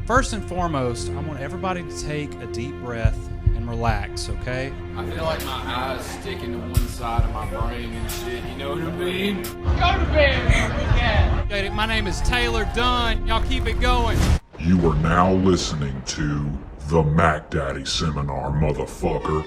First and foremost, I want everybody to take a deep breath and relax, okay? I feel like my eyes sticking to one side of my brain and shit, you know what I mean? Go to bed, Okay, my name is Taylor Dunn. Y'all keep it going. You are now listening to the Mac Daddy Seminar, motherfucker.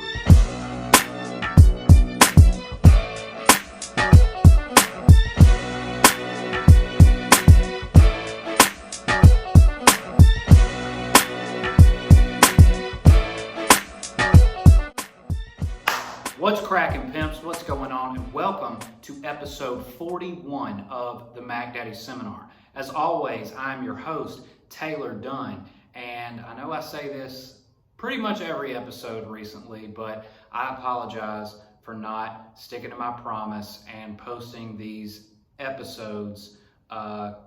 What's cracking, pimps? What's going on? And welcome to episode 41 of the Mac Daddy Seminar. As always, I'm your host, Taylor Dunn, and I know I say this pretty much every episode recently, but I apologize for not sticking to my promise and posting these episodes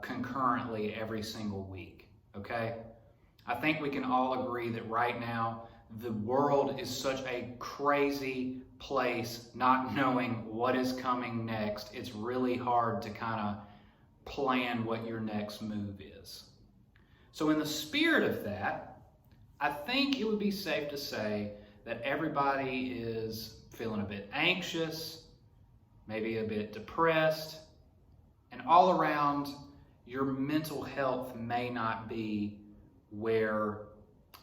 concurrently every single week, okay? I think we can all agree that right now, the world is such a crazy place, not knowing what is coming next. It's really hard to kind of plan what your next move is. So in the spirit of that, I think it would be safe to say that everybody is feeling a bit anxious, maybe a bit depressed, and all around your mental health may not be where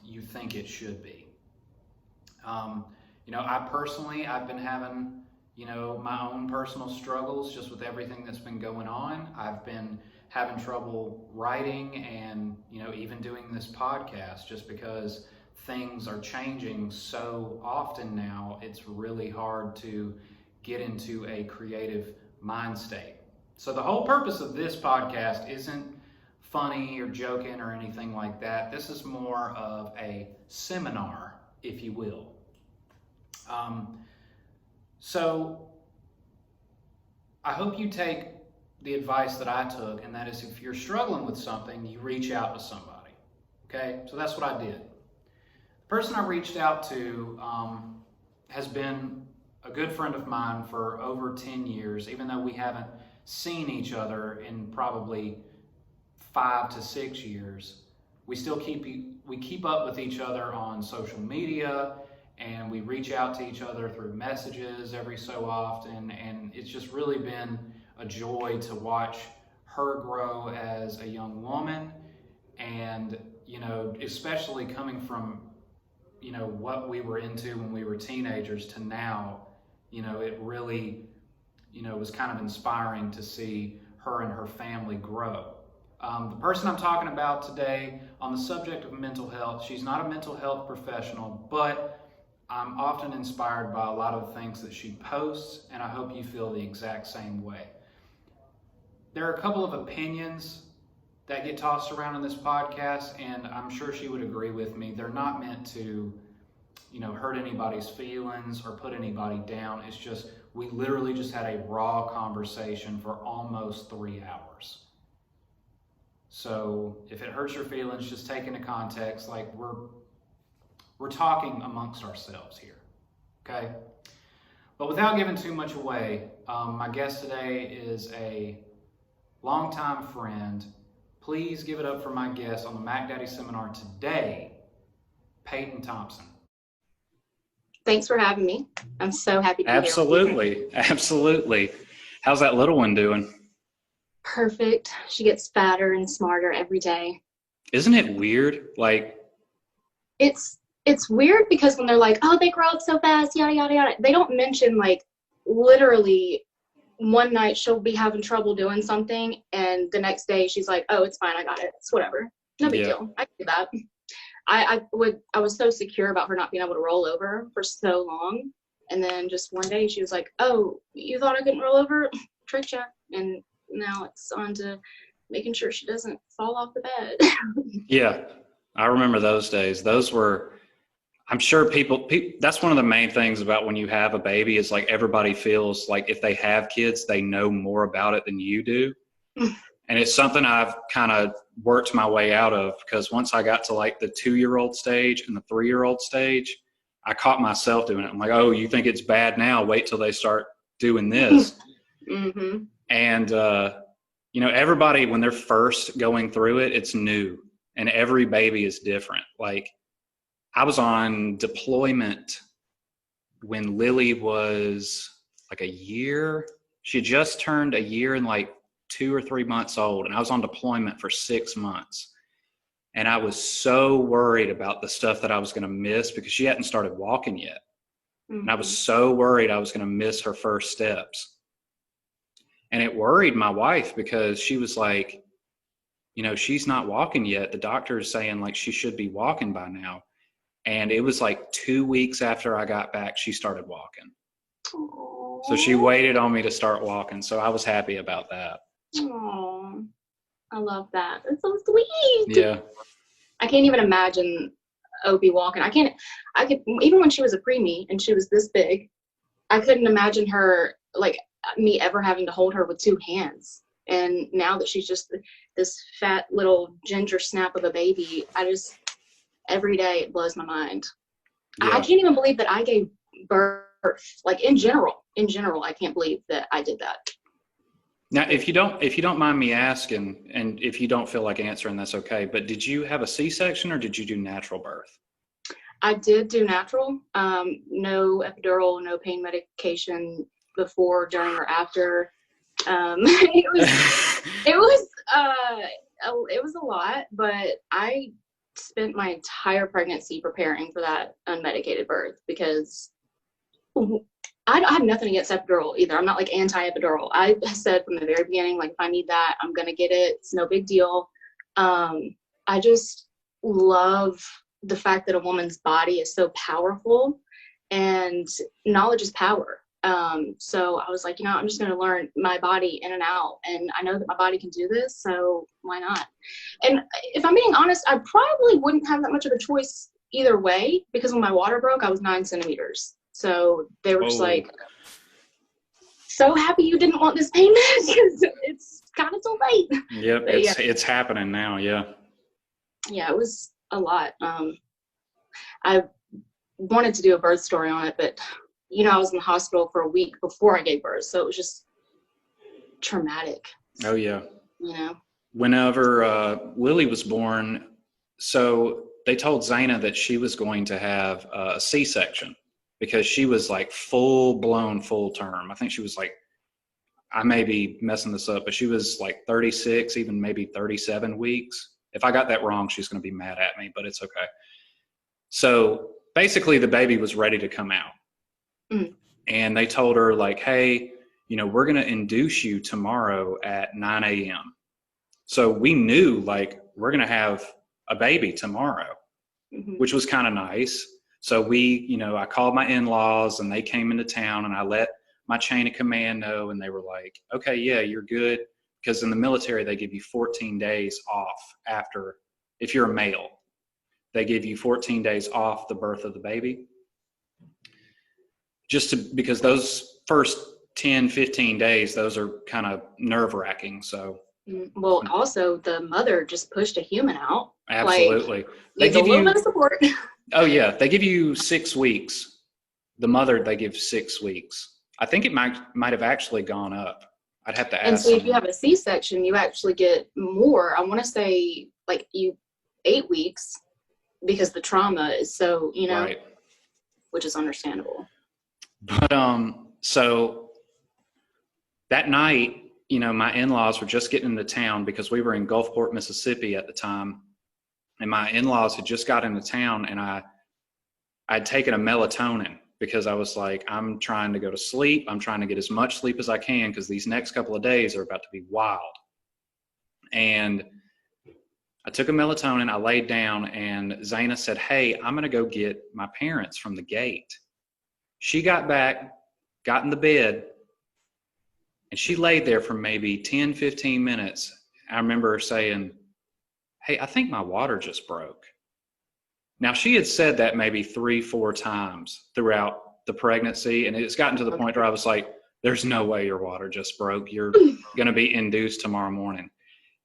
you think it should be. I've been having, my own personal struggles just with everything that's been going on. I've been having trouble writing and, even doing this podcast just because things are changing so often now. It's really hard to get into a creative mind state. So the whole purpose of this podcast isn't funny or joking or anything like that. This is more of a seminar, if you will. So I hope you take the advice that I took, and that is if you're struggling with something, you reach out to somebody, okay? So that's what I did. The person I reached out to has been a good friend of mine for over 10 years, even though we haven't seen each other in probably 5 to 6 years. We still keep up with each other on social media, and we reach out to each other through messages every so often, and it's just really been a joy to watch her grow as a young woman, and especially coming from what we were into when we were teenagers to now, it really was kind of inspiring to see her and her family grow. The person I'm talking about today on the subject of mental health, she's not a mental health professional, but I'm often inspired by a lot of the things that she posts, and I hope you feel the exact same way. There are a couple of opinions that get tossed around in this podcast, and I'm sure she would agree with me. They're not meant to, hurt anybody's feelings or put anybody down. It's just, we literally just had a raw conversation for almost 3 hours. So if it hurts your feelings, just take into context, like we're talking amongst ourselves here, okay? But without giving too much away, my guest today is a longtime friend. Please give it up for my guest on the Mac Daddy Seminar today, Payton Thompson. Thanks for having me. I'm so happy to be here. Absolutely. How's that little one doing? Perfect. She gets fatter and smarter every day. Isn't it weird? Like, it's weird because when they're like, oh, they grow up so fast, yada, yada, yada. They don't mention, like, literally one night she'll be having trouble doing something, and the next day she's like, oh, it's fine, I got it. It's whatever. No big deal. I can do that. I was so secure about her not being able to roll over for so long. And then just one day she was like, oh, you thought I couldn't roll over? Tricked ya. And now it's on to making sure she doesn't fall off the bed. Yeah, I remember those days. Those were, I'm sure people, that's one of the main things about when you have a baby is like everybody feels like if they have kids, they know more about it than you do. And it's something I've kind of worked my way out of, because once I got to like the 2-year-old stage and the 3-year-old stage, I caught myself doing it. I'm like, oh, you think it's bad now? Wait till they start doing this. Mm-hmm. And, everybody, when they're first going through it, it's new. and every baby is different. Like, I was on deployment when Lily was like a year. She had just turned a year and like 2 or 3 months old, and I was on deployment for 6 months. And I was so worried about the stuff that I was going to miss because she hadn't started walking yet. Mm-hmm. And I was so worried I was going to miss her first steps. And it worried my wife because she was like, you know, she's not walking yet. The doctor is saying like she should be walking by now. And it was like 2 weeks after I got back, she started walking. Aww. So she waited on me to start walking. So I was happy about that. Aww. I love that. That's so sweet. Yeah. I can't even imagine Opie walking. I could, even when she was a preemie and she was this big, I couldn't imagine her, like, me ever having to hold her with 2 hands. And now that she's just this fat little ginger snap of a baby, every day it blows my mind. Yeah. I can't even believe that I gave birth. Like, in general, I can't believe that I did that. Now, if you don't mind me asking, and if you don't feel like answering, that's okay. But did you have a C-section or did you do natural birth? I did do natural. No epidural, no pain medication before, during, or after. It was a lot, but I spent my entire pregnancy preparing for that unmedicated birth because I have nothing against epidural either. I'm not like anti-epidural. I said from the very beginning, like, if I need that, I'm going to get it. It's no big deal. I just love the fact that a woman's body is so powerful, and knowledge is power. So I was like, I'm just going to learn my body in and out. And I know that my body can do this, so why not? And if I'm being honest, I probably wouldn't have that much of a choice either way, because when my water broke, I was 9 centimeters. So they were just like, so happy you didn't want this pain because it's kind of too late. Yep, it's happening now, yeah. Yeah, it was a lot. I wanted to do a birth story on it, but, I was in the hospital for a week before I gave birth, so it was just traumatic. Oh, yeah. Whenever Lily was born, so they told Zaina that she was going to have a C-section, because she was like full term. I think she was like, I may be messing this up, but she was like 36, even maybe 37 weeks. If I got that wrong, she's going to be mad at me, but it's okay. So basically the baby was ready to come out. Mm. And they told her like, hey, we're going to induce you tomorrow at 9 a.m. So we knew like we're going to have a baby tomorrow, which was kind of nice. So I called my in-laws and they came into town, and I let my chain of command know, and they were like, okay, yeah, you're good. Because in the military, they give you 14 days off after, if you're a male, they give you 14 days off the birth of the baby. Because those first 10, 15 days, those are kind of nerve-wracking. So. Well, also the mother just pushed a human out. Absolutely. They give you a little bit of support. Oh yeah, they give you 6 weeks. The mother, they give 6 weeks. I think it might have actually gone up. I'd have to ask. And so if you have a C-section, you actually get more. I want to say like 8 weeks, because the trauma is so, right. Which is understandable. But so that night, my in-laws were just getting into town because we were in Gulfport, Mississippi at the time. And my in-laws had just got into town, and I'd taken a melatonin because I was like, I'm trying to go to sleep. I'm trying to get as much sleep as I can because these next couple of days are about to be wild. And I took a melatonin, I laid down, and Zaina said, hey, I'm going to go get my parents from the gate. She got back, got in the bed, and she laid there for maybe 10, 15 minutes. I remember her saying, hey, I think my water just broke. Now, she had said that maybe 3-4 times throughout the pregnancy, and it's gotten to the point where I was like, there's no way your water just broke. You're going to be induced tomorrow morning.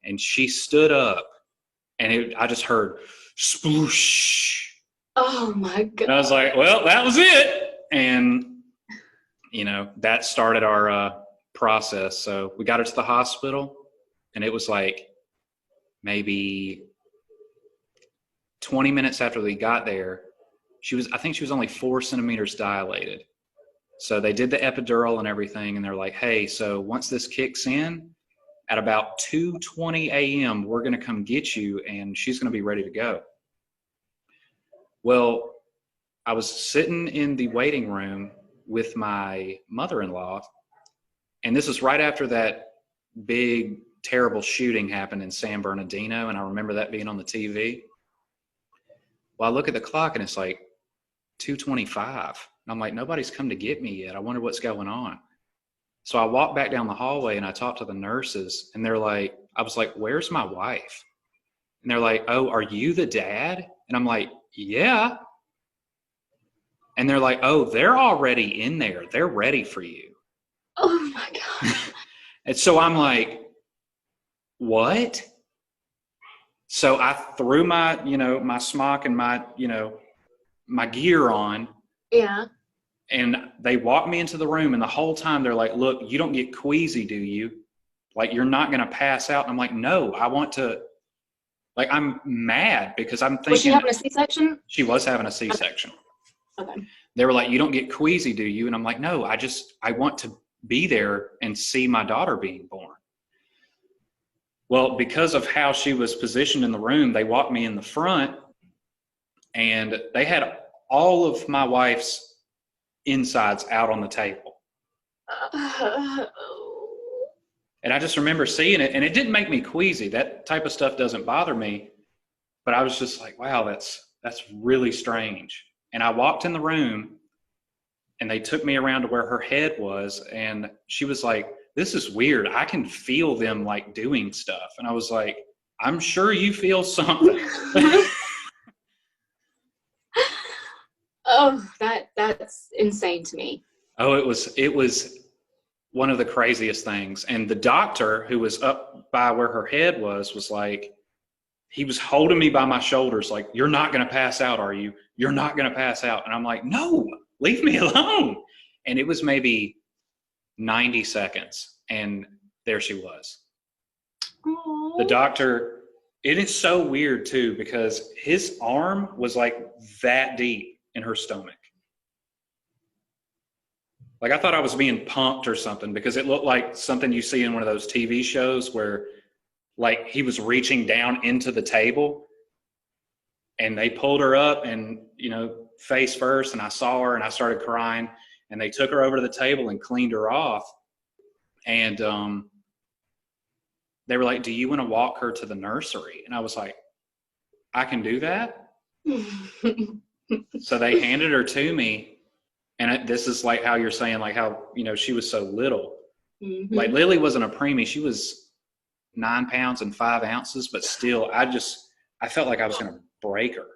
And she stood up, and I just heard sploosh. Oh, my God. And I was like, well, that was it. And, that started our process. So we got her to the hospital, and it was like maybe 20 minutes after we got there, I think she was only 4 centimeters dilated. So they did the epidural and everything, and they're like, hey, so once this kicks in, at about 2:20 a.m., we're going to come get you, and she's going to be ready to go. Well, I was sitting in the waiting room with my mother-in-law, and this is right after that big, terrible shooting happened in San Bernardino, and I remember that being on the TV. Well, I look at the clock, and it's like 2:25. And I'm like, nobody's come to get me yet. I wonder what's going on. So I walked back down the hallway, and I talked to the nurses, and they're like, I was like, where's my wife? And they're like, oh, are you the dad? And I'm like, yeah. And they're like, oh, they're already in there. They're ready for you. Oh my God. And so I'm like, what? So I threw my, my smock and my, my gear on. Yeah. And they walked me into the room, and the whole time they're like, look, you don't get queasy, do you? Like, you're not going to pass out. And I'm like, no, I want to, like, I'm mad because I'm thinking. Was she having a C-section? She was having a C-section. Okay. They were like, you don't get queasy, do you? And I'm like, no, I want to be there and see my daughter being born. Well, because of how she was positioned in the room, they walked me in the front, and they had all of my wife's insides out on the table. And I just remember seeing it, and it didn't make me queasy. That type of stuff doesn't bother me. But I was just like, wow, that's really strange. And I walked in the room, and they took me around to where her head was, and she was like, this is weird. I can feel them like doing stuff. And I was like, I'm sure you feel something. Oh, that's insane to me. Oh, it was one of the craziest things. And the doctor who was up by where her head was like, he was holding me by my shoulders, like, you're not going to pass out, are you? You're not going to pass out. And I'm like, no, leave me alone. And it was maybe 90 seconds, and there she was. Aww. The doctor, it is so weird too, because his arm was like that deep in her stomach. Like, I thought I was being pumped or something, because it looked like something you see in one of those TV shows where, like, he was reaching down into the table, and they pulled her up and, face first, and I saw her and I started crying, and they took her over to the table and cleaned her off. And they were like, do you want to walk her to the nursery? And I was like, I can do that. So they handed her to me, and this is like how you're saying, like how, she was so little. Mm-hmm. Like, Lily wasn't a preemie. She was 9 pounds and 5 ounces, but still, I felt like I was going to break her.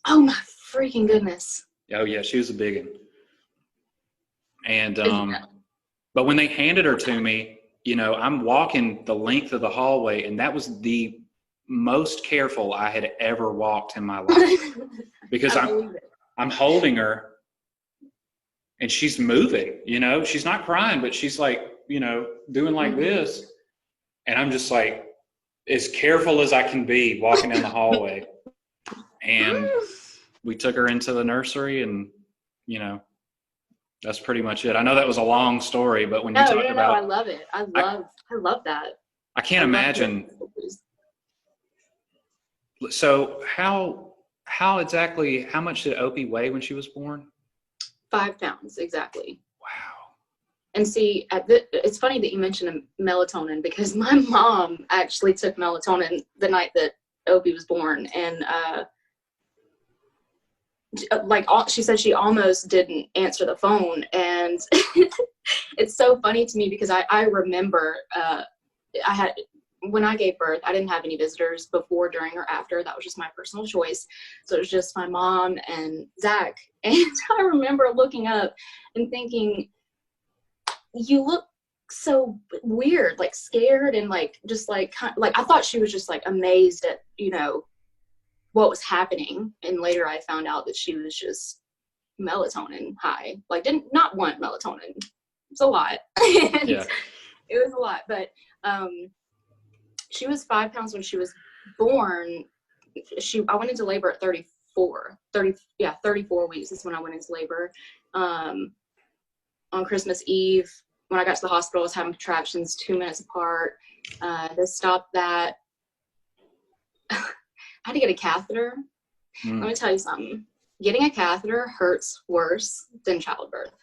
Oh my freaking goodness. Oh yeah, she was a big one. And, but when they handed her to me, I'm walking the length of the hallway, and that was the most careful I had ever walked in my life, because I'm holding her, and she's moving, she's not crying, but she's like, doing like this. And I'm just like, as careful as I can be walking down the hallway. And we took her into the nursery, and, that's pretty much it. I know that was a long story, but when you talked about, I love it. I love that. I can't imagine. So how exactly, how much did Opie weigh when she was born? 5 pounds, exactly. Wow. And see, it's funny that you mentioned melatonin, because my mom actually took melatonin the night that Opie was born. And she said she almost didn't answer the phone. And it's so funny to me, because I remember when I gave birth, I didn't have any visitors before, during, or after. That was just my personal choice. So it was just my mom and Zach. And I remember looking up and thinking, you look so weird, like scared, and like just like I thought she was just like amazed at what was happening. And later I found out that she was just melatonin high, like did not want melatonin. It's a lot. Yeah. It was a lot. But she was 5 pounds when she was born. I went into labor at 34 weeks is when I went into labor. On Christmas Eve, when I got to the hospital, I was having contractions 2 minutes apart. They stopped that. I had to get a catheter. Let me tell you something. Getting a catheter hurts worse than childbirth.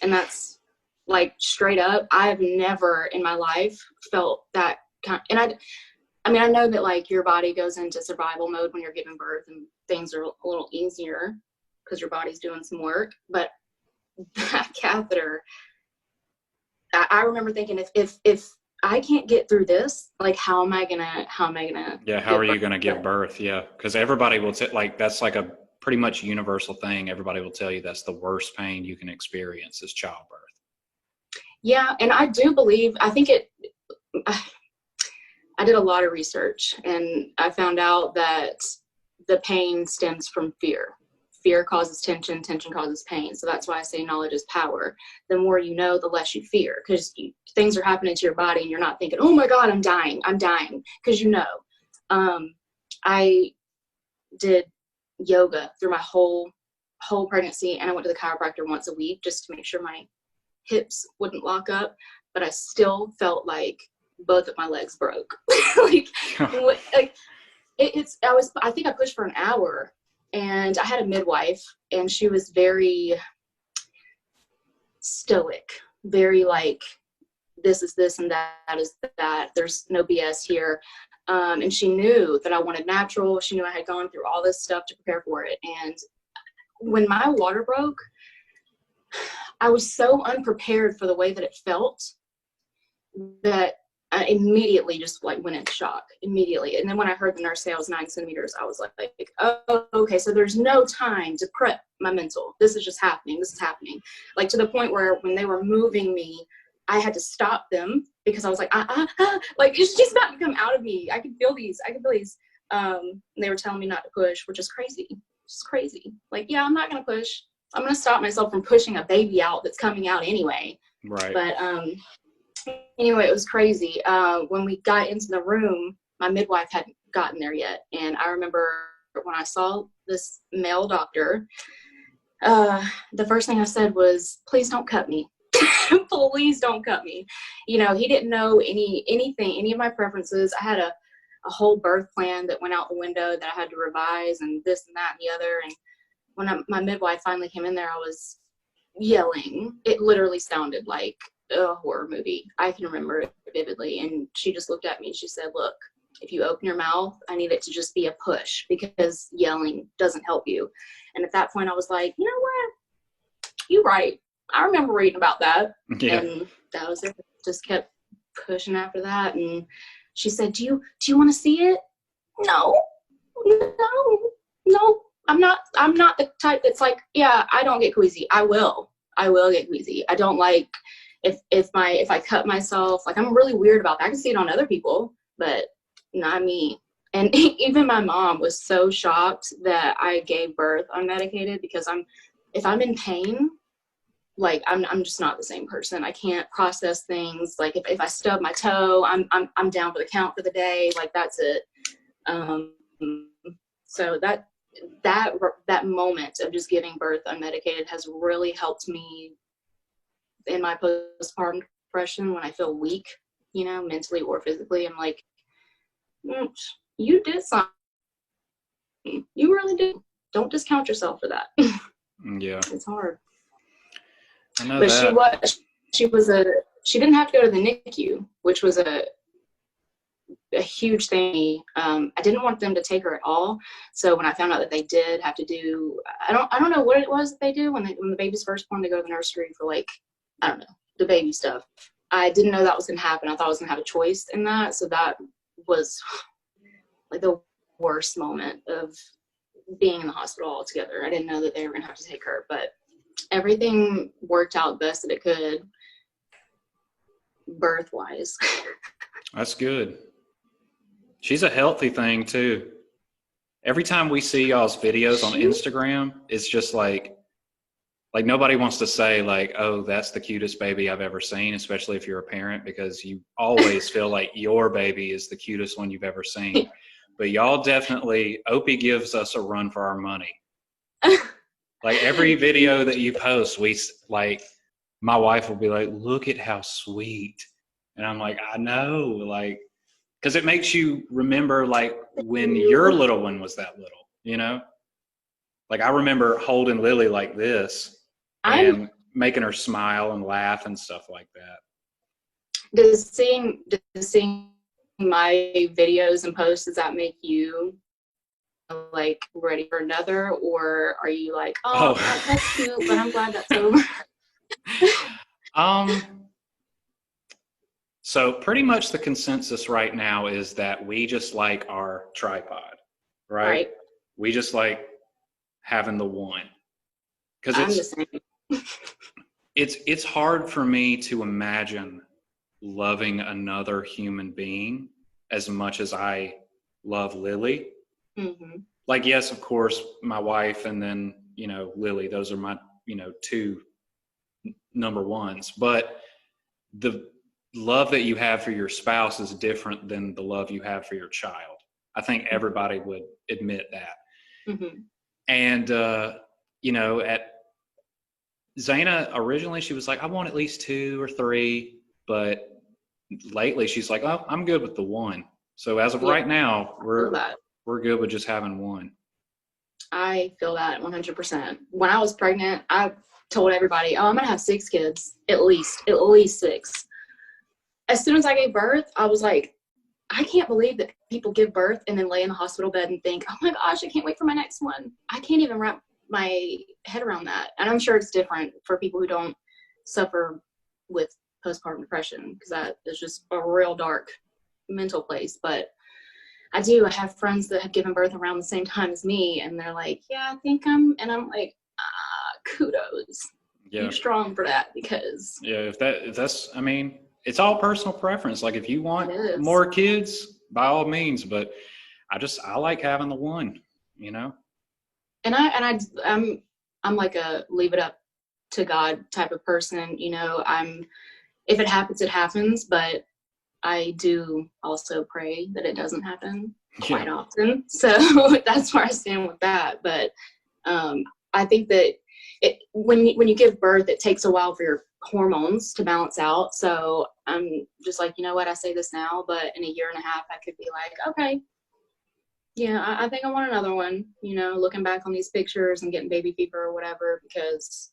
And that's like straight up. I have never in my life felt that and I mean, I know that like your body goes into survival mode when you're giving birth and things are a little easier because your body's doing some work. But that catheter, I remember thinking, if I can't get through this, like, how am I gonna? Yeah, how are you gonna give birth? Yeah, because everybody will like that's like a pretty much universal thing. Everybody will tell you that's the worst pain you can experience is childbirth. Yeah, and I do believe. I think it. I did a lot of research, and I found out that the pain stems from fear. Fear causes tension, tension causes pain. So that's why I say knowledge is power. The more you know, the less you fear, because things are happening to your body and you're not thinking, oh my God, I'm dying, because you know. I did yoga through my whole pregnancy, and I went to the chiropractor once a week just to make sure my hips wouldn't lock up, but I still felt like both of my legs broke. I think I pushed for an hour. And I had a midwife, and she was very stoic, very like, this is this and that is that. There's no BS here. And she knew that I wanted natural. She knew I had gone through all this stuff to prepare for it. And when my water broke, I was so unprepared for the way that it felt that I immediately just like went into shock immediately. And then when I heard the nurse say I was 9 centimeters, I was like, oh, okay. So there's no time to prep my mental. This is just happening. This is happening. Like to the point where when they were moving me, I had to stop them because I was like, like it's just about to come out of me. I can feel these. And they were telling me not to push, which is crazy. It's crazy. Like, yeah, I'm not going to push. I'm going to stop myself from pushing a baby out that's coming out anyway. Right. But, anyway, it was crazy. When we got into the room, my midwife hadn't gotten there yet. And I remember when I saw this male doctor, the first thing I said was, please don't cut me. Please don't cut me. You know, he didn't know anything, any of my preferences. I had a whole birth plan that went out the window that I had to revise and this and that and the other. And when my midwife finally came in there, I was yelling. It literally sounded like a horror movie. I can remember it vividly. And she just looked at me and she said, look, if you open your mouth, I need it to just be a push because yelling doesn't help you. And at that point I was like, you know what? You're right. I remember reading about that. Yeah. And that was it. Just kept pushing after that. And she said, do you want to see it? No. I'm not the type that's like, yeah, I don't get queasy. I will get queasy. I don't like if I cut myself, like I'm really weird about that. I can see it on other people, but not me. And even my mom was so shocked that I gave birth unmedicated because if I'm in pain, like I'm just not the same person. I can't process things. Like if I stub my toe, I'm down for the count for the day. Like that's it. So that moment of just giving birth unmedicated has really helped me in my postpartum depression when I feel weak, you know, mentally or physically. I'm like, you did something. You really did. Don't discount yourself for that. Yeah. It's hard. I know But that. she didn't have to go to the NICU, which was a huge thing. I didn't want them to take her at all. So when I found out that they did have to do, I don't know what it was that they do when the baby's first born, they go to the nursery for like, I don't know, the baby stuff. I didn't know that was going to happen. I thought I was going to have a choice in that. So that was like the worst moment of being in the hospital altogether. I didn't know that they were going to have to take her, but everything worked out best that it could birth wise. That's good. She's a healthy thing too. Every time we see y'all's videos on Instagram, it's just like nobody wants to say like, oh, that's the cutest baby I've ever seen, especially if you're a parent, because you always feel like your baby is the cutest one you've ever seen. but y'all definitely, Opie gives us a run for our money. Like every video that you post, my wife will be like, look at how sweet. And I'm like, I know, like, because it makes you remember like when your little one was that little, you know? Like I remember holding Lily like this and making her smile and laugh and stuff like that. Does seeing my videos and posts, does that make you like ready for another, or are you like, oh. That's cute, but I'm glad that's over? So pretty much the consensus right now is that we just like our tripod, right? We just like having the one, because it's hard for me to imagine loving another human being as much as I love Lily. Mm-hmm. Like, yes, of course, my wife and then, you know, Lily, those are my, you know, two number ones. But the love that you have for your spouse is different than the love you have for your child. I think everybody would admit that. Mm-hmm. And, you know, at Zaina, originally she was like, I want at least 2 or 3, but lately she's like, oh, I'm good with the one. So as of right now, we're good with just having one. I feel that 100%. When I was pregnant, I told everybody, oh, I'm going to have 6 kids, at least 6. As soon as I gave birth, I was like, I can't believe that people give birth and then lay in the hospital bed and think, oh my gosh, I can't wait for my next one. I can't even wrap my head around that. And I'm sure it's different for people who don't suffer with postpartum depression, because that is just a real dark mental place. But I have friends that have given birth around the same time as me, and they're like, yeah, I think and I'm like, kudos. Yeah. You're strong for that, because if that's, I mean, it's all personal preference. Like if you want more kids, by all means, but I like having the one, you know? And I'm like a leave it up to God type of person, you know. If it happens, it happens, but I do also pray that it doesn't happen quite often. So that's where I stand with that. But I think that when you give birth, it takes a while for your hormones to balance out. So I'm just like, you know what, I say this now, but in a year and a half, I could be like, okay, yeah, I think I want another one, you know, looking back on these pictures and getting baby fever or whatever, because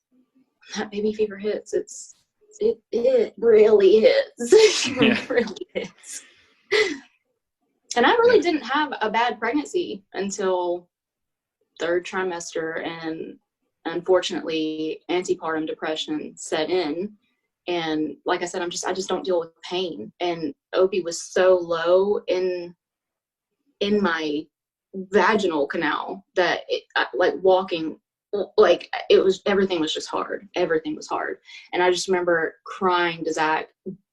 that baby fever hits, it really is. It really is. And I really didn't have a bad pregnancy until 3rd trimester, and unfortunately antepartum depression set in. And like I said, I just don't deal with pain. And Opie was so low in my vaginal canal that like walking, like everything was just hard. Everything was hard. And I just remember crying to Zach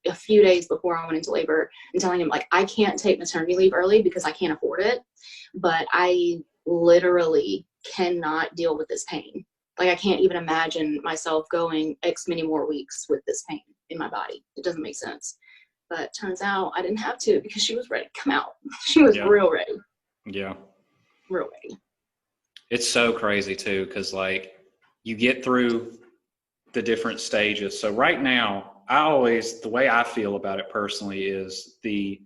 a few days before I went into labor and telling him, like, I can't take maternity leave early because I can't afford it, but I literally cannot deal with this pain. Like, I can't even imagine myself going X many more weeks with this pain in my body. It doesn't make sense. But turns out I didn't have to, because she was ready to come out. She was real ready. Yeah. Real ready. It's so crazy too, because like you get through the different stages. So right now, the way I feel about it personally is the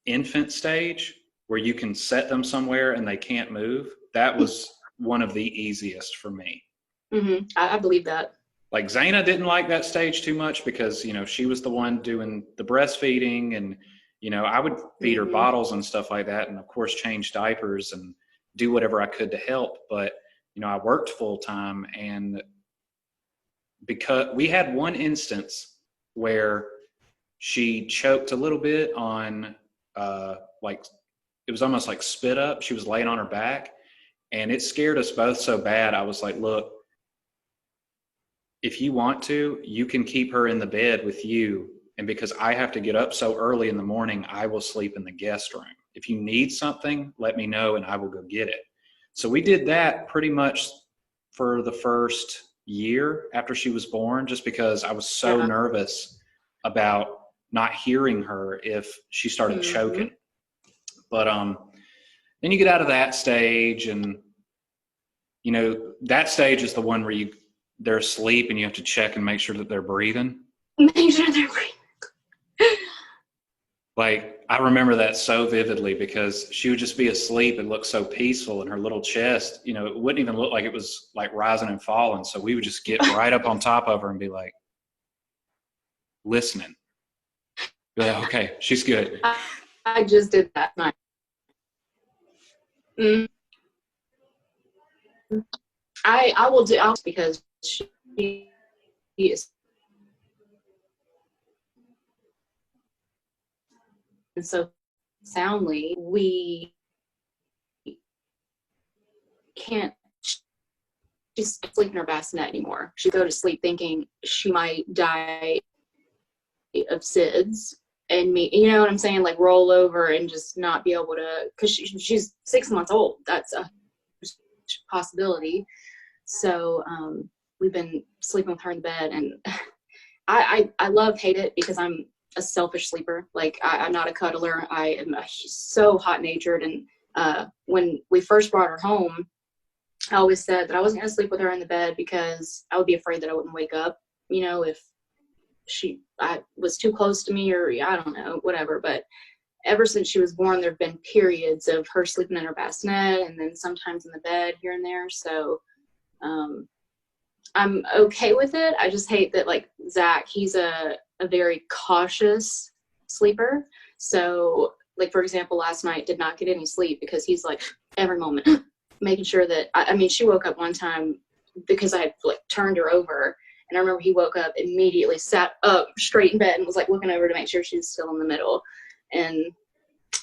infant stage where you can set them somewhere and they can't move. That was one of the easiest for me. Mm-hmm. I believe that. Like Zaina didn't like that stage too much because, you know, she was the one doing the breastfeeding, and, you know, I would feed her bottles and stuff like that. And of course, change diapers and do whatever I could to help. But, you know, I worked full time, and because we had one instance where she choked a little bit on, like, it was almost like spit up. She was laying on her back, and it scared us both so bad. I was like, look, if you want to, you can keep her in the bed with you. And because I have to get up so early in the morning, I will sleep in the guest room. If you need something, let me know and I will go get it. So we did that pretty much for the first year after she was born, just because I was so nervous about not hearing her if she started choking. But then you get out of that stage, and you know, that stage is the one where they're asleep and you have to check and make sure that they're breathing. Make sure they're breathing. Like, I remember that so vividly because she would just be asleep and look so peaceful, and her little chest, you know, it wouldn't even look like it was like rising and falling. So we would just get right up on top of her and be like, listening. Be like, okay, she's good. I just did that night. I will do because she is, and so soundly we can't. She's sleeping in her bassinet anymore. She go to sleep thinking she might die of SIDS, and me, you know what I'm saying, like roll over and just not be able to, because she's 6 months old. That's a possibility. So we've been sleeping with her in bed, and I hate it because I'm a selfish sleeper. Like I'm not a cuddler. I am so hot natured, and when we first brought her home, I always said that I wasn't going to sleep with her in the bed because I would be afraid that I wouldn't wake up, you know, if I was too close to me, or I don't know, whatever. But ever since she was born, there have been periods of her sleeping in her bassinet and then sometimes in the bed here and there. So I'm okay with it. I just hate that, like, Zach, he's a very cautious sleeper. So, like, for example, last night did not get any sleep because he's like every moment making sure that, I mean, she woke up one time because I had like turned her over, and I remember he woke up immediately, sat up straight in bed and was like looking over to make sure she was still in the middle. And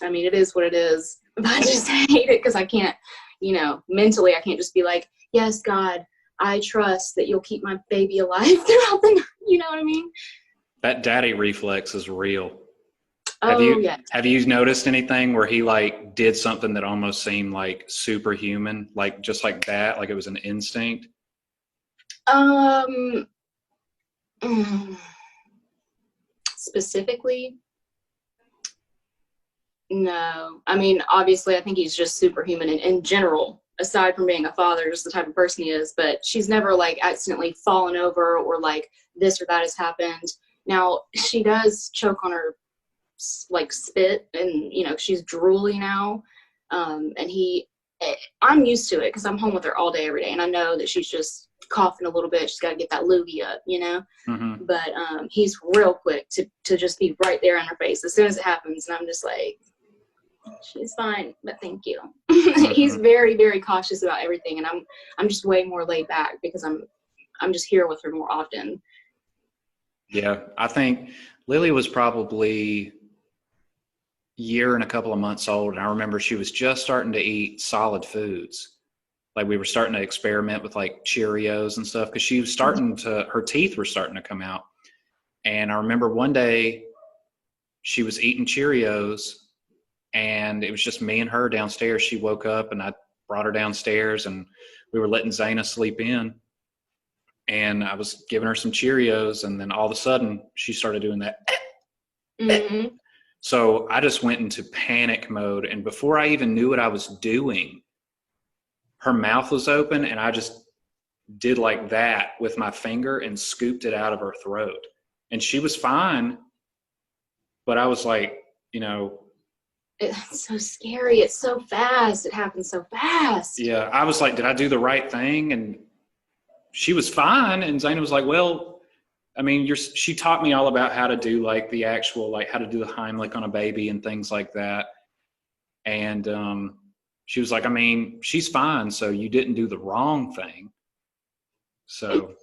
I mean, it is what it is, but I just hate it because I can't, you know, mentally I can't just be like, yes, God, I trust that you'll keep my baby alive throughout the night. You know what I mean? That daddy reflex is real. Oh, yeah. Have you noticed anything where he like did something that almost seemed like superhuman, like just like that, like it was an instinct? Specifically, no. I mean, obviously, I think he's just superhuman in general, aside from being a father, just the type of person he is. But she's never like accidentally fallen over or like this or that has happened. Now, she does choke on her like spit, and you know, she's drooly now. And I'm used to it because I'm home with her all day, every day. And I know that she's just coughing a little bit. She's got to get that loogie up, you know? Mm-hmm. But he's real quick to just be right there in her face as soon as it happens. And I'm just like, she's fine, but thank you. Mm-hmm. He's very, very cautious about everything. And I'm just way more laid back because I'm just here with her more often. Yeah, I think Lily was probably year and a couple of months old, and I remember she was just starting to eat solid foods. Like we were starting to experiment with like Cheerios and stuff because she was starting to, her teeth were starting to come out. And I remember one day she was eating Cheerios, and it was just me and her downstairs. She woke up and I brought her downstairs, and we were letting Zaina sleep in, and I was giving her some Cheerios, and then all of a sudden she started doing that. Mm-hmm. So I just went into panic mode, and before I even knew what I was doing, her mouth was open, and I just did like that with my finger and scooped it out of her throat. And she was fine, but I was like, you know. It's so scary. It's so fast. It happens so fast. Yeah, I was like, did I do the right thing? And she was fine, and Zaina was like, well, I mean, she taught me all about how to do like the actual, like how to do the Heimlich on a baby and things like that. And she was like, I mean, she's fine, so you didn't do the wrong thing. So,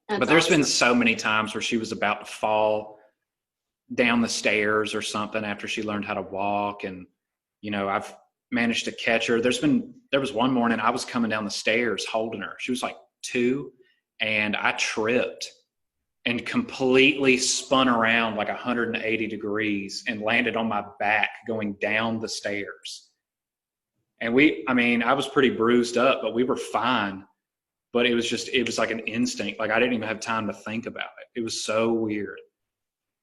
but there's been so many times where she was about to fall down the stairs or something after she learned how to walk. And, you know, I've managed to catch her. There was one morning I was coming down the stairs holding her. She was like 2, and I tripped and completely spun around like 180 degrees and landed on my back going down the stairs. And I was pretty bruised up, but we were fine. But it was like an instinct. Like I didn't even have time to think about it. It was so weird.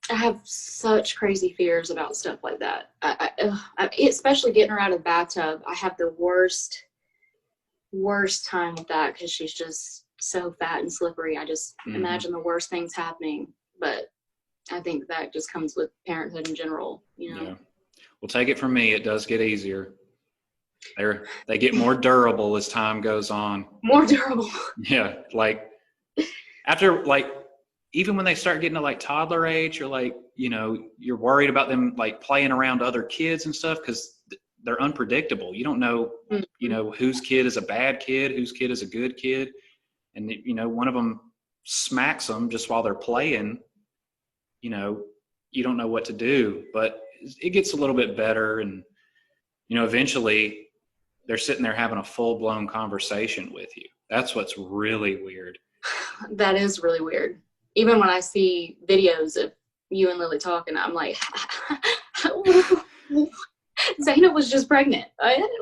I have such crazy fears about stuff like that. Especially getting her out of the bathtub. I have the worst time with that because she's just so fat and slippery. I just imagine the worst things happening. But I think that just comes with parenthood in general, you know. Yeah. Well, take it from me, it does get easier. They get more durable as time goes on. More durable. Yeah, like after like even when they start getting to like toddler age, you're like, you know, you're worried about them like playing around other kids and stuff because they're unpredictable. You don't know, you know, whose kid is a bad kid, whose kid is a good kid, and you know, one of them smacks them just while they're playing. You know, you don't know what to do, but it gets a little bit better, and you know, eventually they're sitting there having a full-blown conversation with you. That's what's really weird. That is really weird. Even when I see videos of you and Lily talking, I'm like, Zaina was just pregnant.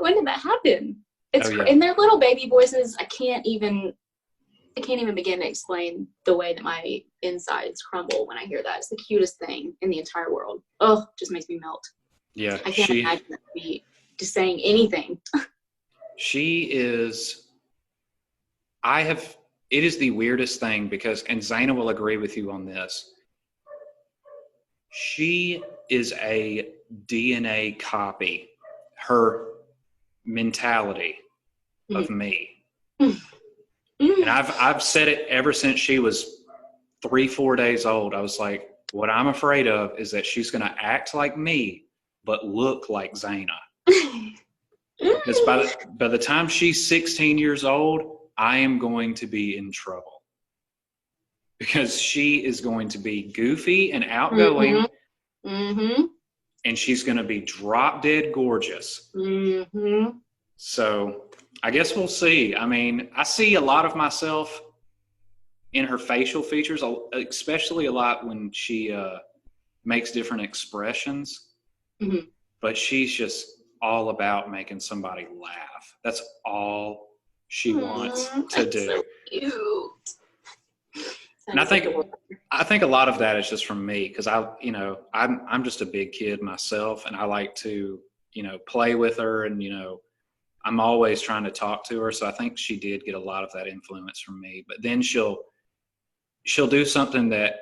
When did that happen? It's in their little baby voices. I can't even begin to explain the way that my insides crumble when I hear that. It's the cutest thing in the entire world. Oh, just makes me melt. Yeah, I can't imagine that be just saying anything. She is. It is the weirdest thing because, and Zaina will agree with you on this. She is a DNA copy. Her mentality of me. And I've said it ever since she was 3-4 days old. I was like, what I'm afraid of is that she's going to act like me, but look like Zaina. Because by the time she's 16 years old, I am going to be in trouble. Because she is going to be goofy and outgoing. And she's going to be drop dead gorgeous. So I guess we'll see. I mean, I see a lot of myself in her facial features, especially a lot when she makes different expressions. But she's just all about making somebody laugh. That's all she wants to do. So cute. And I think a lot of that is just from me because I'm just a big kid myself, and I like to, you know, play with her, and you know, I'm always trying to talk to her. So I think she did get a lot of that influence from me. But then she'll do something that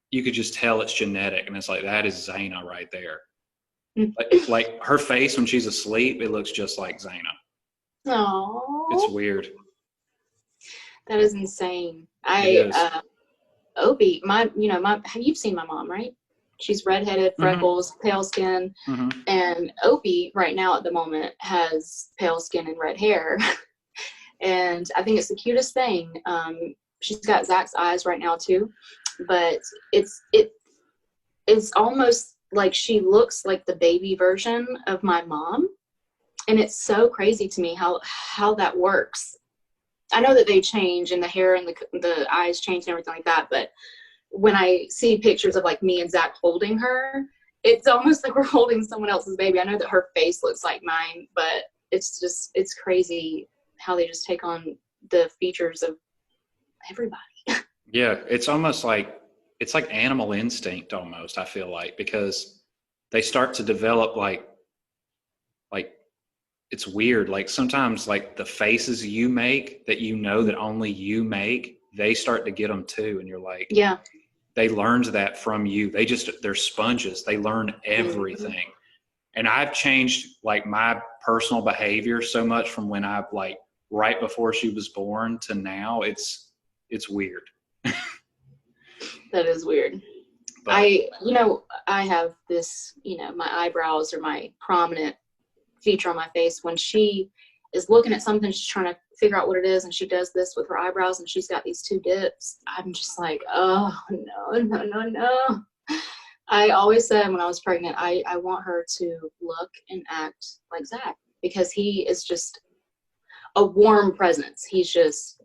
you could just tell it's genetic, and it's like, that is Zaina right there. Like her face when she's asleep, it looks just like Zaina. Aww. It's weird. That is insane. Opie, you've seen my mom, right? She's redheaded, freckles, pale skin, and Opie right now at the moment has pale skin and red hair, and I think it's the cutest thing. She's got Zach's eyes right now too, but it's almost like she looks like the baby version of my mom, and it's so crazy to me how that works. I know that they change and the hair and the eyes change and everything like that, but when I see pictures of like me and Zach holding her, it's almost like we're holding someone else's baby. I know that her face looks like mine, but it's crazy how they just take on the features of everybody. Yeah, it's almost like, it's like animal instinct almost, I feel like, because they start to develop like it's weird. Like sometimes like the faces you make that you know that only you make, they start to get them too. And you're like, yeah, they learned that from you. They're sponges. They learn everything. And I've changed like my personal behavior so much from when I've like right before she was born to now. It's weird. That is weird. But I have this, my eyebrows are my prominent feature on my face. When she is looking at something, she's trying to figure out what it is, and she does this with her eyebrows, and she's got these two dips. I'm just like, oh, no. I always said when I was pregnant, I want her to look and act like Zach, because he is just a warm presence. He's just,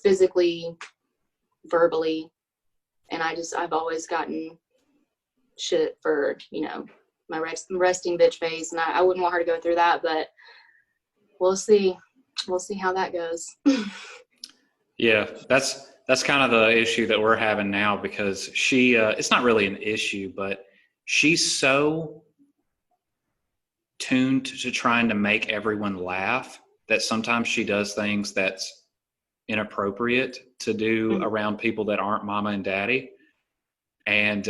physically, verbally, and I've always gotten shit for, my resting bitch face, and I wouldn't want her to go through that, but we'll see how that goes. Yeah, that's that's kind of the issue that we're having now, because she, it's not really an issue, but she's so tuned to trying to make everyone laugh that sometimes she does things that's inappropriate to do around people that aren't mama and daddy. And,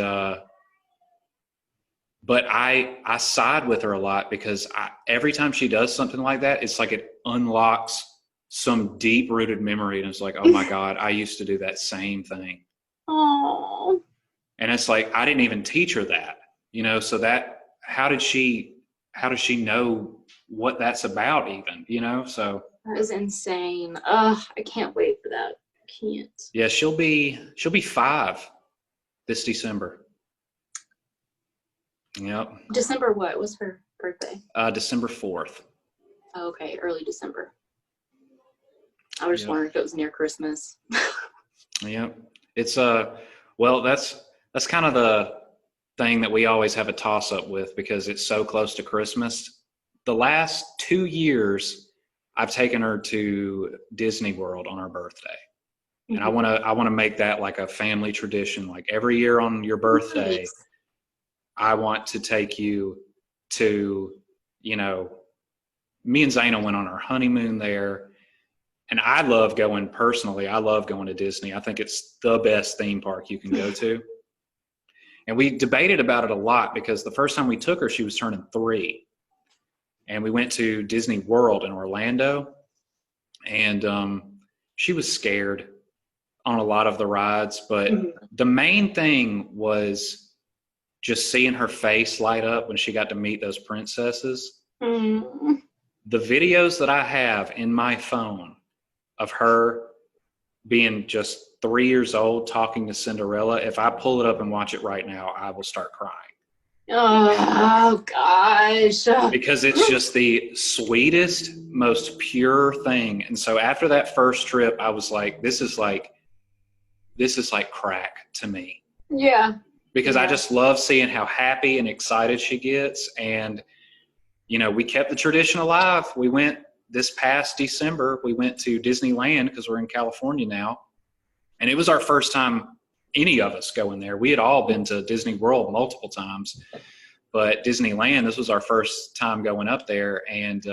but I side with her a lot, because every time she does something like that, it's like it unlocks some deep rooted memory. And it's like, oh my God, I used to do that same thing. Oh. And it's like, I didn't even teach her that, you know, so that, how does she know what that's about even, you know? So That is insane. Ugh, I can't wait for that. I can't. yeah, she'll be 5 this December. Yep. December what? What's her birthday? December 4th. Oh, okay, early December. I was just Yep. wondering if it was near Christmas. Yep. It's well, that's kind of the thing that we always have a toss up with, because it's so close to Christmas. The last 2 years, I've taken her to Disney World on her birthday. And I want to make that like a family tradition. Like every year on your birthday, Nice. I want to take you to, you know, me and Zaina went on our honeymoon there. And I love going to Disney. I think it's the best theme park you can go to. And we debated about it a lot, because the first time we took her, she was turning 3. And we went to Disney World in Orlando. And she was scared on a lot of the rides. But the main thing was just seeing her face light up when she got to meet those princesses. Mm. The videos that I have in my phone of her being just 3 years old talking to Cinderella, if I pull it up and watch it right now, I will start crying. Oh gosh. Because it's just the sweetest, most pure thing. And so after that first trip, I was like, this is like crack to me. Yeah. Because I just love seeing how happy and excited she gets. And, you know, we kept the tradition alive. We went this past December, we went to Disneyland, because we're in California now. And it was our first time, any of us, going there. We had all been to Disney World multiple times. But Disneyland, this was our first time going up there. And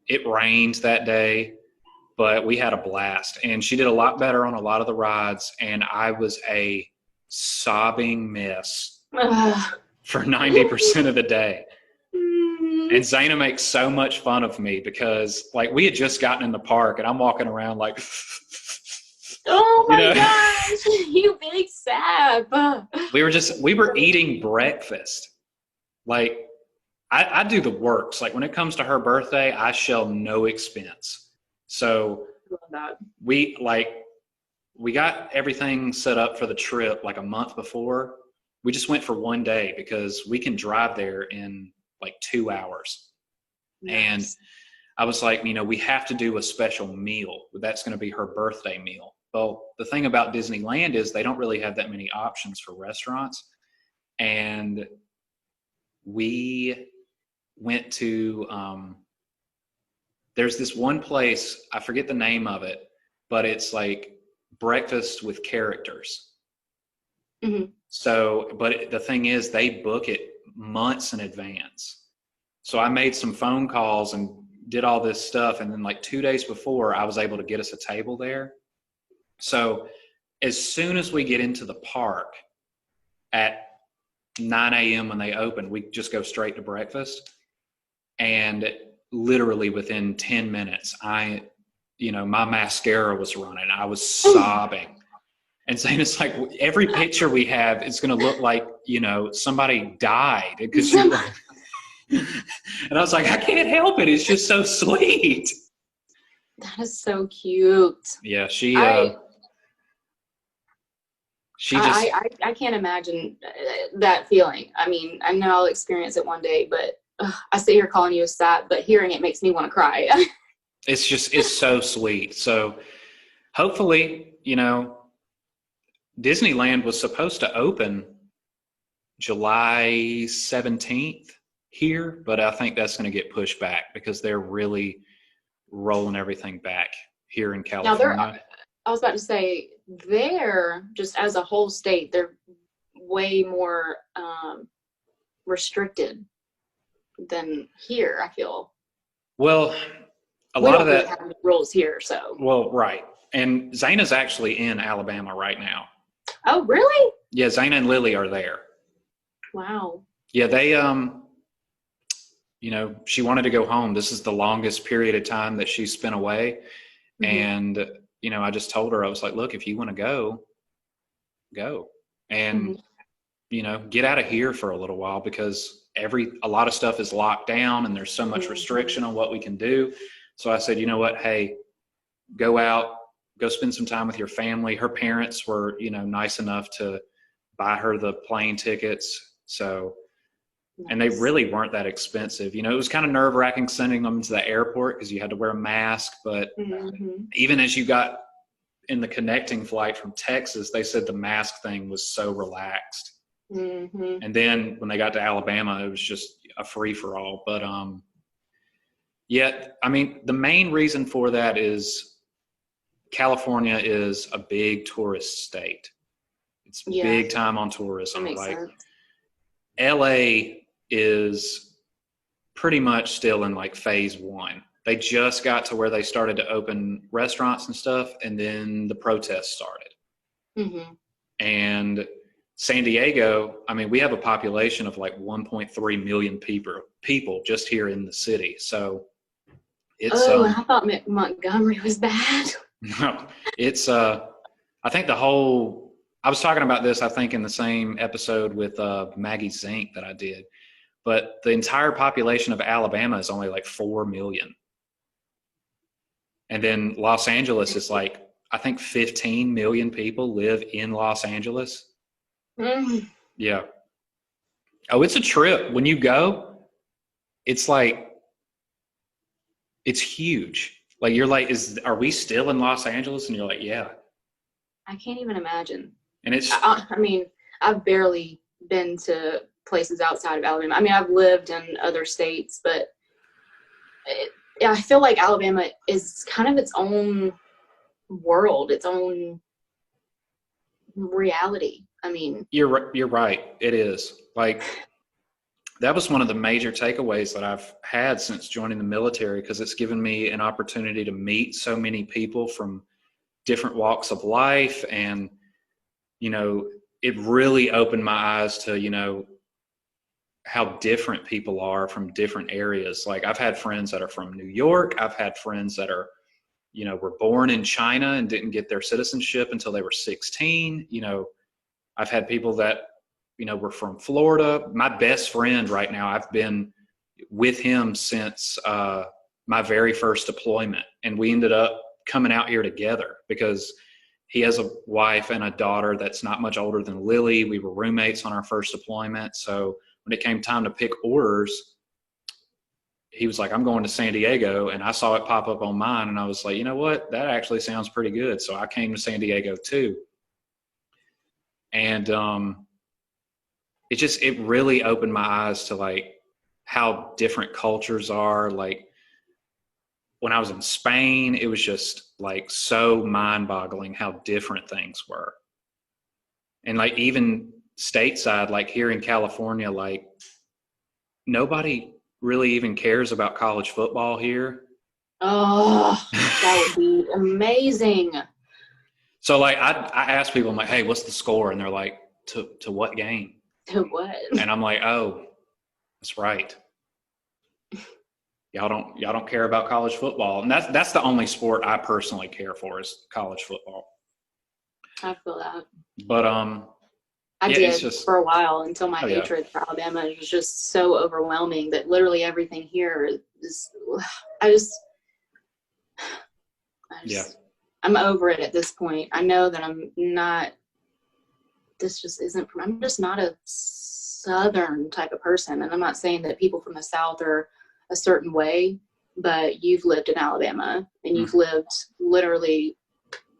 it rained that day, but we had a blast. And she did a lot better on a lot of the rides. And I was a sobbing mess for 90% of the day. And Zaina makes so much fun of me, because like we had just gotten in the park and I'm walking around like, Oh my you know? gosh, you big sap. we were eating breakfast. Like I do the works. Like when it comes to her birthday, I shell no expense. So Love that. we got everything set up for the trip like a month before. We just went for one day, because we can drive there in like 2 hours. Nice. And I was like, you know, we have to do a special meal. That's going to be her birthday meal. Well, the thing about Disneyland is they don't really have that many options for restaurants. And we went to, there's this one place, I forget the name of it, but it's like breakfast with characters. So, but the thing is, they book it months in advance. So I made some phone calls and did all this stuff. And then like 2 days before, I was able to get us a table there. So as soon as we get into the park at 9 a.m. when they open, we just go straight to breakfast. And literally within 10 minutes, my mascara was running. I was sobbing. And saying it's like every picture we have is going to look like, you know, somebody died. Because and I was like, I can't help it. It's just so sweet. That is so cute. Yeah, she just. I can't imagine that feeling. I mean, I know I'll experience it one day, but I sit here calling you a sap, but hearing it makes me want to cry. It's so sweet. So hopefully, you know, Disneyland was supposed to open July 17th here, but I think that's going to get pushed back, because they're really rolling everything back here in California. Now I was about to say, there, just as a whole state, they're way more restricted than here, I feel. Well, a We lot don't of really that. have any rules here, so. Well, right. And Zayna's actually in Alabama right now. Oh, really? Yeah, Zayna and Lily are there. Wow. Yeah, they she wanted to go home. This is the longest period of time that she's spent away. Mm-hmm. And, I just told her, I was like, look, if you want to go. And, get out of here for a little while because a lot of stuff is locked down and there's so much restriction on what we can do. So I said, you know what? Hey, go out, go spend some time with your family. Her parents were, nice enough to buy her the plane tickets. So, and they really weren't that expensive. It was kind of nerve wracking sending them to the airport because you had to wear a mask. But even as you got in the connecting flight from Texas, they said the mask thing was so relaxed. And then when they got to Alabama, it was just a free for all. But the main reason for that is California is a big tourist state. It's big time on tourism. That makes sense. LA is pretty much still in like phase 1. They just got to where they started to open restaurants and stuff, and then the protests started. And San Diego, we have a population of like 1.3 million people just here in the city. So it's I thought Montgomery was bad. no, it's I think I was talking about this, I think, in the same episode with Maggie Zink that I did. But the entire population of Alabama is only like 4 million. And then Los Angeles is like, I think 15 million people live in Los Angeles. Yeah. Oh, it's a trip. When you go, it's like, it's huge. Like, you're like, are we still in Los Angeles? And you're like, yeah. I can't even imagine. And it's, I've barely been to places outside of Alabama. I've lived in other states, but I feel like Alabama is kind of its own world, its own reality. You're right. It is. Like, that was one of the major takeaways that I've had since joining the military, because it's given me an opportunity to meet so many people from different walks of life. And, it really opened my eyes to, how different people are from different areas. Like, I've had friends that are from New York. I've had friends that are, were born in China and didn't get their citizenship until they were 16. I've had people that, were from Florida. My best friend right now, I've been with him since my very first deployment. And we ended up coming out here together because he has a wife and a daughter that's not much older than Lily. We were roommates on our first deployment. So when it came time to pick orders, he was like, I'm going to San Diego. And I saw it pop up on mine. And I was like, you know what? That actually sounds pretty good. So I came to San Diego too. And it really opened my eyes to like how different cultures are. Like, when I was in Spain, it was just like so mind-boggling how different things were. And like, even stateside, like here in California, like, nobody really even cares about college football here. Oh, that would be amazing. So like, I ask people, I'm like, hey, what's the score? And they're like, to what game? To what? And I'm like, oh, that's right. Y'all don't care about college football. And that's the only sport I personally care for is college football. I feel that. But I did for a while until my hatred for Alabama was just so overwhelming that literally everything here is, I'm over it at this point. I know that this just isn't, I'm just not a Southern type of person. And I'm not saying that people from the South are a certain way, but you've lived in Alabama and you've lived literally,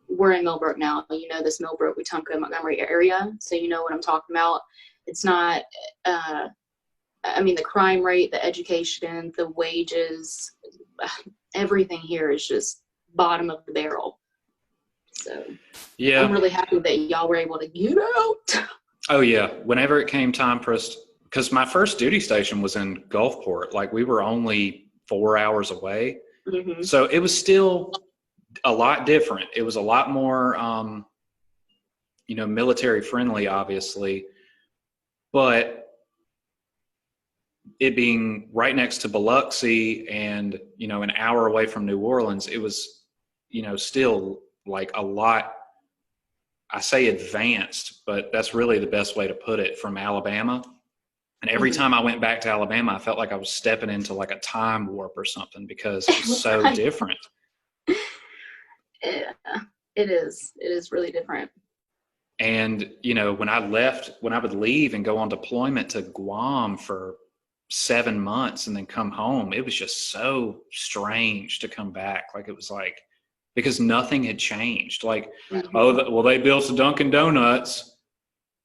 we're in Millbrook now, this Millbrook, Wetumpka, Montgomery area. So you know what I'm talking about. It's not, the crime rate, the education, the wages, everything here is just bottom of the barrel. So Yeah. I'm really happy that y'all were able to get out. Oh yeah. Whenever it came time for us, because my first duty station was in Gulfport. Like we were only 4 hours away. Mm-hmm. So it was still a lot different. It was a lot more, military friendly, obviously, but it being right next to Biloxi and, an hour away from New Orleans, it was, still like a lot, I say advanced, but that's really the best way to put it, from Alabama. And every time I went back to Alabama, I felt like I was stepping into like a time warp or something because it was so different. Yeah, it is. It is really different. And, when I would leave and go on deployment to Guam for 7 months and then come home, it was just so strange to come back. Like, it was like, because nothing had changed. Like, they built the Dunkin' Donuts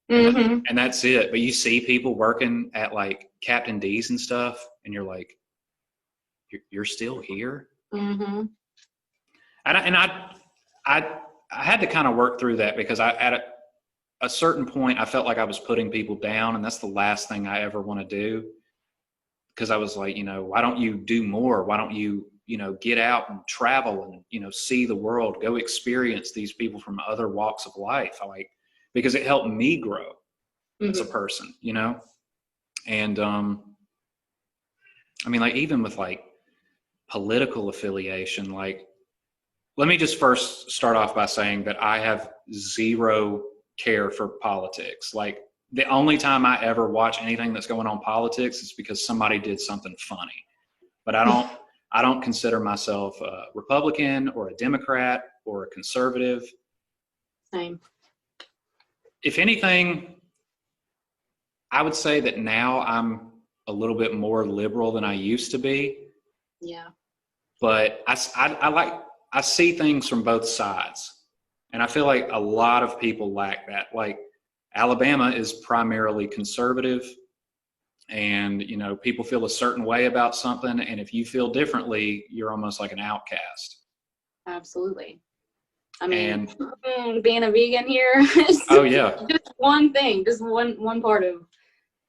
and that's it. But you see people working at like Captain D's and stuff, and you're like, you're still here. Mm-hmm. And I had to kind of work through that because at a certain point, I felt like I was putting people down, and that's the last thing I ever want to do. Because I was like, why don't you do more? Why don't you, get out and travel and, see the world, go experience these people from other walks of life? Because it helped me grow as a person, And, like, even with like political affiliation, like, let me just first start off by saying that I have zero care for politics. Like, the only time I ever watch anything that's going on politics is because somebody did something funny. But I don't consider myself a Republican or a Democrat or a conservative. Same. If anything, I would say that now I'm a little bit more liberal than I used to be. Yeah. But I see things from both sides. And I feel like a lot of people lack that. Like, Alabama is primarily conservative, and, people feel a certain way about something. And if you feel differently, you're almost like an outcast. Absolutely. I mean, being a vegan here is just one thing, just one part of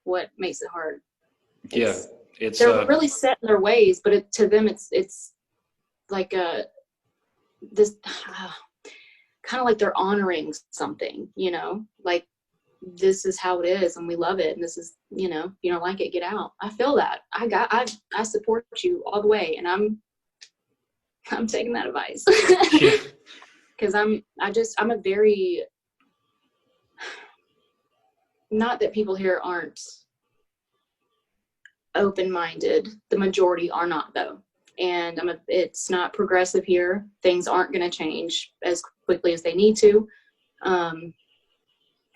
what makes it hard. They're really set in their ways, but to them, it's like this kind of like they're honoring something, like, this is how it is and we love it, and this is, you don't like it, get out. I feel that. I support you all the way, and I'm taking that advice. Because I'm a very, not that people here aren't open-minded, the majority are not, though. And it's not progressive here. Things aren't going to change as quickly as they need to.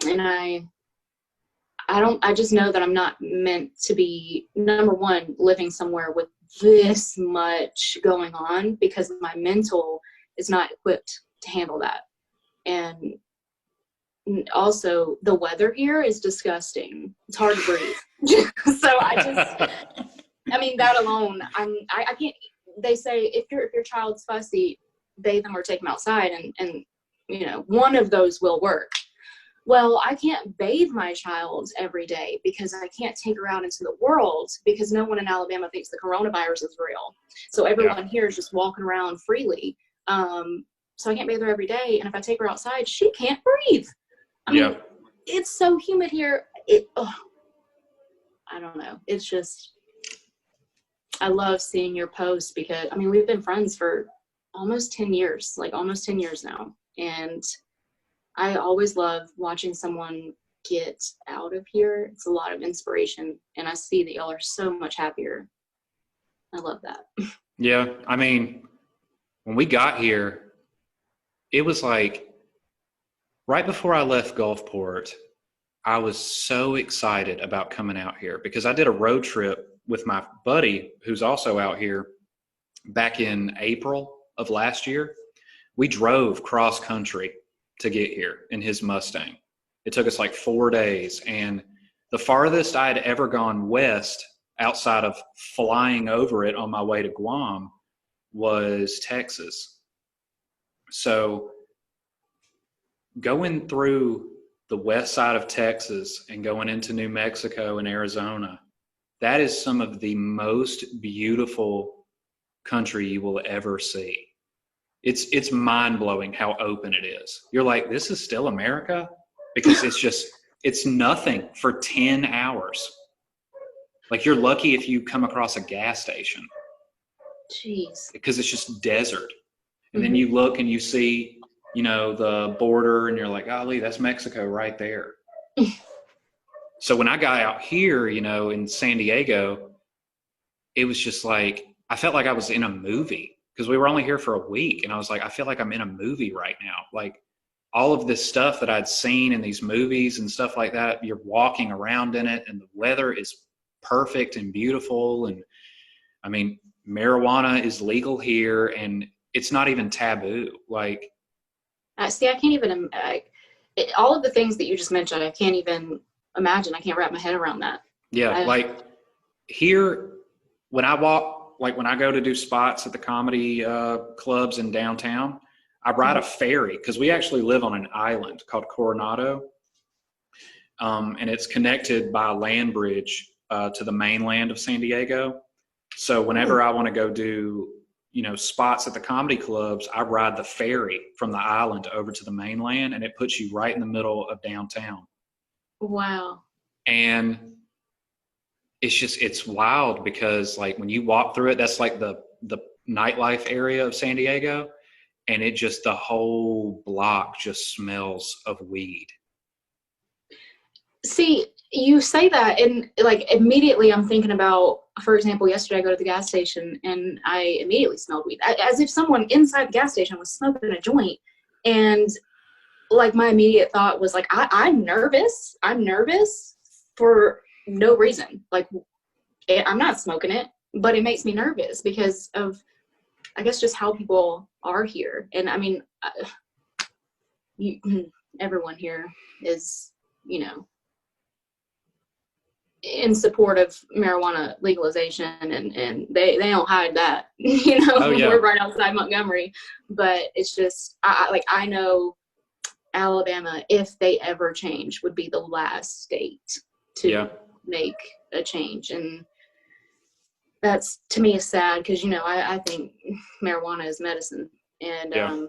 And I just know that I'm not meant to be, number one, living somewhere with this much going on, because my mental is not equipped to handle that. And also the weather here is disgusting. It's hard to breathe. So that alone, I can't. They say if your child's fussy, bathe them or take them outside, and one of those will work. Well, I can't bathe my child every day because I can't take her out into the world, because no one in Alabama thinks the coronavirus is real. So everyone here is just walking around freely. So I can't bathe her every day, and if I take her outside, she can't breathe. I mean, it's so humid here. I don't know. It's just, I love seeing your posts because, we've been friends for almost 10 years now. And I always love watching someone get out of here. It's a lot of inspiration. And I see that y'all are so much happier. I love that. Yeah. When we got here, it was like right before I left Gulfport, I was so excited about coming out here because I did a road trip with my buddy who's also out here back in April of last year. We drove cross country to get here in his Mustang. It took us like 4 days. And the farthest I had ever gone west outside of flying over it on my way to Guam was Texas. So going through the west side of Texas and going into New Mexico and Arizona, that is some of the most beautiful country you will ever see. It's mind-blowing how open it is. You're like, this is still America? Because it's nothing for 10 hours. Like, you're lucky if you come across a gas station. Jeez. Because it's just desert. And then you look and you see, you know, the border, and you're like, golly, that's Mexico right there. So when I got out here, you know, in San Diego, it was just like, I felt like I was in a movie, because we were only here for a week. And I was like, I feel like I'm in a movie right now. Like, all of this stuff that I'd seen in these movies and stuff like that, you're walking around in it, and the weather is perfect and beautiful. And I mean, marijuana is legal here, and it's not even taboo. Like, See, I can't even, all of the things that you just mentioned, I can't even imagine. I can't wrap my head around that. yeah, like here, when I walk, like when I go to do spots at the comedy clubs in downtown, I ride a ferry, because we actually live on an island called Coronado. And it's connected by a land bridge to the mainland of San Diego. So whenever I want to go do, you know, spots at the comedy clubs, I ride the ferry from the island over to the mainland, and it puts you right in the middle of downtown. Wow. And it's wild, because like when you walk through it, that's like the nightlife area of San Diego. And it just, the whole block just smells of weed. See, you say that, and like immediately I'm thinking about, for example, yesterday I go to the gas station and I immediately smelled weed, as if someone inside the gas station was smoking a joint. And like my immediate thought was like, I'm nervous. I'm nervous for no reason. Like, I'm not smoking it, but it makes me nervous because of, I guess, just how people are here. And I mean, everyone here is, you know, in support of marijuana legalization, and they don't hide that, you know. Oh, yeah. We're right outside Montgomery, but it's just, I know Alabama, if they ever change, would be the last state to make a change. And that's, to me, is sad, because, you know, I think marijuana is medicine. And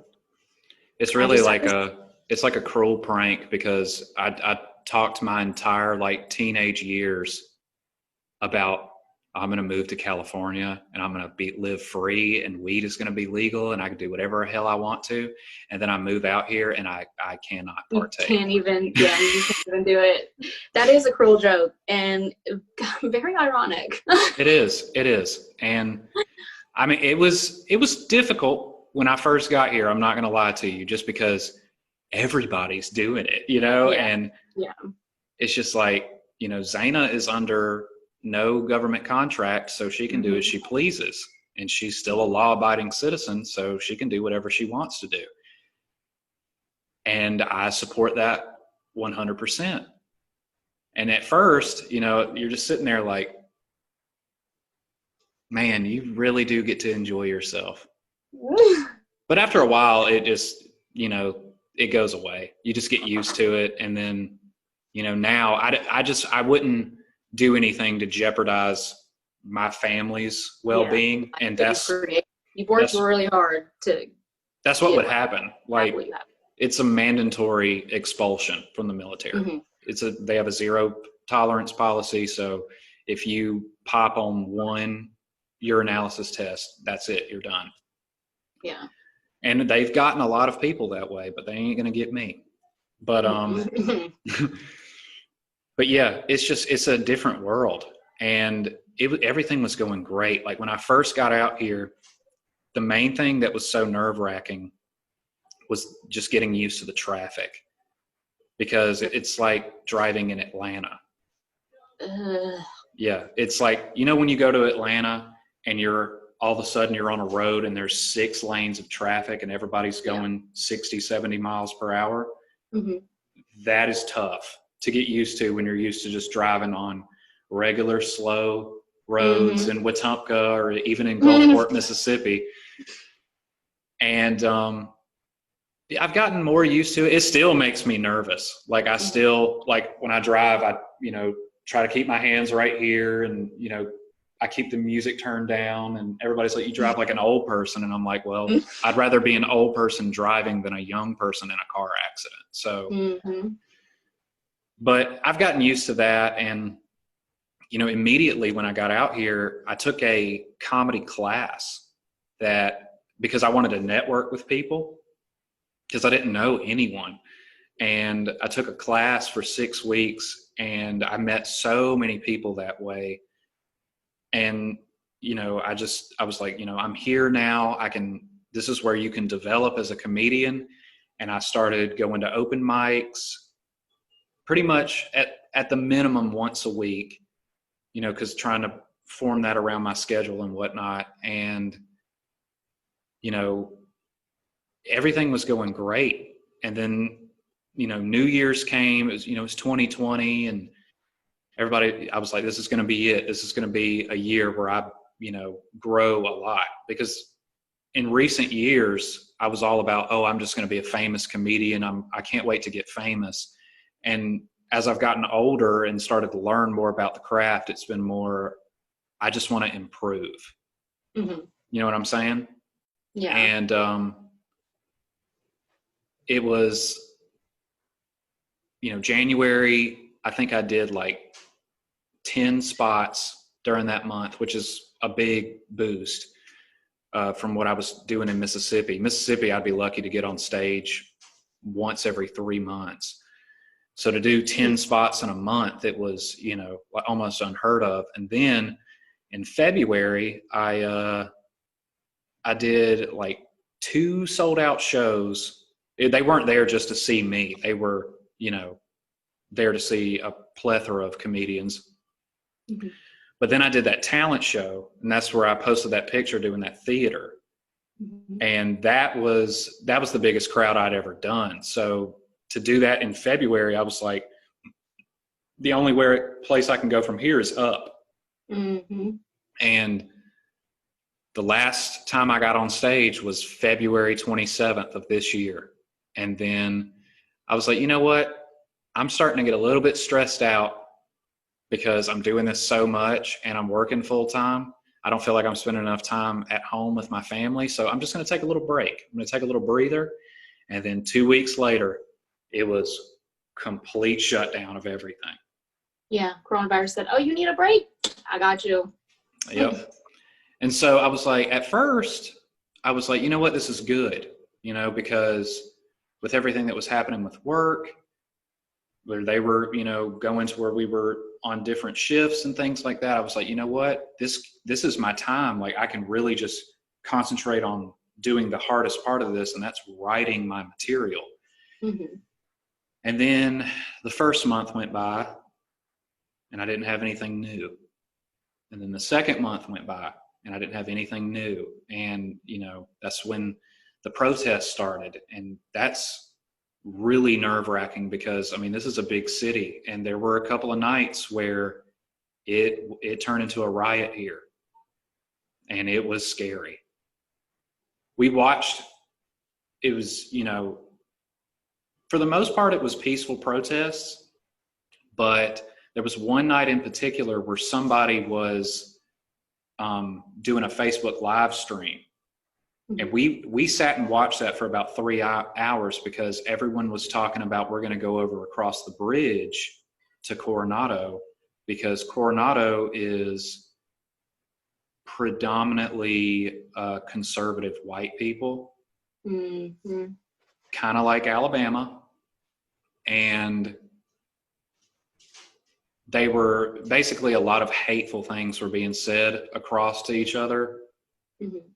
it's really it's like a cruel prank, because I talked my entire like teenage years about, I'm going to move to California and I'm going to live free, and weed is going to be legal and I can do whatever the hell I want to. And then I move out here and I cannot partake. You can't even do it. That is a cruel joke, and very ironic. It is. And I mean, it was difficult when I first got here. I'm not going to lie to you, just because everybody's doing it, you know? Yeah. And it's just like, you know, Zaina is under no government contract, so she can do as she pleases. And she's still a law-abiding citizen, so she can do whatever she wants to do. And I support that 100%. And at first, you know, you're just sitting there like, man, you really do get to enjoy yourself. But after a while, it just, you know, it goes away. You just get used to it. And then, you know, now I wouldn't do anything to jeopardize my family's well-being. And that's, you've worked really hard to. That's what would happen. Like, it's a mandatory expulsion from the military. They have a zero tolerance policy. So if you pop on one urinalysis test, that's it. You're done. Yeah. And they've gotten a lot of people that way, but they ain't going to get me. But, but yeah, it's a different world. And everything was going great. Like when I first got out here, the main thing that was so nerve-wracking was just getting used to the traffic, because it's like driving in Atlanta. Yeah. It's like, you know, when you go to Atlanta and all of a sudden you're on a road and there's 6 lanes of traffic and everybody's going 60, 70 miles per hour. That is tough to get used to when you're used to just driving on regular slow roads in Wetumpka or even in Gulfport, Mississippi. And I've gotten more used to it. It still makes me nervous. Like I still, like when I drive, I, try to keep my hands right here, and, I keep the music turned down, and everybody's like, you drive like an old person. And I'm like, well, I'd rather be an old person driving than a young person in a car accident. So, but I've gotten used to that. And, immediately when I got out here, I took a comedy class because I wanted to network with people, because I didn't know anyone. And I took a class for 6 weeks, and I met so many people that way. And, I was like, I'm here now. This is where you can develop as a comedian. And I started going to open mics pretty much at the minimum once a week, because trying to form that around my schedule and whatnot. And, everything was going great. And then, New Year's came, it was 2020, and I was like, this is going to be it. This is going to be a year where I, grow a lot, because in recent years, I was all about, I'm just going to be a famous comedian. I can't wait to get famous. And as I've gotten older and started to learn more about the craft, it's been more, I just want to improve. You know what I'm saying? Yeah. And, it was, January, I think I did like 10 spots during that month, which is a big boost from what I was doing in Mississippi. Mississippi, I'd be lucky to get on stage once every 3 months. So to do 10 spots in a month, it was, almost unheard of. And then in February, I did like 2 sold out shows. They weren't there just to see me. They were, there to see a plethora of comedians. But then I did that talent show, and that's where I posted that picture doing that theater. And that was the biggest crowd I'd ever done. So to do that in February, I was like, the only place I can go from here is up. And the last time I got on stage was February 27th of this year. And then I was like, you know what? I'm starting to get a little bit stressed out because I'm doing this so much and I'm working full time. I don't feel like I'm spending enough time at home with my family. So I'm just going to take a little break. I'm going to take a little breather. And then 2 weeks later, it was complete shutdown of everything. Yeah. Coronavirus said, you need a break? I got you. Yep. And so I was like, at first, I was like, you know what? This is good, because with everything that was happening with work, where they were, going to where we were on different shifts and things like that, I was like, you know what? This is my time. Like, I can really just concentrate on doing the hardest part of this, and that's writing my material. And then the first month went by, and I didn't have anything new. And then the second month went by, and I didn't have anything new. And, that's when the protests started. And that's really nerve-wracking because, this is a big city. And there were a couple of nights where it turned into a riot here. And it was scary. We watched, it was, for the most part, it was peaceful protests. But there was one night in particular where somebody was doing a Facebook live stream. And we sat and watched that for about 3 hours because everyone was talking about, we're going to go over across the bridge to Coronado, because Coronado is predominantly conservative white people, kind of like Alabama. And they were basically, a lot of hateful things were being said across to each other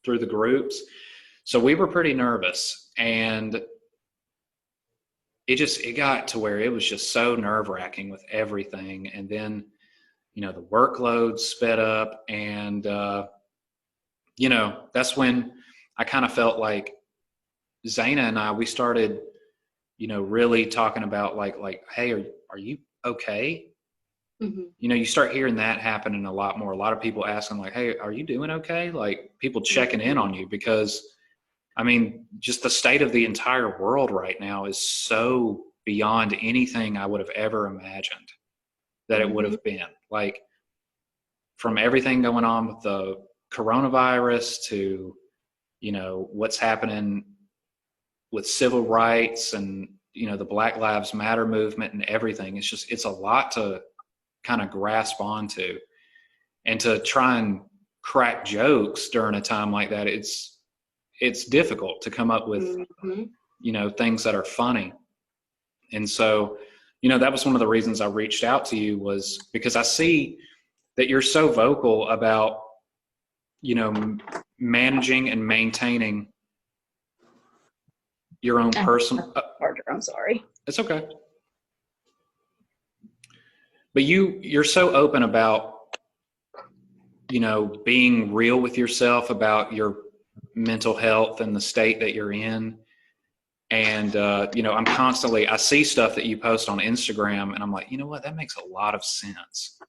through the groups. So we were pretty nervous, and it got to where it was just so nerve-wracking with everything. And then, the workload sped up, and, that's when I kind of felt like Zaina and I, we started, really talking about like, hey, are you okay? You start hearing that happening a lot more. A lot of people asking like, hey, are you doing okay? Like, people checking in on you, because I mean, just the state of the entire world right now is so beyond anything I would have ever imagined that it would have been. Like, from everything going on with the coronavirus to, you know, what's happening with civil rights and, you know, the Black Lives Matter movement and everything. It's a lot to kind of grasp onto, and to try and crack jokes during a time like that. It's difficult to come up with, you know, things that are funny. And so, you know, that was one of the reasons I reached out to you, was because I see that you're so vocal about, you know, managing and maintaining your own personal. I'm sorry. It's okay. But you're so open about, you know, being real with yourself about your mental health and the state that you're in. And, you know, I see stuff that you post on Instagram, and I'm like, you know what, that makes a lot of sense.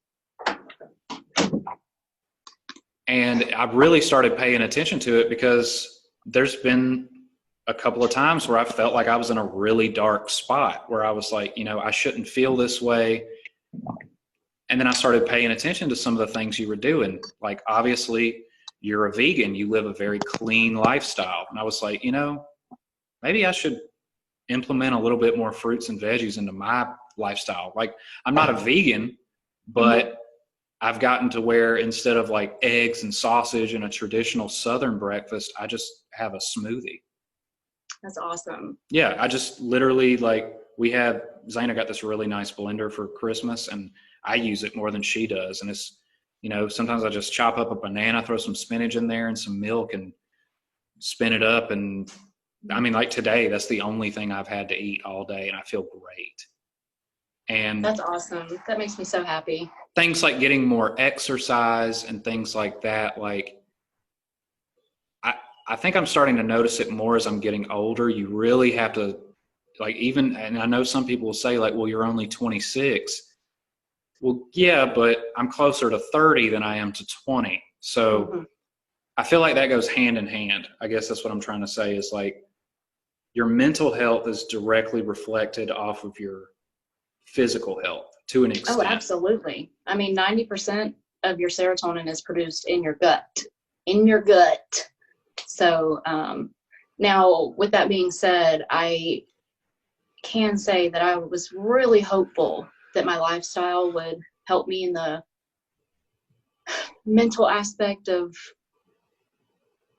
And I really started paying attention to it because there's been a couple of times where I felt like I was in a really dark spot, where I was like, you know, I shouldn't feel this way. And then I started paying attention to some of the things you were doing. Like, obviously, you're a vegan. You live a very clean lifestyle. And I was like, you know, maybe I should implement a little bit more fruits and veggies into my lifestyle. Like, I'm not a vegan, but I've gotten to where instead of like eggs and sausage and a traditional Southern breakfast, I just have a smoothie. That's awesome. Yeah, I just literally, like, Zaina got this really nice blender for Christmas, and I use it more than she does. And it's, you know, sometimes I just chop up a banana, throw some spinach in there and some milk and spin it up. And I mean, like today, that's the only thing I've had to eat all day, and I feel great. And that's awesome. That makes me so happy. Things like getting more exercise and things like that, like, I think I'm starting to notice it more as I'm getting older. You really have to, like, even, and I know some people will say, like, well, you're only 26. Well, yeah, but I'm closer to 30 than I am to 20. So I feel like that goes hand in hand. I guess that's what I'm trying to say, is like, your mental health is directly reflected off of your physical health to an extent. Oh, absolutely. I mean, 90% of your serotonin is produced in your gut. So now, with that being said, I can say that I was really hopeful that my lifestyle would help me in the mental aspect of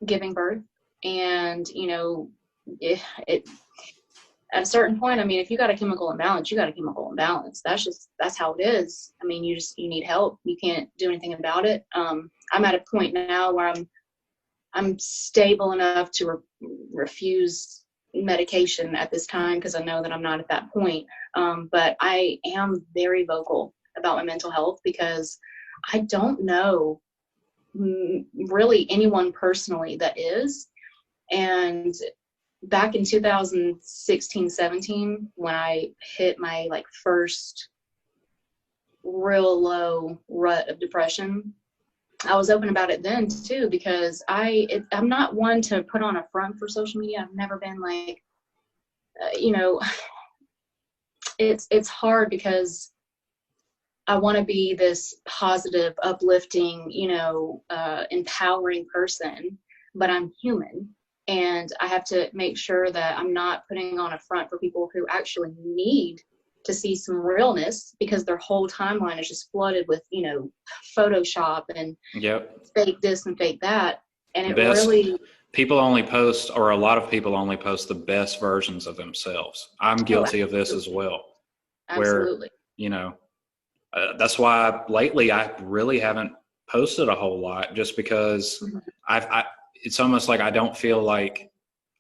giving birth. And, you know, it at a certain point, I mean, if you got a chemical imbalance, you got a chemical imbalance. That's how it is. I mean, you need help. You can't do anything about it. I'm at a point now where I'm stable enough to refuse medication at this time, because I know that I'm not at that point. But I am very vocal about my mental health, because I don't know really anyone personally that is. And back in 2016-17, when I hit my like first real low rut of depression, I was open about it then too, because I'm not one to put on a front for social media. I've never been like, you know, it's hard because I want to be this positive, uplifting, you know, empowering person, but I'm human. And I have to make sure that I'm not putting on a front for people who actually need to see some realness, because their whole timeline is just flooded with, you know, Photoshop and fake this and fake that. And it really, people only post, or a lot of people only post the best versions of themselves. I'm guilty of this as well. Absolutely. Where, you know, that's why lately I really haven't posted a whole lot, just because it's almost like I don't feel like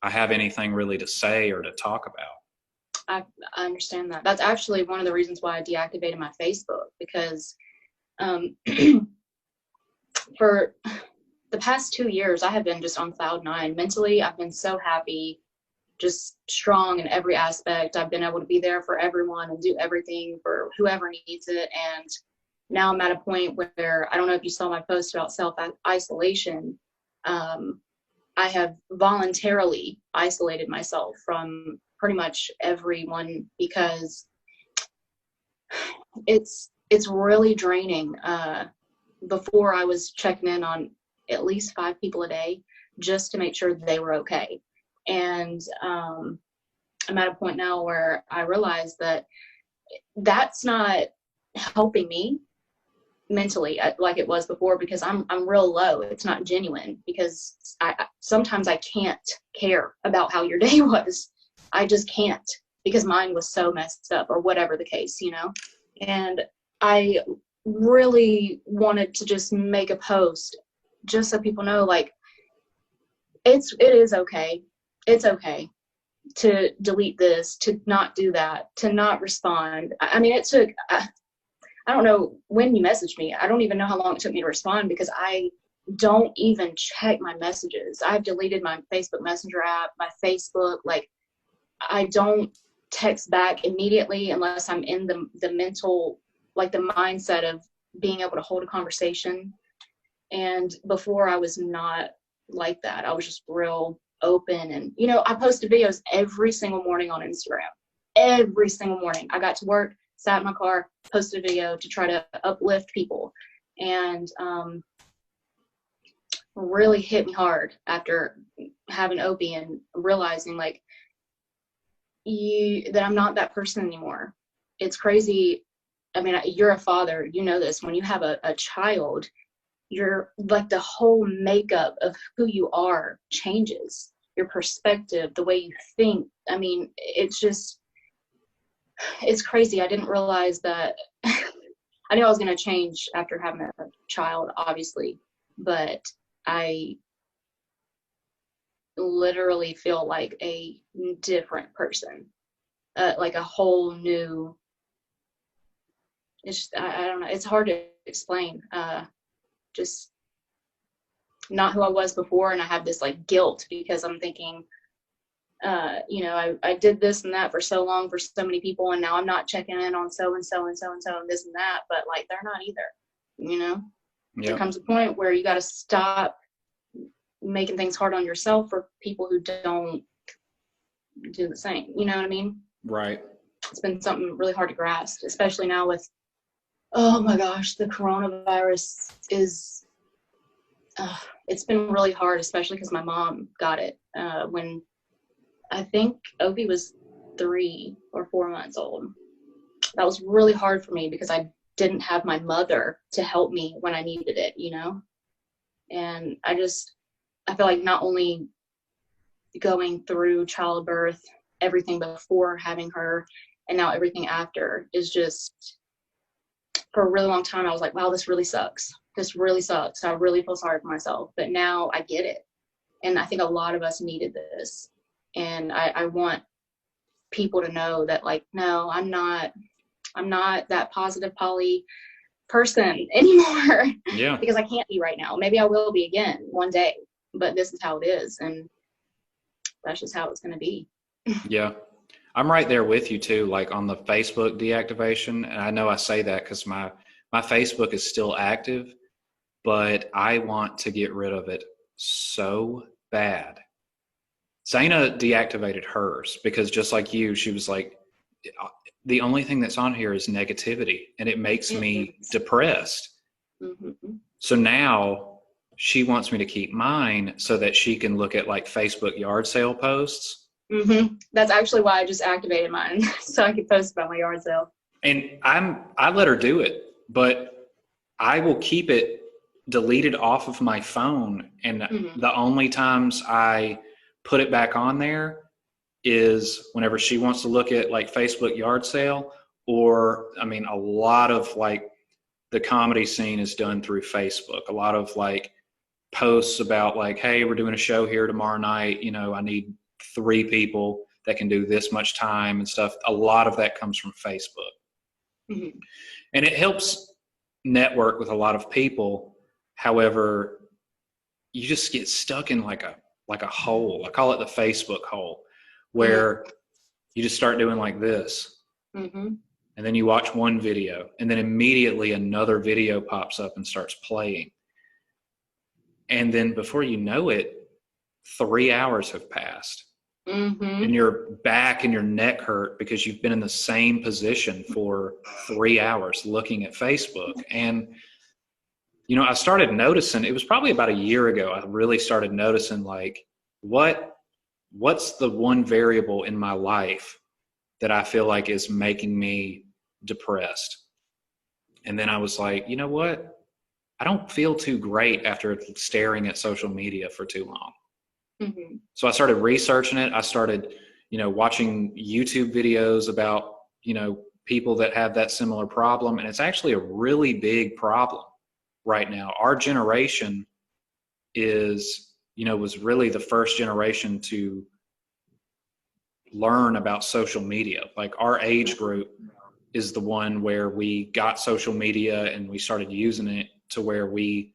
I have anything really to say or to talk about. I understand that. That's actually one of the reasons why I deactivated my Facebook, because for the past 2 years, I have been just on cloud nine. Mentally, I've been so happy, just strong in every aspect. I've been able to be there for everyone and do everything for whoever needs it. And now I'm at a point where, I don't know if you saw my post about self-isolation. I have voluntarily isolated myself from pretty much everyone because it's really draining. Before I was checking in on at least 5 people a day just to make sure they were okay. And I'm at a point now where I realize that that's not helping me mentally like it was before, because I'm real low. It's not genuine, because sometimes I can't care about how your day was. I just can't, because mine was so messed up, or whatever the case, you know. And I really wanted to just make a post just so people know, like, it is okay. It's okay to delete this, to not do that, to not respond. I mean, it took, I don't know when you messaged me. I don't even know how long it took me to respond, because I don't even check my messages. I've deleted my Facebook Messenger app, my Facebook. Like, I don't text back immediately unless I'm in the mental, like the mindset of being able to hold a conversation. And before, I was not like that. I was just real open. And, you know, I posted videos every single morning on Instagram. Every single morning. I got to work, sat in my car, posted a video to try to uplift people. And really hit me hard after having Opie and realizing, like, that I'm not that person anymore. It's crazy. I mean, you're a father, you know this. When you have a child, you're like, the whole makeup of who you are changes. Your perspective, the way you think. I mean, it's crazy. I didn't realize that. I knew I was going to change after having a child, obviously, but I literally feel like a different person, like a whole new. It's just, I don't know. It's hard to explain. Just not who I was before, and I have this like guilt because I'm thinking, you know, I did this and that for so long for so many people, and now I'm not checking in on so and so and so and so and this and that, but like, they're not either, you know. Yep. There comes a point where you got to stop making things hard on yourself for people who don't do the same. You know what I mean? Right. It's been something really hard to grasp, especially now with, oh my gosh, the coronavirus is, it's been really hard, especially because my mom got it when I think Opie was 3 or 4 months old. That was really hard for me because I didn't have my mother to help me when I needed it, you know? And I feel like not only going through childbirth, everything before having her, and now everything after is just, for a really long time, I was like, wow, this really sucks. This really sucks. I really feel sorry for myself. But now I get it. And I think a lot of us needed this. And I want people to know that, like, no, I'm not that positive Polly person anymore. Yeah. Because I can't be right now. Maybe I will be again one day, but this is how it is. And that's just how it's going to be. Yeah. I'm right there with you too, like on the Facebook deactivation. And I know I say that because my Facebook is still active, but I want to get rid of it so bad. Zaina deactivated hers because, just like you, she was like, the only thing that's on here is negativity, and it makes me depressed. Mm-hmm. So now she wants me to keep mine so that she can look at like Facebook yard sale posts. Mm-hmm. That's actually why I just activated mine, so I could post about my yard sale. And I let her do it, but I will keep it deleted off of my phone. And the only times I put it back on there is whenever she wants to look at like Facebook yard sale, or I mean, a lot of like the comedy scene is done through Facebook. A lot of like posts about like, hey, we're doing a show here tomorrow night. You know, I need 3 people that can do this much time and stuff. A lot of that comes from Facebook. Mm-hmm. And it helps network with a lot of people. However, you just get stuck in like a hole. I call it the Facebook hole, where you just start doing like this. Mm-hmm. And then you watch one video, and then immediately another video pops up and starts playing. And then before you know it, 3 hours have passed. Mm-hmm. And your back and your neck hurt because you've been in the same position for 3 hours looking at Facebook. And, you know, I started noticing, it was probably about a year ago, I really started noticing, like, what's the one variable in my life that I feel like is making me depressed? And then I was like, you know what? I don't feel too great after staring at social media for too long. Mm-hmm. So I started researching it. I started, you know, watching YouTube videos about, you know, people that have that similar problem. And it's actually a really big problem right now. Our generation is, you know, was really the first generation to learn about social media. Like, our age group is the one where we got social media and we started using it to where we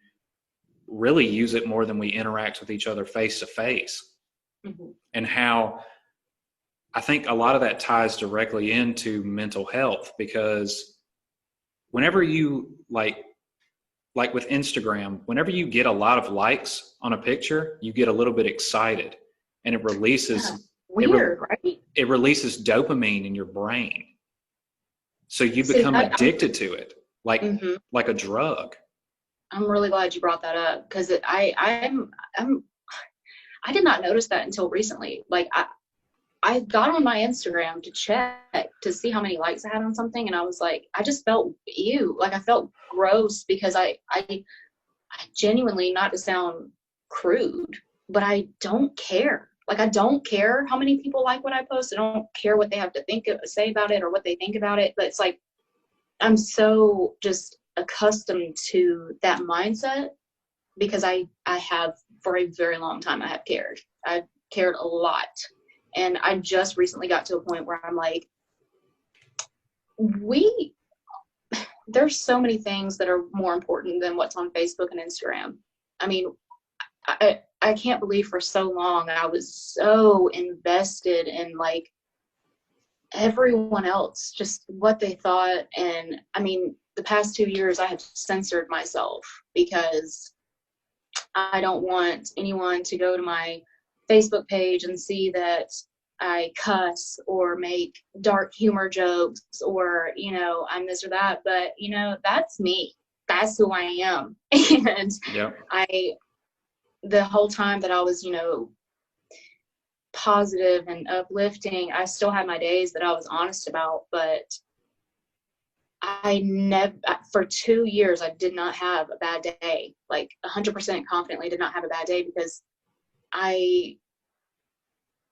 really use it more than we interact with each other face to face. And how I think a lot of that ties directly into mental health, because whenever you like with Instagram, whenever you get a lot of likes on a picture, you get a little bit excited, and it releases Weird, right? it releases dopamine in your brain. So you See, become addicted to it, like Mm-hmm. a drug. I'm really glad you brought that up, because I did not notice that until recently. Like, I got on my Instagram to check to see how many likes I had on something, and I was like, I just felt ew. Like, I felt gross, because I genuinely, not to sound crude, but I don't care. Like, I don't care how many people like what I post. I don't care what they have to say about it, or what they think about it. But it's like, I'm so just accustomed to that mindset, because I have, for a very long time, I've cared a lot. And I just recently got to a point where I'm like, there's so many things that are more important than what's on Facebook and Instagram. I mean, I can't believe for so long I was so invested in, like, everyone else, just what they thought. And I mean, the past 2 years I have censored myself, because I don't want anyone to go to my Facebook page and see that I cuss or make dark humor jokes, or, you know, I'm this or that. But, you know, that's me. That's who I am. And Yep. the whole time that I was, you know, positive and uplifting, I still had my days that I was honest about, but I never, for 2 years, I did not have a bad day. Like, 100% confidently did not have a bad day, because I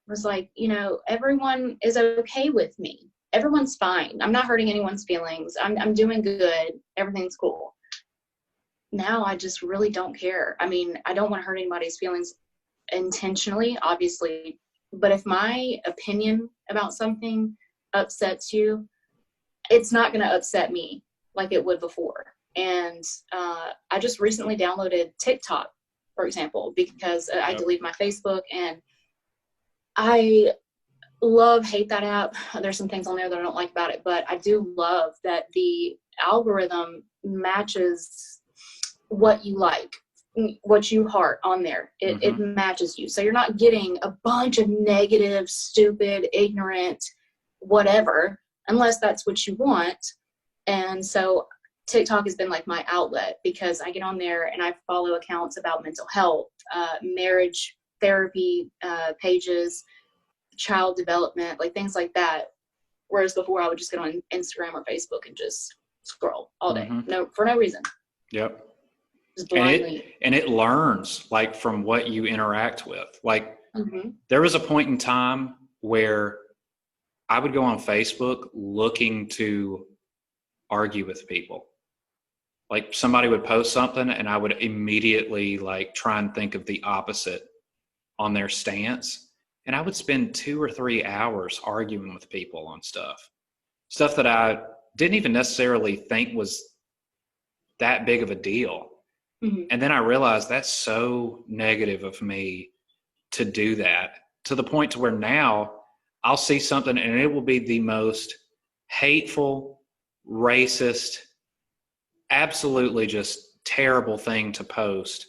was like, you know, everyone is okay with me. Everyone's fine. I'm not hurting anyone's feelings. I'm doing good. Everything's cool. Now I just really don't care. I mean, I don't want to hurt anybody's feelings intentionally, obviously. But if my opinion about something upsets you, it's not going to upset me like it would before. And I just recently downloaded TikTok, for example, because I deleted my Facebook, and I hate that app. There's some things on there that I don't like about it, but I do love that the algorithm matches what you like, what you heart on there. It matches you. So you're not getting a bunch of negative, stupid, ignorant, whatever, unless that's what you want. And so TikTok has been like my outlet, because I get on there and I follow accounts about mental health, marriage therapy pages, child development, like things like that. Whereas before I would just get on Instagram or Facebook and just scroll all day, for no reason. Yep. Just blindly. And it learns, like, from what you interact with. Like, there was a point in time where I would go on Facebook looking to argue with people. Like, somebody would post something and I would immediately, like, try and think of the opposite on their stance. And I would spend 2 or 3 hours arguing with people on stuff that I didn't even necessarily think was that big of a deal. And then I realized that's so negative of me to do that, to the point to where now I'll see something and it will be the most hateful, racist, absolutely just terrible thing to post.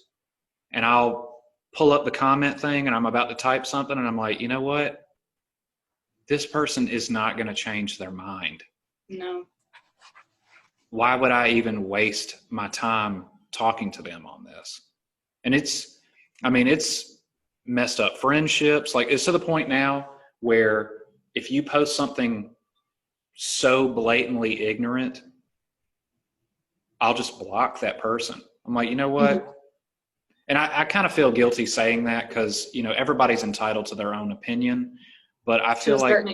And I'll pull up the comment thing and I'm about to type something and I'm like, you know what? This person is not going to change their mind. No. Why would I even waste my time talking to them on this? And it's messed up friendships. Like, it's to the point now where if you post something so blatantly ignorant, I'll just block that person. I'm like, you know what? Mm-hmm. And I kind of feel guilty saying that because, everybody's entitled to their own opinion, but I feel like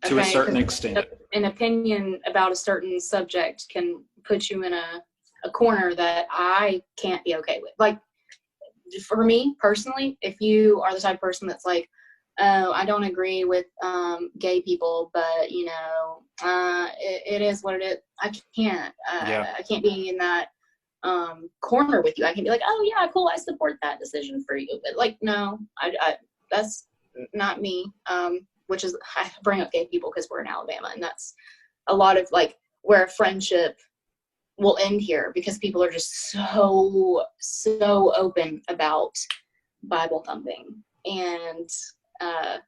to a certain extent, an opinion about a certain subject can put you in a corner that I can't be okay with. Like, for me personally, if you are the type of person that's like, oh, I don't agree with gay people, but it is what it is. I can't. I can't be in that corner with you. I can be like, oh yeah, cool, I support that decision for you. But like, no, I that's not me. Which is, I bring up gay people because we're in Alabama, and that's a lot of like where a friendship will end here because people are just so open about Bible thumping. And I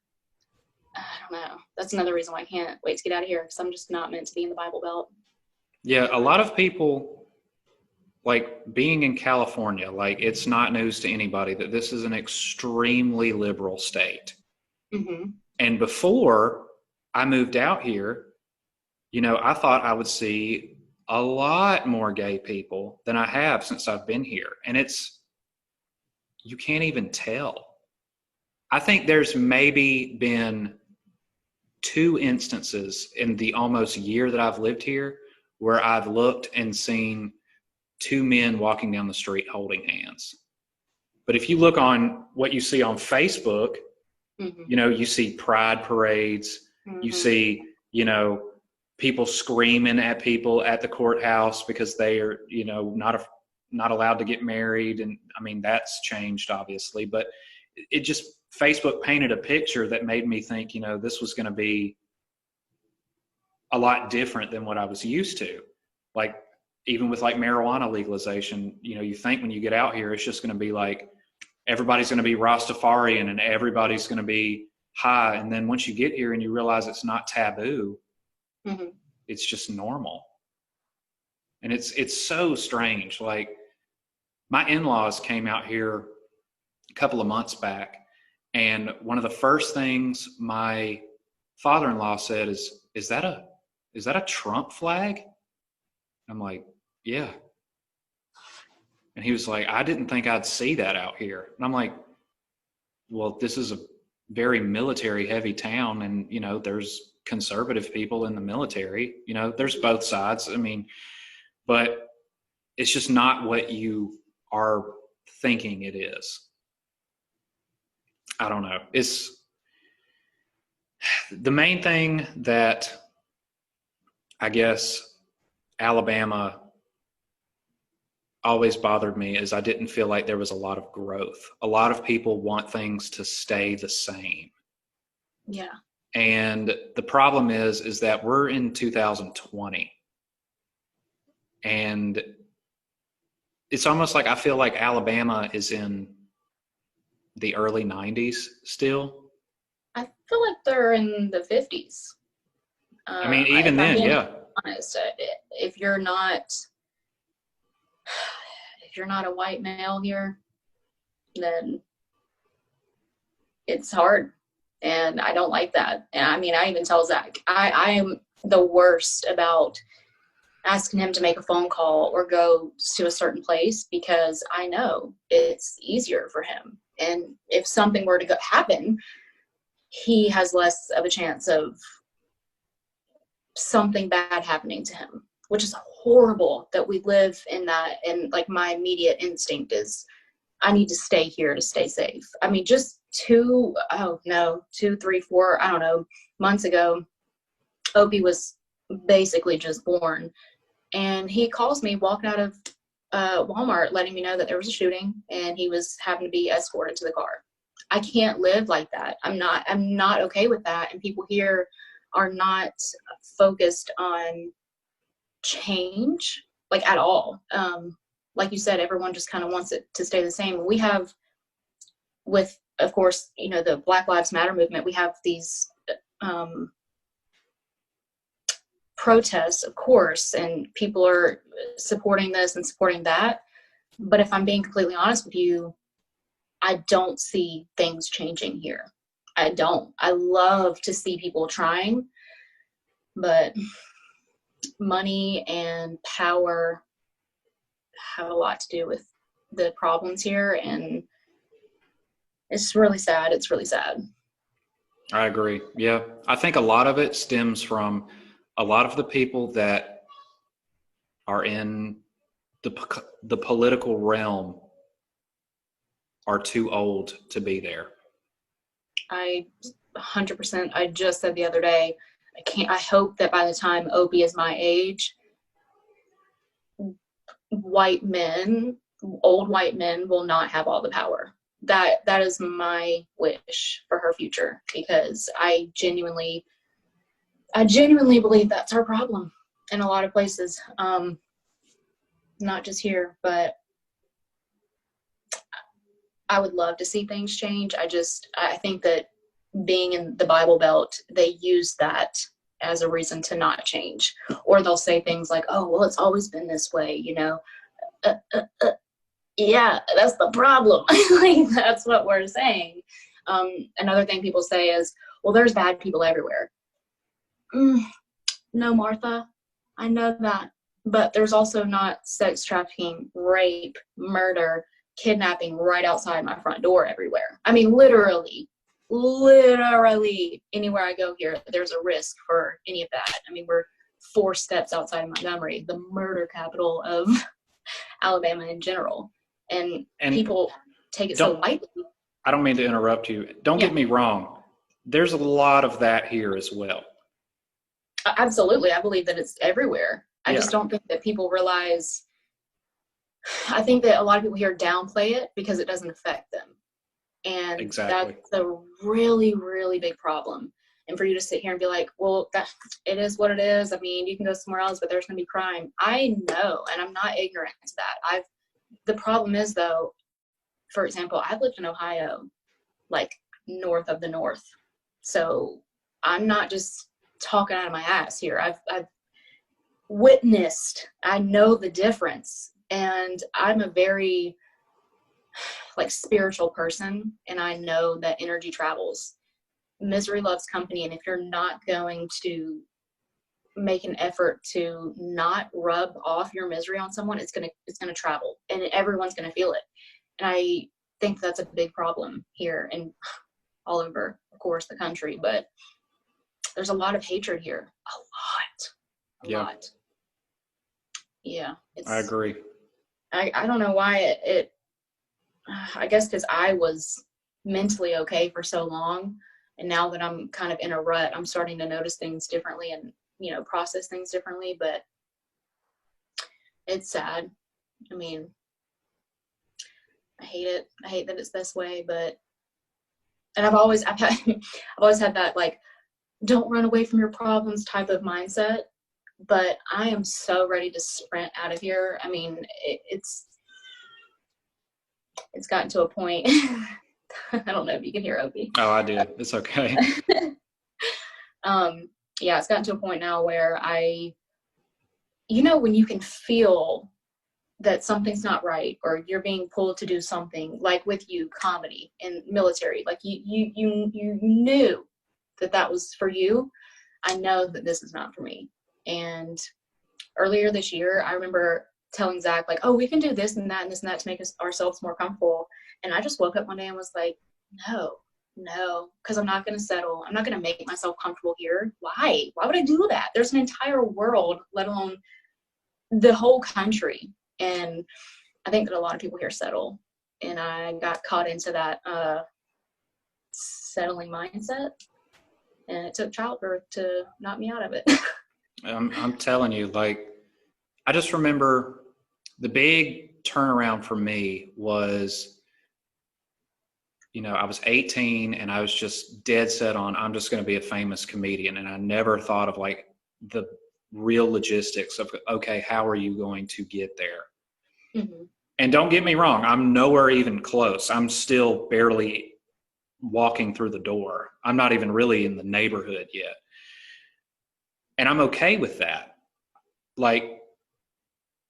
don't know. That's another reason why I can't wait to get out of here, because I'm just not meant to be in the Bible Belt. Yeah, a lot of people, like being in California, like it's not news to anybody that this is an extremely liberal state. Mm-hmm. And before I moved out here, I thought I would see a lot more gay people than I have since I've been here. And you can't even tell. I think there's maybe been 2 instances in the almost year that I've lived here where I've looked and seen 2 men walking down the street holding hands. But if you look on what you see on Facebook, mm-hmm. You see pride parades, mm-hmm. you see, people screaming at people at the courthouse because they are, not allowed to get married. And I mean, that's changed obviously, but it just, Facebook painted a picture that made me think, this was going to be a lot different than what I was used to. Like, even with like marijuana legalization, you think when you get out here, it's just going to be like, everybody's going to be Rastafarian and everybody's going to be high. And then once you get here and you realize it's not taboo, mm-hmm. it's just normal. And it's so strange. Like, my in-laws came out here a couple of months back, and one of the first things my father-in-law said is that a Trump flag? I'm like, yeah. And he was like, I didn't think I'd see that out here. And I'm like, well, this is a very military heavy town, and there's conservative people in the military, there's both sides. I mean, but it's just not what you are thinking it is. I don't know. It's the main thing that I guess Alabama always bothered me is I didn't feel like there was a lot of growth. A lot of people want things to stay the same. Yeah. And the problem is that we're in 2020. And it's almost like I feel like Alabama is in the early 90s still. I feel like they're in the 50s. I mean, even then, yeah. Honest, if you're not a white male here, then it's hard. And I don't like that. And I mean, I even tell Zach, I am the worst about asking him to make a phone call or go to a certain place because I know it's easier for him. And if something were to happen, he has less of a chance of something bad happening to him, which is horrible that we live in that. And like, my immediate instinct is I need to stay here to stay safe. I mean, just 2, 3, 4, I don't know, months ago, Opie was basically just born. And he calls me walking out of Walmart, letting me know that there was a shooting and he was having to be escorted to the car. I can't live like that. I'm not okay with that. And people here are not focused on change, like, at all. Like you said, everyone just kind of wants it to stay the same. We have with, of course, the Black Lives Matter movement, we have these protests, of course, and people are supporting this and supporting that. But if I'm being completely honest with you, I don't see things changing here. I don't. I love to see people trying, but money and power have a lot to do with the problems here, and it's really sad. It's really sad. I agree. Yeah. I think a lot of it stems from a lot of the people that are in the political realm are too old to be there. 100%. I just said the other day, I hope that by the time Opie is my age, old white men will not have all the power. That is my wish for her future, because I genuinely believe that's our problem in a lot of places. Not just here, but I would love to see things change. I think that being in the Bible Belt, they use that as a reason to not change. Or they'll say things like, oh, well, it's always been this way, Yeah, that's the problem. Like, that's what we're saying. Another thing people say is, well, there's bad people everywhere. No, Martha, I know that. But there's also not sex trafficking, rape, murder, kidnapping right outside my front door everywhere. I mean, literally anywhere I go here, there's a risk for any of that. I mean, we're 4 steps outside of Montgomery, the murder capital of Alabama in general. And people take it so lightly. I don't mean to interrupt you. Don't get me wrong. There's a lot of that here as well. Absolutely. I believe that it's everywhere. I just don't think that people realize. I think that a lot of people here downplay it because it doesn't affect them. And exactly. That's a really, really big problem. And for you to sit here and be like, well, it is what it is. I mean, you can go somewhere else, but there's going to be crime. I know, and I'm not ignorant to that. The problem is, though, for example, I've lived in Ohio, like north of the north. So I'm not just talking out of my ass here. I've witnessed, I know the difference. And I'm a very spiritual person, and I know that energy travels. Misery loves company, and if you're not going to make an effort to not rub off your misery on someone, it's gonna travel, and everyone's gonna feel it. And I think that's a big problem here and all over, of course, the country. But there's a lot of hatred here, a lot. Yeah, I agree. I don't know why it I guess because I was mentally okay for so long, and now that I'm kind of in a rut, I'm starting to notice things differently and process things differently. But it's sad. I mean, I hate it. I hate that it's this way. And I've always had that don't run away from your problems type of mindset. But I am so ready to sprint out of here. I mean, it's gotten to a point. I don't know if you can hear Opie. Oh, I do. It's okay. It's gotten to a point now where when you can feel that something's not right, or you're being pulled to do something, like with you, comedy and military, like you knew that was for you. I know that this is not for me. And earlier this year, I remember telling Zach, oh, we can do this and that and this and that to make ourselves more comfortable. And I just woke up one day and was like, no, because I'm not going to settle. I'm not going to make myself comfortable here. Why? Why would I do that? There's an entire world, let alone the whole country. And I think that a lot of people here settle. And I got caught into that settling mindset. And it took childbirth to knock me out of it. I'm telling you, I just remember the big turnaround for me was, I was 18 and I was just dead set on, I'm just going to be a famous comedian. And I never thought of the real logistics of, okay, how are you going to get there? Mm-hmm. And don't get me wrong, I'm nowhere even close. I'm still barely walking through the door. I'm not even really in the neighborhood yet. And I'm okay with that. Like,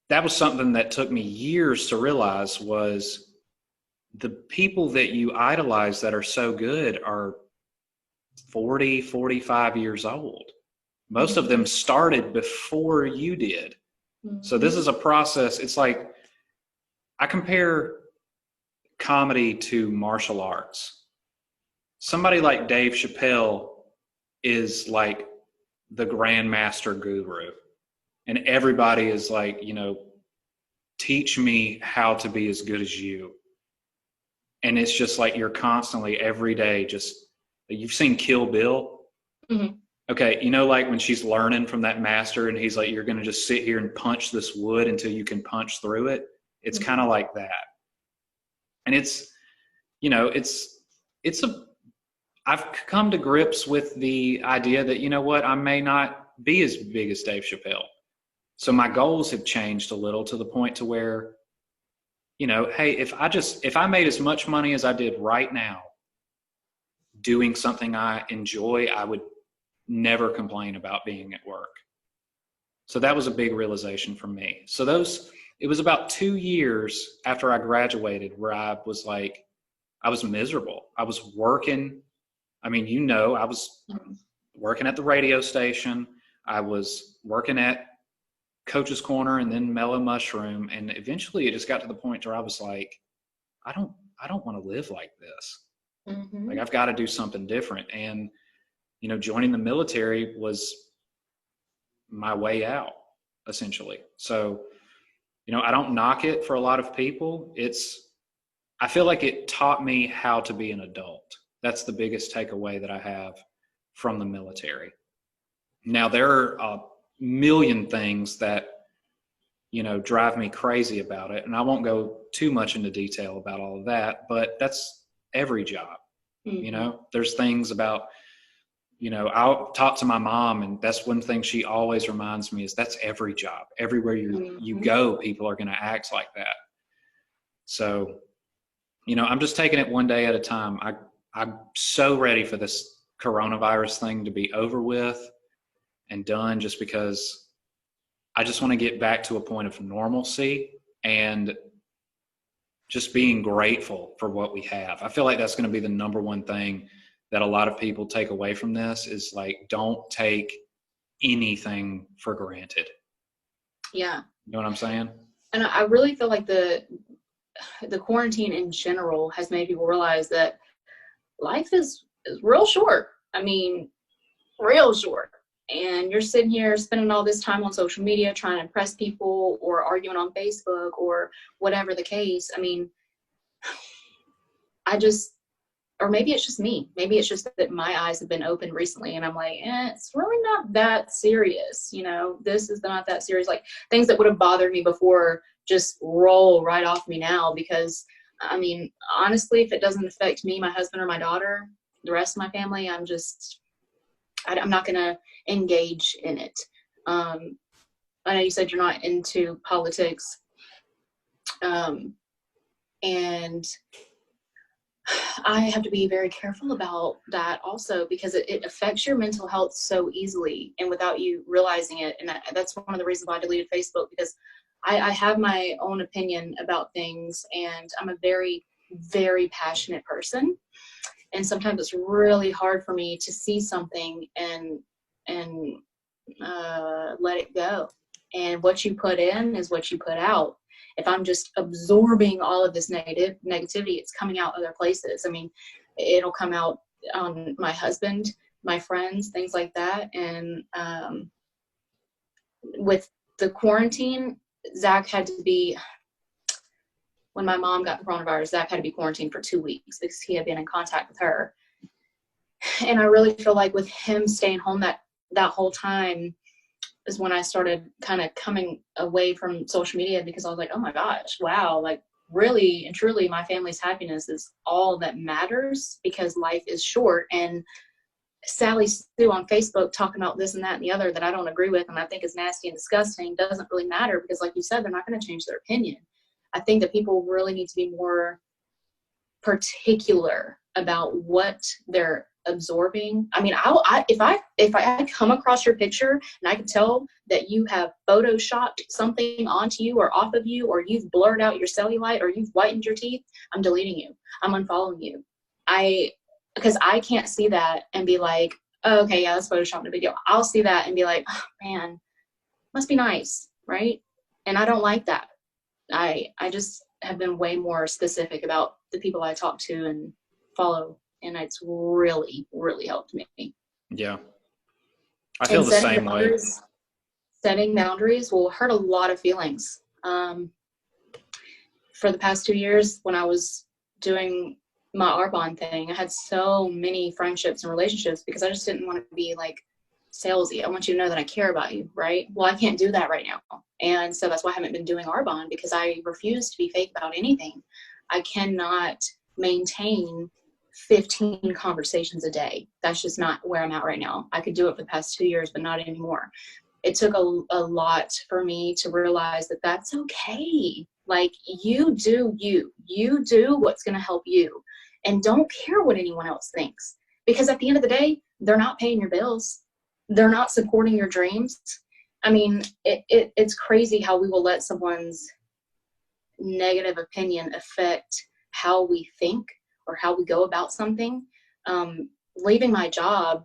that was something that took me years to realize, was the people that you idolize that are so good are 40, 45 years old. Most of them started before you did. So this is a process. It's like, I compare comedy to martial arts. Somebody like Dave Chappelle is like the grandmaster guru. And everybody is like, you know, teach me how to be as good as you. And it's just like, you're constantly every day just, you've seen Kill Bill. Mm-hmm. Okay, you know, like when she's learning from that master and he's like, you're going to just sit here and punch this wood until you can punch through it. It's kind of like that. And it's, you know, I've come to grips with the idea that, you know what, I may not be as big as Dave Chappelle. So my goals have changed a little, to the point to where, you know, hey, if I made as much money as I did right now doing something I enjoy, I would never complain about being at work. So that was a big realization for me. So it was about 2 years after I graduated where I was like, I was miserable. I was working. I mean, you know, I was working at the radio station. I was working at Coach's Corner and then Mellow Mushroom. And eventually it just got to the point where I was like, I don't want to live like this. Mm-hmm. Like, I've got to do something different. And, you know, joining the military was my way out, essentially. So, you know, I don't knock it for a lot of people. I feel like it taught me how to be an adult. That's the biggest takeaway that I have from the military. Now, there are a million things that, you know, drive me crazy about it. And I won't go too much into detail about all of that, but that's every job. Mm-hmm. You know, there's things about, you know, I'll talk to my mom, and that's one thing she always reminds me is that's every job. Everywhere you go, people are going to act like that. So, you know, I'm just taking it one day at a time. I'm so ready for this coronavirus thing to be over with and done, just because I just want to get back to a point of normalcy and just being grateful for what we have. I feel like that's going to be the number one thing that a lot of people take away from this, is like, don't take anything for granted. Yeah. You know what I'm saying? And I really feel like the quarantine in general has made people realize that life is real short. I mean, real short. And you're sitting here spending all this time on social media trying to impress people, or arguing on Facebook, or whatever the case. I mean, or maybe it's just me. Maybe it's just that my eyes have been opened recently, and I'm like, it's really not that serious. You know, this is not that serious. Like, things that would have bothered me before just roll right off me now, because, I mean, honestly, if it doesn't affect me, my husband, or my daughter, the rest of my family, I'm not going to engage in it. I know you said you're not into politics. And I have to be very careful about that also, because it affects your mental health so easily and without you realizing it. And that's one of the reasons why I deleted Facebook, because I have my own opinion about things, and I'm a very, very passionate person. And sometimes it's really hard for me to see something and let it go. And what you put in is what you put out. If I'm just absorbing all of this negativity, it's coming out other places. I mean, it'll come out on my husband, my friends, things like that. And with the quarantine, Zach had to be, when my mom got the coronavirus, Zach had to be quarantined for 2 weeks because he had been in contact with her. And I really feel like with him staying home that whole time is when I started kind of coming away from social media, because I was like, oh my gosh, wow, like really and truly my family's happiness is all that matters, because life is short. And Sally Sue on Facebook talking about this and that and the other that I don't agree with and I think is nasty and disgusting doesn't really matter, because like you said, they're not going to change their opinion. I think that people really need to be more particular about what they're absorbing. I mean, if I come across your picture and I can tell that you have photoshopped something onto you or off of you, or you've blurred out your cellulite, or you've whitened your teeth, I'm deleting you. I'm unfollowing you. Because I can't see that and be like, oh, okay, yeah, that's photoshopped, no big deal. I'll see that and be like, oh man, must be nice, right? And I don't like that. I just have been way more specific about the people I talk to and follow, and it's really, really helped me. Yeah. I feel the same way. Setting boundaries will hurt a lot of feelings. For the past 2 years, when I was doing my Arbonne thing, I had so many friendships and relationships because I just didn't want to be like salesy. I want you to know that I care about you, right? Well, I can't do that right now. And so that's why I haven't been doing Arbonne, because I refuse to be fake about anything. I cannot maintain 15 conversations a day. That's just not where I'm at right now. I could do it for the past 2 years, but not anymore. It took a lot for me to realize that that's okay. Like, you do what's going to help you, and don't care what anyone else thinks, because at the end of the day, they're not paying your bills. They're not supporting your dreams. I mean, it's crazy how we will let someone's negative opinion affect how we think or how we go about something. Leaving my job,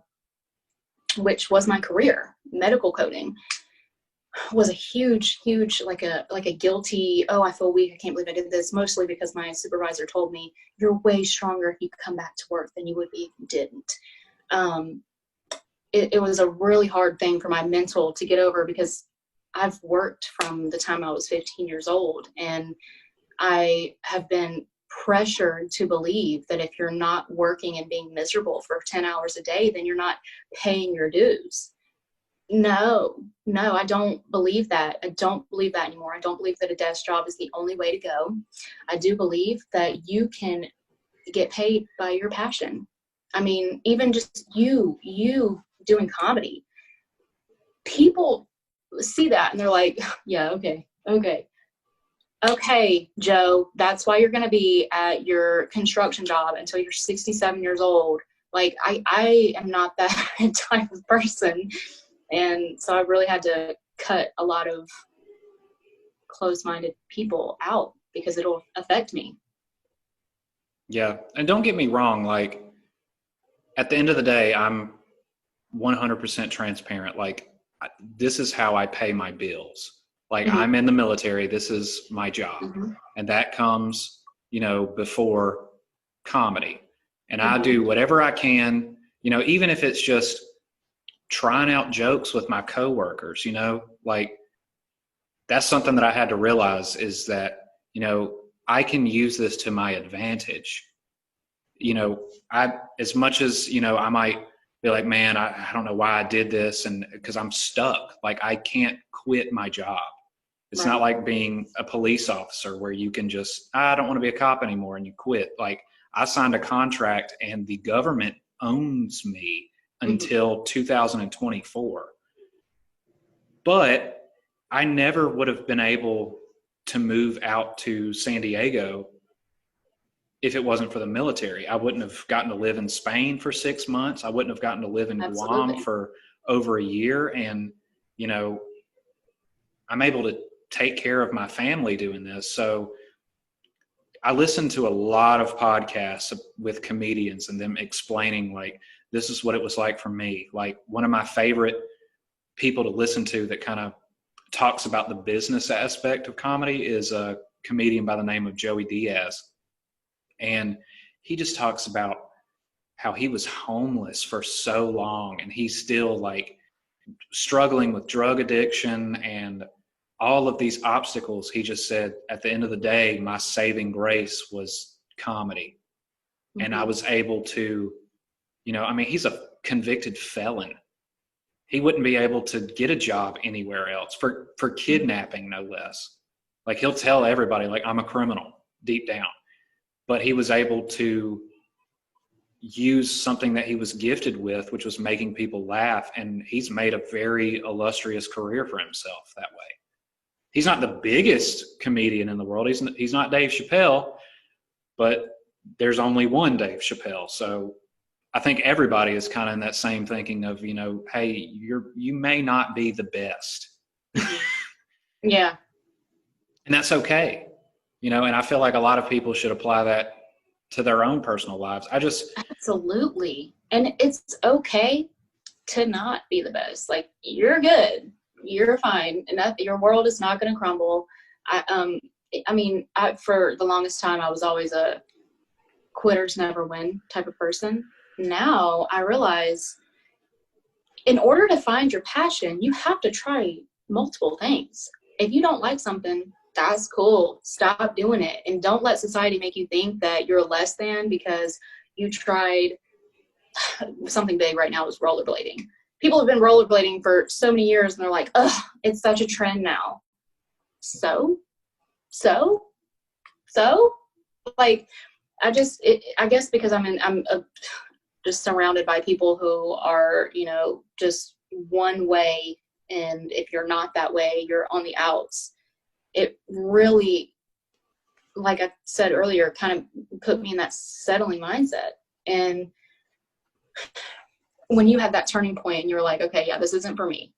which was my career, medical coding, was a huge, like a guilty, oh, I feel weak, I can't believe I did this, mostly because my supervisor told me, you're way stronger if you come back to work than you would be if you didn't. It was a really hard thing for my mental to get over, because I've worked from the time I was 15 years old, and I have been pressured to believe that if you're not working and being miserable for 10 hours a day, then you're not paying your dues. No, I don't believe that. I don't believe that anymore. I don't believe that a desk job is the only way to go. I do believe that you can get paid by your passion. I mean, even just you doing comedy, people see that and they're like, yeah, okay, Joe, that's why you're going to be at your construction job until you're 67 years old. Like, I am not that type of person. And so I really had to cut a lot of closed-minded people out, because it'll affect me. Yeah. And don't get me wrong. Like, at the end of the day, I'm 100% transparent. Like, this is how I pay my bills. Like, I'm in the military. This is my job. And that comes, before comedy. And I do whatever I can, even if it's just trying out jokes with my coworkers, like, that's something that I had to realize, is that, I can use this to my advantage. As much as, I might be like, man, I don't know why I did this. And because I'm stuck, like, I can't quit my job. It's not like being a police officer where you can just, I don't want to be a cop anymore, and you quit. Like, I signed a contract and the government owns me until 2024. But I never would have been able to move out to San Diego if it wasn't for the military. I wouldn't have gotten to live in Spain for 6 months. I wouldn't have gotten to live in Guam for over a year. And, I'm able to take care of my family doing this. So I listen to a lot of podcasts with comedians and them explaining, like, this is what it was like for me. Like, one of my favorite people to listen to that kind of talks about the business aspect of comedy is a comedian by the name of Joey Diaz. And he just talks about how he was homeless for so long, and he's still, like, struggling with drug addiction and all of these obstacles. He just said, at the end of the day, my saving grace was comedy. And I was able to, he's a convicted felon. He wouldn't be able to get a job anywhere else for kidnapping, no less. Like, he'll tell everybody, like, I'm a criminal deep down. But he was able to use something that he was gifted with, which was making people laugh. And he's made a very illustrious career for himself that way. he's not the biggest comedian in the world. He's not Dave Chappelle, but there's only one Dave Chappelle. So I think everybody is kind of in that same thinking of, you know, hey, you may not be the best. Yeah. And that's okay. You know, and I feel like a lot of people should apply that to their own personal lives. Absolutely. And it's okay to not be the best. Like, you're good. You're fine. And that your world is not going to crumble. For the longest time, I was always a quitters never win type of person. Now I realize in order to find your passion, you have to try multiple things. If you don't like something, that's cool. Stop doing it. And don't let society make you think that you're less than because you tried something big right now is rollerblading. People have been rollerblading for so many years and they're like, ugh, it's such a trend now. So like, I guess because I'm just surrounded by people who are, you know, just one way. And if you're not that way, you're on the outs. It really, like I said earlier, kind of put me in that settling mindset. And when you have that turning point and you're like, okay, yeah, this isn't for me.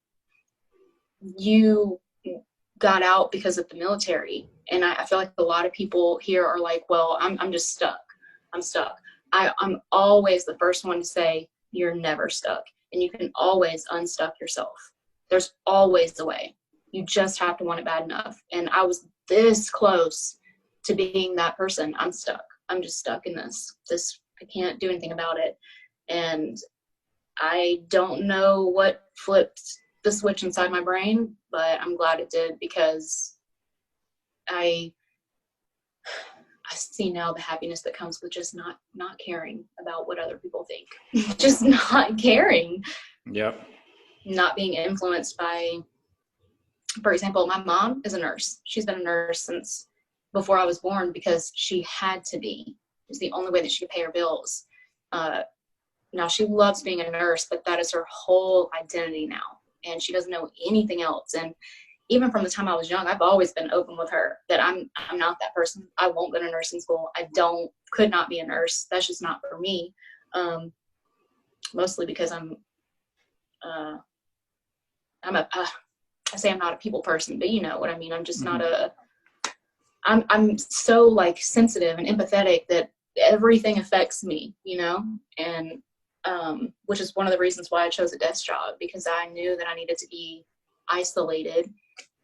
You got out because of the military. And I feel like a lot of people here are like, well, I'm just stuck. I'm stuck. I'm always the first one to say, you're never stuck. And you can always unstuck yourself. There's always a way. You just have to want it bad enough. And I was this close to being that person. I'm stuck. I'm just stuck in this. I can't do anything about it. And I don't know what flipped the switch inside my brain, but I'm glad it did because I see now the happiness that comes with just not caring about what other people think. Just not caring. Yep. Not being influenced by, for example, my mom is a nurse. She's been a nurse since before I was born because she had to be. It's the only way that she could pay her bills. Now she loves being a nurse, but that is her whole identity now. And she doesn't know anything else. And even from the time I was young, I've always been open with her that I'm not that person. I won't go to nursing school. Could not be a nurse. That's just not for me. Mostly because I say I'm not a people person, but you know what I mean. I'm just not I'm so like sensitive and empathetic that everything affects me, you know, and which is one of the reasons why I chose a desk job, because I knew that I needed to be isolated.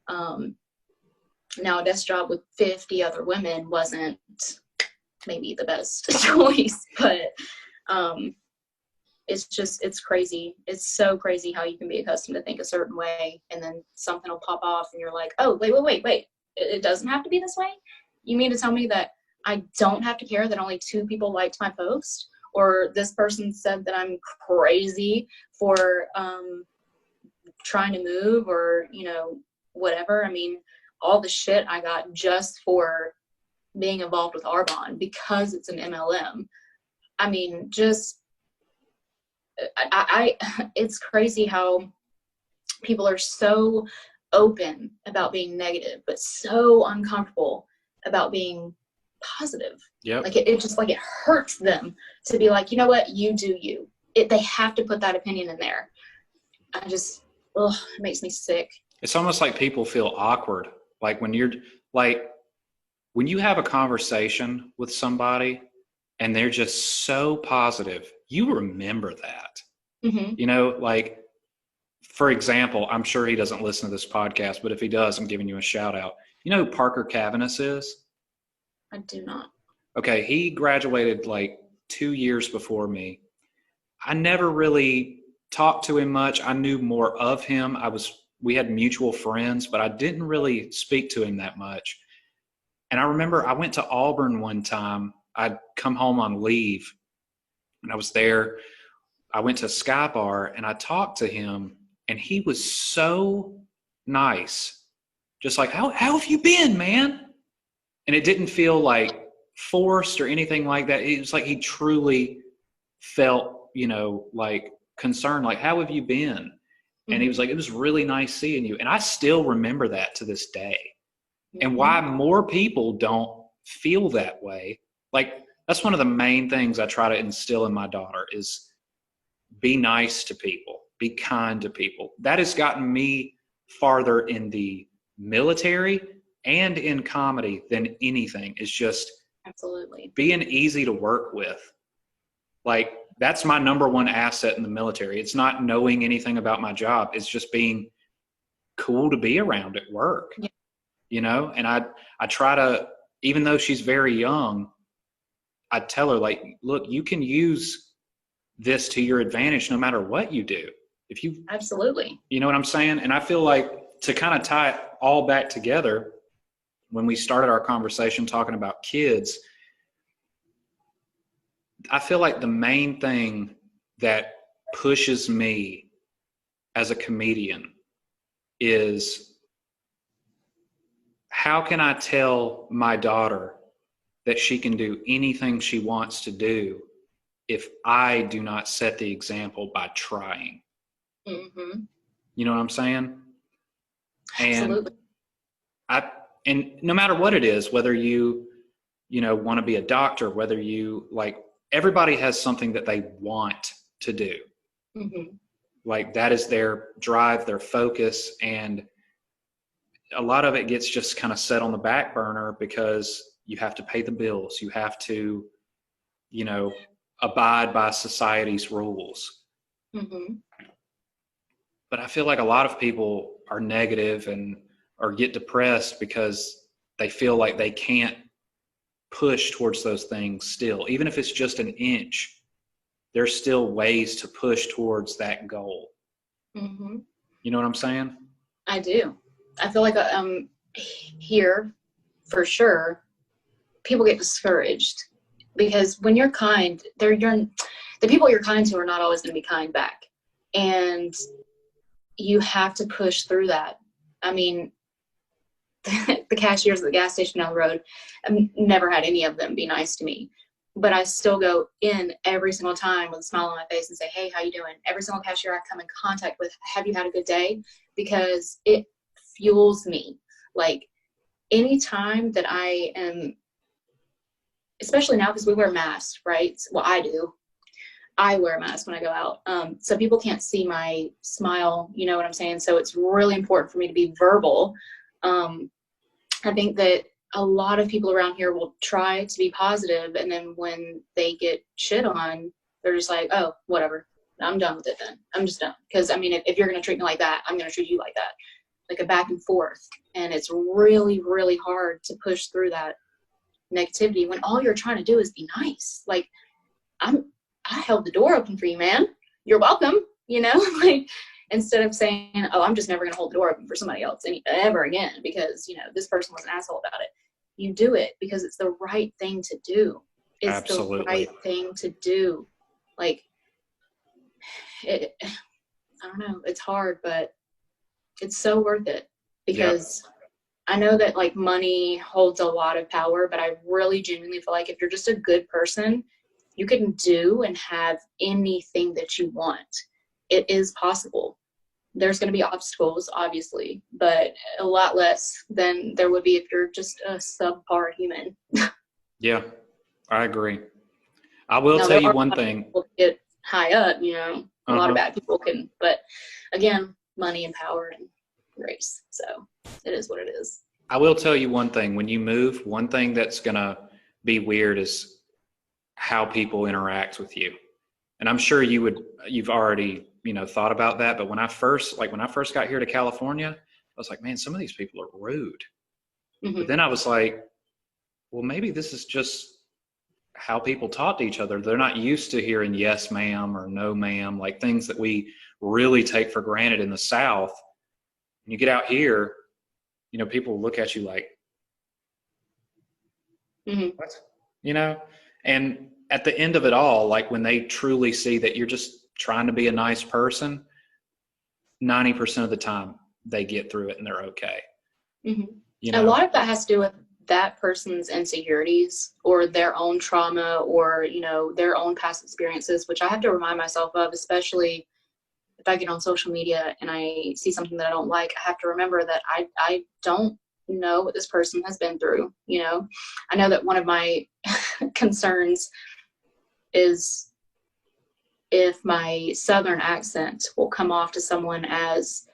Now a desk job with 50 other women wasn't maybe the best choice, but it's crazy. It's so crazy how you can be accustomed to think a certain way and then something will pop off and you're like, oh, wait. It doesn't have to be this way? You mean to tell me that I don't have to care that only 2 people liked my post? Or this person said that I'm crazy for trying to move or, you know, whatever. I mean, all the shit I got just for being involved with Arbonne because it's an MLM. I mean, just, it's crazy how people are so open about being negative, but so uncomfortable about being positive. Yep. Like it just like it hurts them to be like, you know what, you do you. They have to put that opinion in there. It makes me sick. It's almost like people feel awkward. Like when you have a conversation with somebody and they're just so positive, you remember that. Mm-hmm. You know, like, for example, I'm sure he doesn't listen to this podcast, but if he does, I'm giving you a shout out. You know who Parker Cavanis is? I do not. Okay, he graduated like 2 years before me. I never really talked to him much. I knew more of him. We had mutual friends, but I didn't really speak to him that much. And I remember I went to Auburn one time. I'd come home on leave, and I was there. I went to Sky Bar, and I talked to him, and he was so nice. Just like, how have you been, man? And it didn't feel like forced or anything like that. It was like he truly felt, you know, like concerned, like, how have you been? And he was like, it was really nice seeing you. And I still remember that to this day. And why more people don't feel that way. Like, that's one of the main things I try to instill in my daughter is be nice to people, be kind to people. That has gotten me farther in the military and in comedy than anything, is just Absolutely. being easy to work with. Like, that's my number one asset in the military. It's not knowing anything about my job. It's just being cool to be around at work, Yeah. you know? And I try to, even though she's very young, I tell her, like, look, you can use this to your advantage no matter what you do. If you, Absolutely. you know what I'm saying? And I feel like, to kind of tie it all back together, when we started our conversation talking about kids, I feel like the main thing that pushes me as a comedian is, how can I tell my daughter that she can do anything she wants to do if I do not set the example by trying? Mm-hmm. You know what I'm saying? And Absolutely. and no matter what it is, whether you want to be a doctor, whether you, like, everybody has something that they want to do. Mm-hmm. Like, that is their drive, their focus. And a lot of it gets just kind of set on the back burner because you have to pay the bills. You have to, abide by society's rules. Mm-hmm. But I feel like a lot of people are negative or get depressed because they feel like they can't push towards those things still. Even if it's just an inch, there's still ways to push towards that goal. Mm-hmm. You know what I'm saying? I do. I feel like here, for sure, people get discouraged because when you're kind, the people you're kind to are not always going to be kind back. And you have to push through that. I mean, the cashiers at the gas station down the road, I've never had any of them be nice to me. But I still go in every single time with a smile on my face and say, hey, how you doing? Every single cashier I come in contact with, have you had a good day? Because it fuels me. Like, anytime that I am, especially now because we wear masks, right? Well, I do. I wear a mask when I go out. So people can't see my smile, you know what I'm saying? So it's really important for me to be verbal. I think that a lot of people around here will try to be positive, and then when they get shit on, they're just like, oh, whatever. I'm done with it then. I'm just done. Because, I mean, if you're going to treat me like that, I'm going to treat you like that. Like a back and forth. And it's really, really hard to push through that negativity when all you're trying to do is be nice. Like, I held the door open for you, man. You're welcome, like, instead of saying, oh, I'm just never going to hold the door open for somebody else ever again because, this person was an asshole about it. You do it because it's the right thing to do. It's Absolutely. the right thing to do. Like, I don't know. It's hard, but it's so worth it because I know that, like, money holds a lot of power, but I really genuinely feel like if you're just a good person, you can do and have anything that you want. It is possible. There's going to be obstacles, obviously, but a lot less than there would be if you're just a subpar human. Yeah, I agree. I will tell you one thing. People get high up, a lot of bad people can, but again, money and power and race. So it is what it is. I will tell you one thing. When you move, one thing that's going to be weird is how people interact with you. And I'm sure you've already, thought about that. But when I first got here to California, I was like, man, some of these people are rude. Mm-hmm. But then I was like, well, maybe this is just how people talk to each other. They're not used to hearing yes, ma'am, or no, ma'am, like things that we really take for granted in the South. When you get out here, people look at you like, what? And at the end of it all, like when they truly see that you're just trying to be a nice person, 90% of the time they get through it and they're okay. Mm-hmm. A lot of that has to do with that person's insecurities or their own trauma or, their own past experiences, which I have to remind myself of, especially I get on social media and I see something that I don't like, I have to remember that I don't know what this person has been through. You know, I know that one of my concerns is if my Southern accent will come off to someone as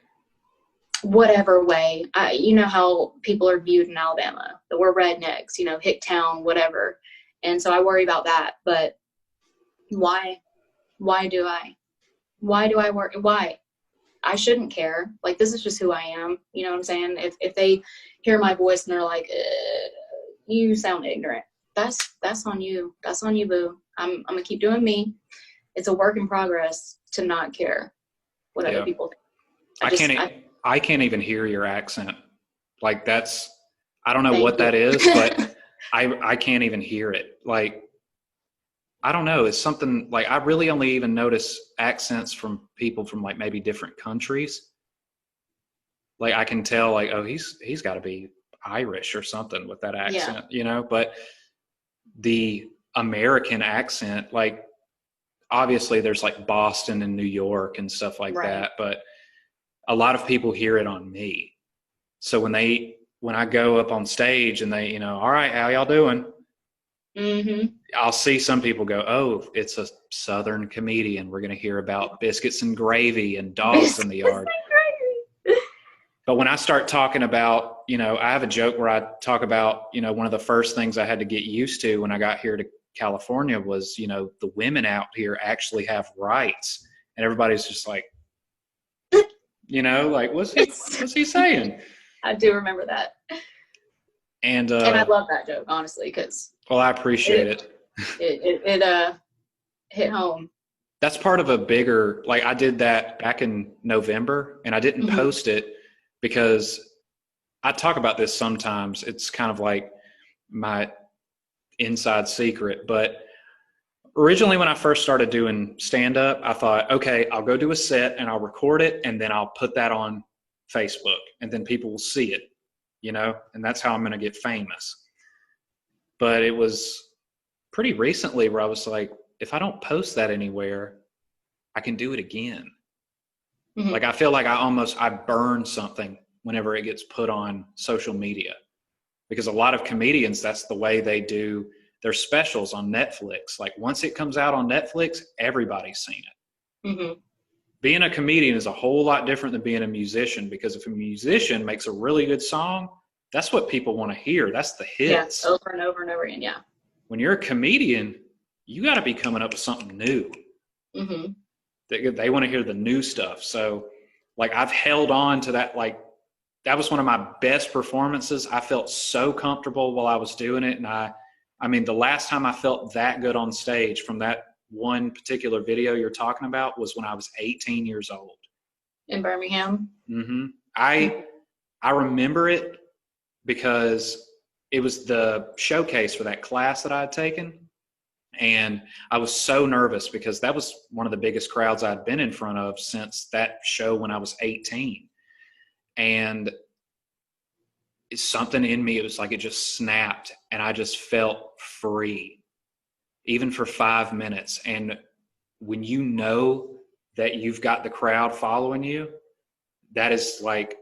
whatever way. You know how people are viewed in Alabama, that we're rednecks, you know, Hicktown, whatever. And so I worry about that. But why do I worry? Why? I shouldn't care. Like, this is just who I am. You know what I'm saying? If they hear my voice and they're like, you sound ignorant, that's on you. That's on you, boo. I'm gonna keep doing me. It's a work in progress to not care what other people think. I can't even hear your accent. Like, I don't know what that is, but I can't even hear it. Like, I don't know. It's something like, I really only even notice accents from people from like maybe different countries. Like, I can tell like, oh, he's got to be Irish or something with that accent, you know, but the American accent, like, obviously there's like Boston and New York and stuff like that, but a lot of people hear it on me. So when I go up on stage and they, you know, all right, how y'all doing? Mm-hmm. I'll see some people go, oh, it's a Southern comedian. We're going to hear about biscuits and gravy and dogs in the yard. But when I start talking about, you know, I have a joke where I talk about, you know, one of the first things I had to get used to when I got here to California was, you know, the women out here actually have rights. And everybody's just like, you know, like, what's he saying? I do remember that. And I love that joke, honestly, because. Well, I appreciate it. It hit home. That's part of a bigger, like, I did that back in November and I didn't post it because I talk about this sometimes. It's kind of like my inside secret, but originally when I first started doing stand-up, I thought, okay, I'll go do a set and I'll record it and then I'll put that on Facebook and then people will see it, you know, and that's how I'm going to get famous. But it was pretty recently where I was like, if I don't post that anywhere, I can do it again. Mm-hmm. Like, I feel like I burn something whenever it gets put on social media, because a lot of comedians, that's the way they do their specials on Netflix. Like, once it comes out on Netflix, everybody's seen it. Mm-hmm. Being a comedian is a whole lot different than being a musician, because if a musician makes a really good song, that's what people want to hear. That's the hits. Yeah, over and over and over again, yeah. When you're a comedian, you got to be coming up with something new. Mm-hmm. They want to hear the new stuff. So, like, I've held on to that. Like, that was one of my best performances. I felt so comfortable while I was doing it. And I mean, the last time I felt that good on stage from that one particular video you're talking about was when I was 18 years old. In Birmingham? Mm-hmm. I remember it because it was the showcase for that class that I had taken. And I was so nervous because that was one of the biggest crowds I'd been in front of since that show when I was 18. And it's something in me, it was like it just snapped and I just felt free, even for 5 minutes. And when you know that you've got the crowd following you, that is like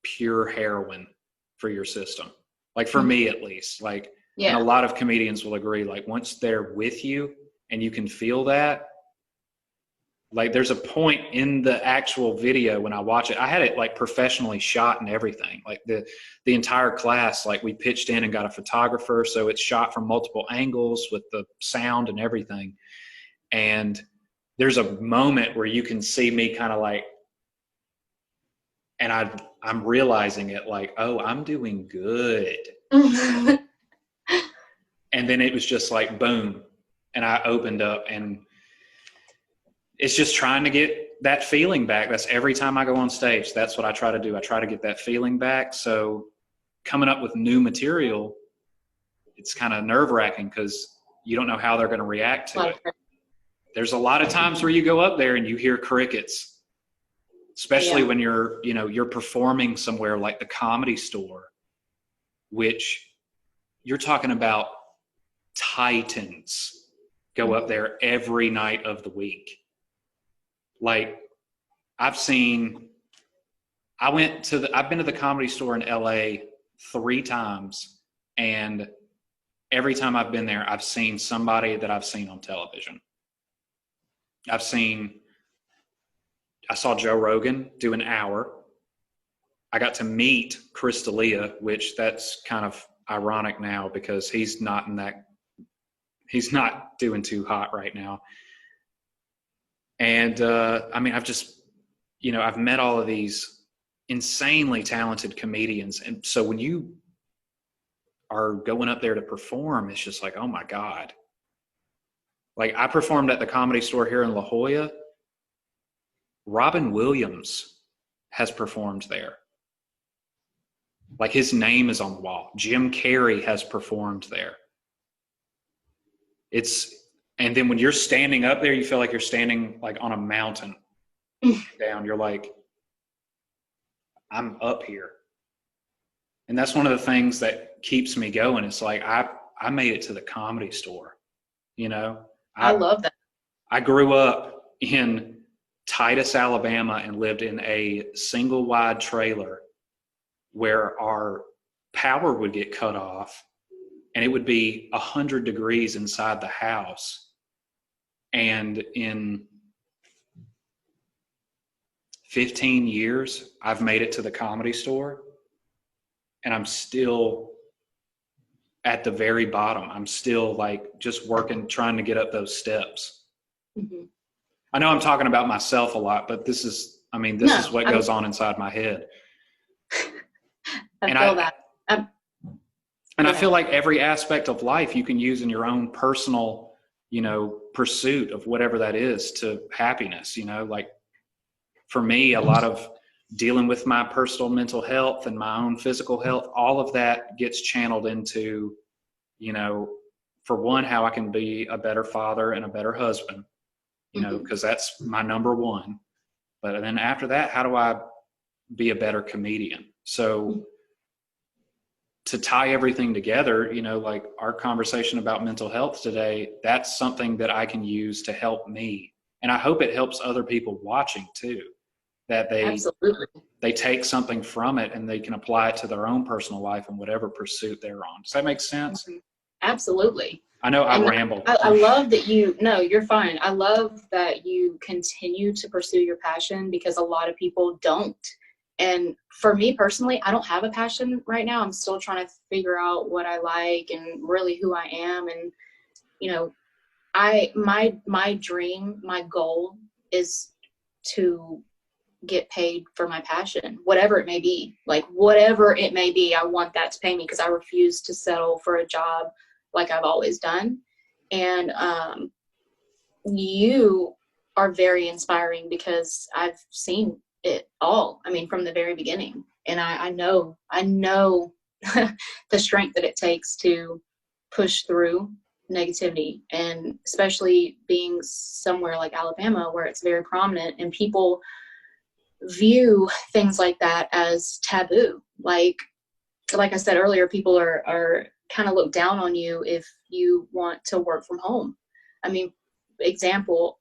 pure heroin for your system. Like, for me at least, like, and a lot of comedians will agree, like, once they're with you and you can feel that, like, there's a point in the actual video when I watch it, I had it like professionally shot and everything, like the entire class, like, we pitched in and got a photographer. So it's shot from multiple angles with the sound and everything. And there's a moment where you can see me kind of like, and I'm realizing it, like, oh, I'm doing good. And then it was just like, boom. And I opened up, and it's just trying to get that feeling back. That's every time I go on stage. That's what I try to do. I try to get that feeling back. So coming up with new material, it's kind of nerve-wracking because you don't know how they're going to react to it. There's a lot of times where you go up there and you hear crickets, especially when you're performing somewhere like the Comedy Store, which you're talking about titans go up there every night of the week. Like, I've been to the Comedy Store in LA 3 times, and every time I've been there, I've seen somebody that I've seen on television. I saw Joe Rogan do an hour. I got to meet Chris D'Elia, which that's kind of ironic now because he's not doing too hot right now. And I mean, I've met all of these insanely talented comedians. And so when you are going up there to perform, it's just like, oh my God. Like, I performed at the Comedy Store here in La Jolla. Robin Williams has performed there. Like, his name is on the wall. Jim Carrey has performed there. And then when you're standing up there, you feel like you're standing like on a mountain down. You're like, I'm up here. And that's one of the things that keeps me going. It's like, I made it to the Comedy Store, you know? I love that. I grew up in Titus, Alabama, and lived in a single wide trailer where our power would get cut off and it would be 100 degrees inside the house. And in 15 years, I've made it to the Comedy Store, and I'm still at the very bottom. I'm still like just working, trying to get up those steps. Mm-hmm. I know I'm talking about myself a lot, but this is what goes on inside my head. I feel that. And I feel like every aspect of life you can use in your own personal, pursuit of whatever that is to happiness, like for me, a lot of dealing with my personal mental health and my own physical health, all of that gets channeled into, for one, how I can be a better father and a better husband, because that's my number one. But then after that, how do I be a better comedian? So to tie everything together, like our conversation about mental health today, that's something that I can use to help me. And I hope it helps other people watching too, that they take something from it and they can apply it to their own personal life and whatever pursuit they're on. Does that make sense? Absolutely. I know I ramble. I love that you're fine. I love that you continue to pursue your passion because a lot of people don't. And for me personally, I don't have a passion right now. I'm still trying to figure out what I like and really who I am. And, my dream, my goal is to get paid for my passion, whatever it may be. Like, whatever it may be, I want that to pay me because I refuse to settle for a job like I've always done. And you are very inspiring because I've seen it all. I mean, from the very beginning. And I know the strength that it takes to push through negativity, and especially being somewhere like Alabama where it's very prominent and people view things like that as taboo. Like I said earlier, people are kind of look down on you if you want to work from home. I mean, example,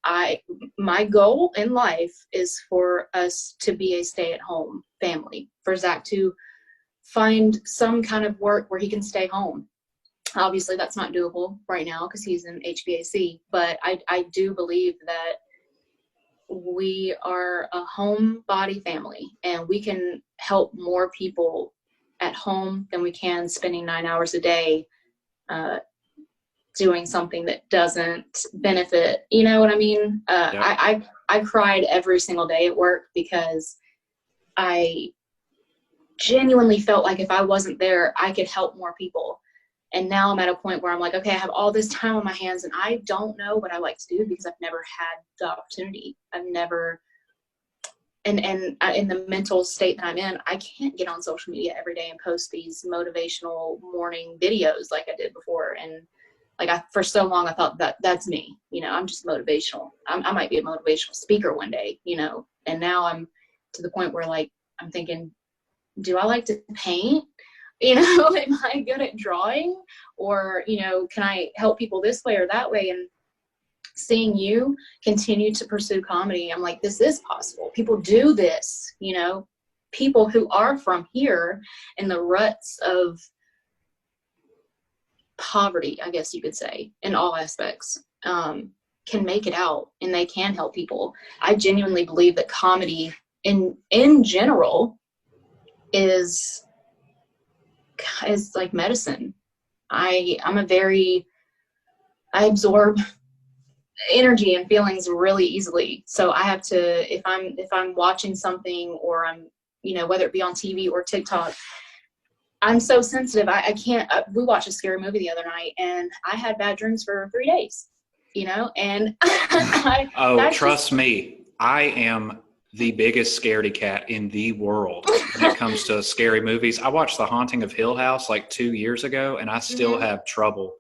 my goal in life is for us to be a stay-at-home family, for Zach to find some kind of work where he can stay home. Obviously that's not doable right now because he's in HBAC, but I do believe that we are a homebody family and we can help more people at home than we can spending 9 hours a day doing something that doesn't benefit, you know what I mean? Yeah. I cried every single day at work because I genuinely felt like if I wasn't there, I could help more people. And now I'm at a point where I'm like, okay, I have all this time on my hands and I don't know what I like to do because I've never had the opportunity. I've never, and in the mental state that I'm in, I can't get on social media every day and post these motivational morning videos like I did before. And for so long, I thought that's me, I'm just motivational. I might be a motivational speaker one day, and now I'm to the point where I'm thinking, do I like to paint? Am I good at drawing? Or, can I help people this way or that way? And seeing you continue to pursue comedy, I'm like, this is possible. People do this, you know, people who are from here in the ruts of poverty, I guess you could say, in all aspects, can make it out, and they can help people. I genuinely believe that comedy in general is like medicine. I absorb energy and feelings really easily. So I have to, if I'm watching something, or I'm, you know, whether it be on TV or TikTok, I'm so sensitive. I can't, we watched a scary movie the other night, and I had bad dreams for 3 days, you know, and trust me, I am the biggest scaredy cat in the world when it comes to scary movies. I watched The Haunting of Hill House like 2 years ago, and I still have trouble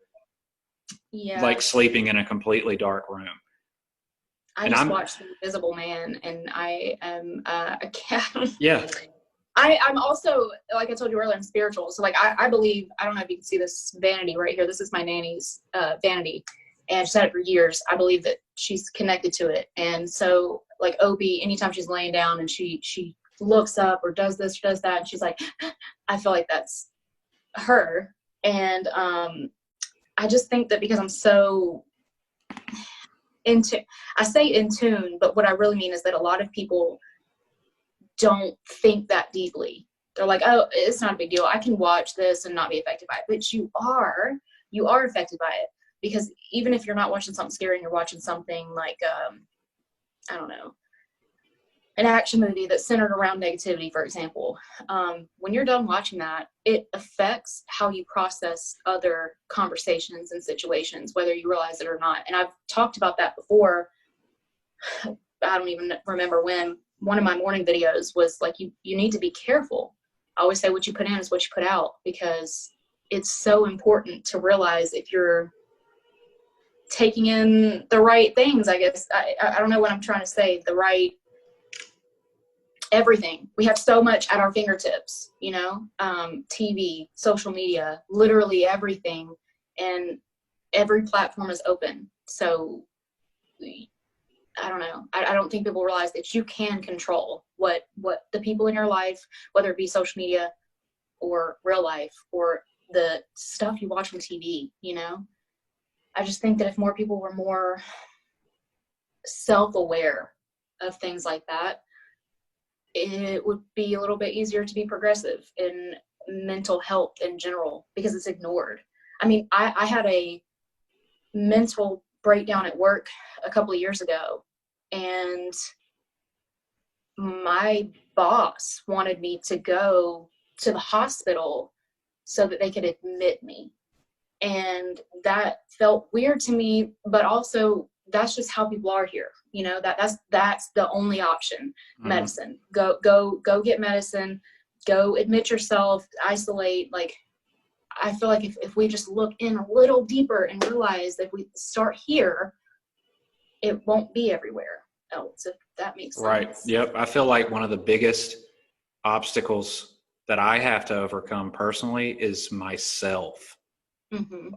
like sleeping in a completely dark room. I just watched The Invisible Man, and I am a cat. Yeah. I'm also, like I told you earlier, I'm spiritual. So like I believe, I don't know if you can see this vanity right here. This is my nanny's vanity, and she's had it for years. I believe that she's connected to it. And so like Opie, anytime she's laying down and she looks up or does this or does that, and she's like, I feel like that's her. And I just think that because I'm so I say in tune, but what I really mean is that a lot of people don't think that deeply. They're like, oh, it's not a big deal. I can watch this and not be affected by it. But you are affected by it, because even if you're not watching something scary and you're watching something like, I don't know, an action movie that's centered around negativity, for example, when you're done watching that, it affects how you process other conversations and situations, whether you realize it or not. And I've talked about that before. I don't even remember when. One of my morning videos was like, you need to be careful. I always say what you put in is what you put out, because it's so important to realize if you're taking in the right things, I guess. I don't know what I'm trying to say. The right everything. We have so much at our fingertips, you know, TV, social media, literally everything. And every platform is open. So I don't know. I don't think people realize that you can control what the people in your life, whether it be social media or real life or the stuff you watch on TV, you know. I just think that if more people were more self-aware of things like that, it would be a little bit easier to be progressive in mental health in general, because it's ignored. I mean, I had a mental breakdown at work a couple of years ago, and my boss wanted me to go to the hospital so that they could admit me. And that felt weird to me, but also that's just how people are here. You know, that's the only option. Medicine. Go get medicine, go admit yourself, isolate. Like, I feel like if we just look in a little deeper and realize that if we start here, it won't be everywhere else, if that makes sense. Right. Yep. I feel like one of the biggest obstacles that I have to overcome personally is myself.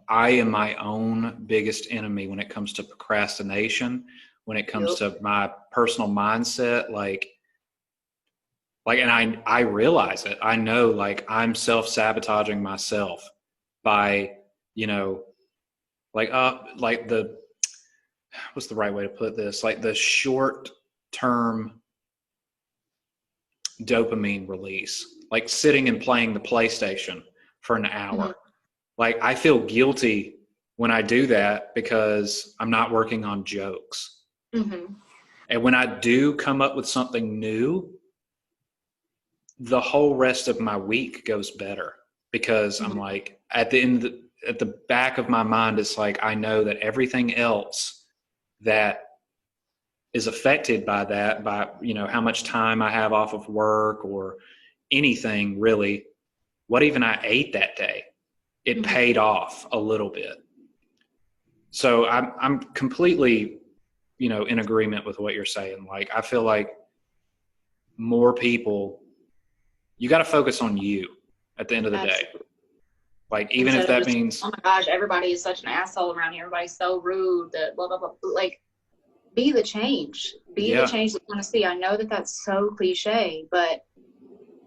I am my own biggest enemy when it comes to procrastination, when it comes to my personal mindset, like, and I realize it. I know, like, I'm self-sabotaging myself by, you know, like what's the right way to put this? Like the short-term dopamine release, like sitting and playing the PlayStation for an hour. Like, I feel guilty when I do that because I'm not working on jokes. And when I do come up with something new, the whole rest of my week goes better, because I'm like, at the back of my mind, it's like, I know that everything else that is affected by that, by, you know, how much time I have off of work or anything really, what even I ate that day, it paid off a little bit. So I'm completely, you know, in agreement with what you're saying. Like, I feel like more people, you got to focus on you at the end of the day. Like, even if Instead of that just, means, oh my gosh, everybody is such an asshole around here. Everybody's so rude. That blah blah blah. Like, be the change. Be the Yeah. change that you want to see. I know that that's so cliche, but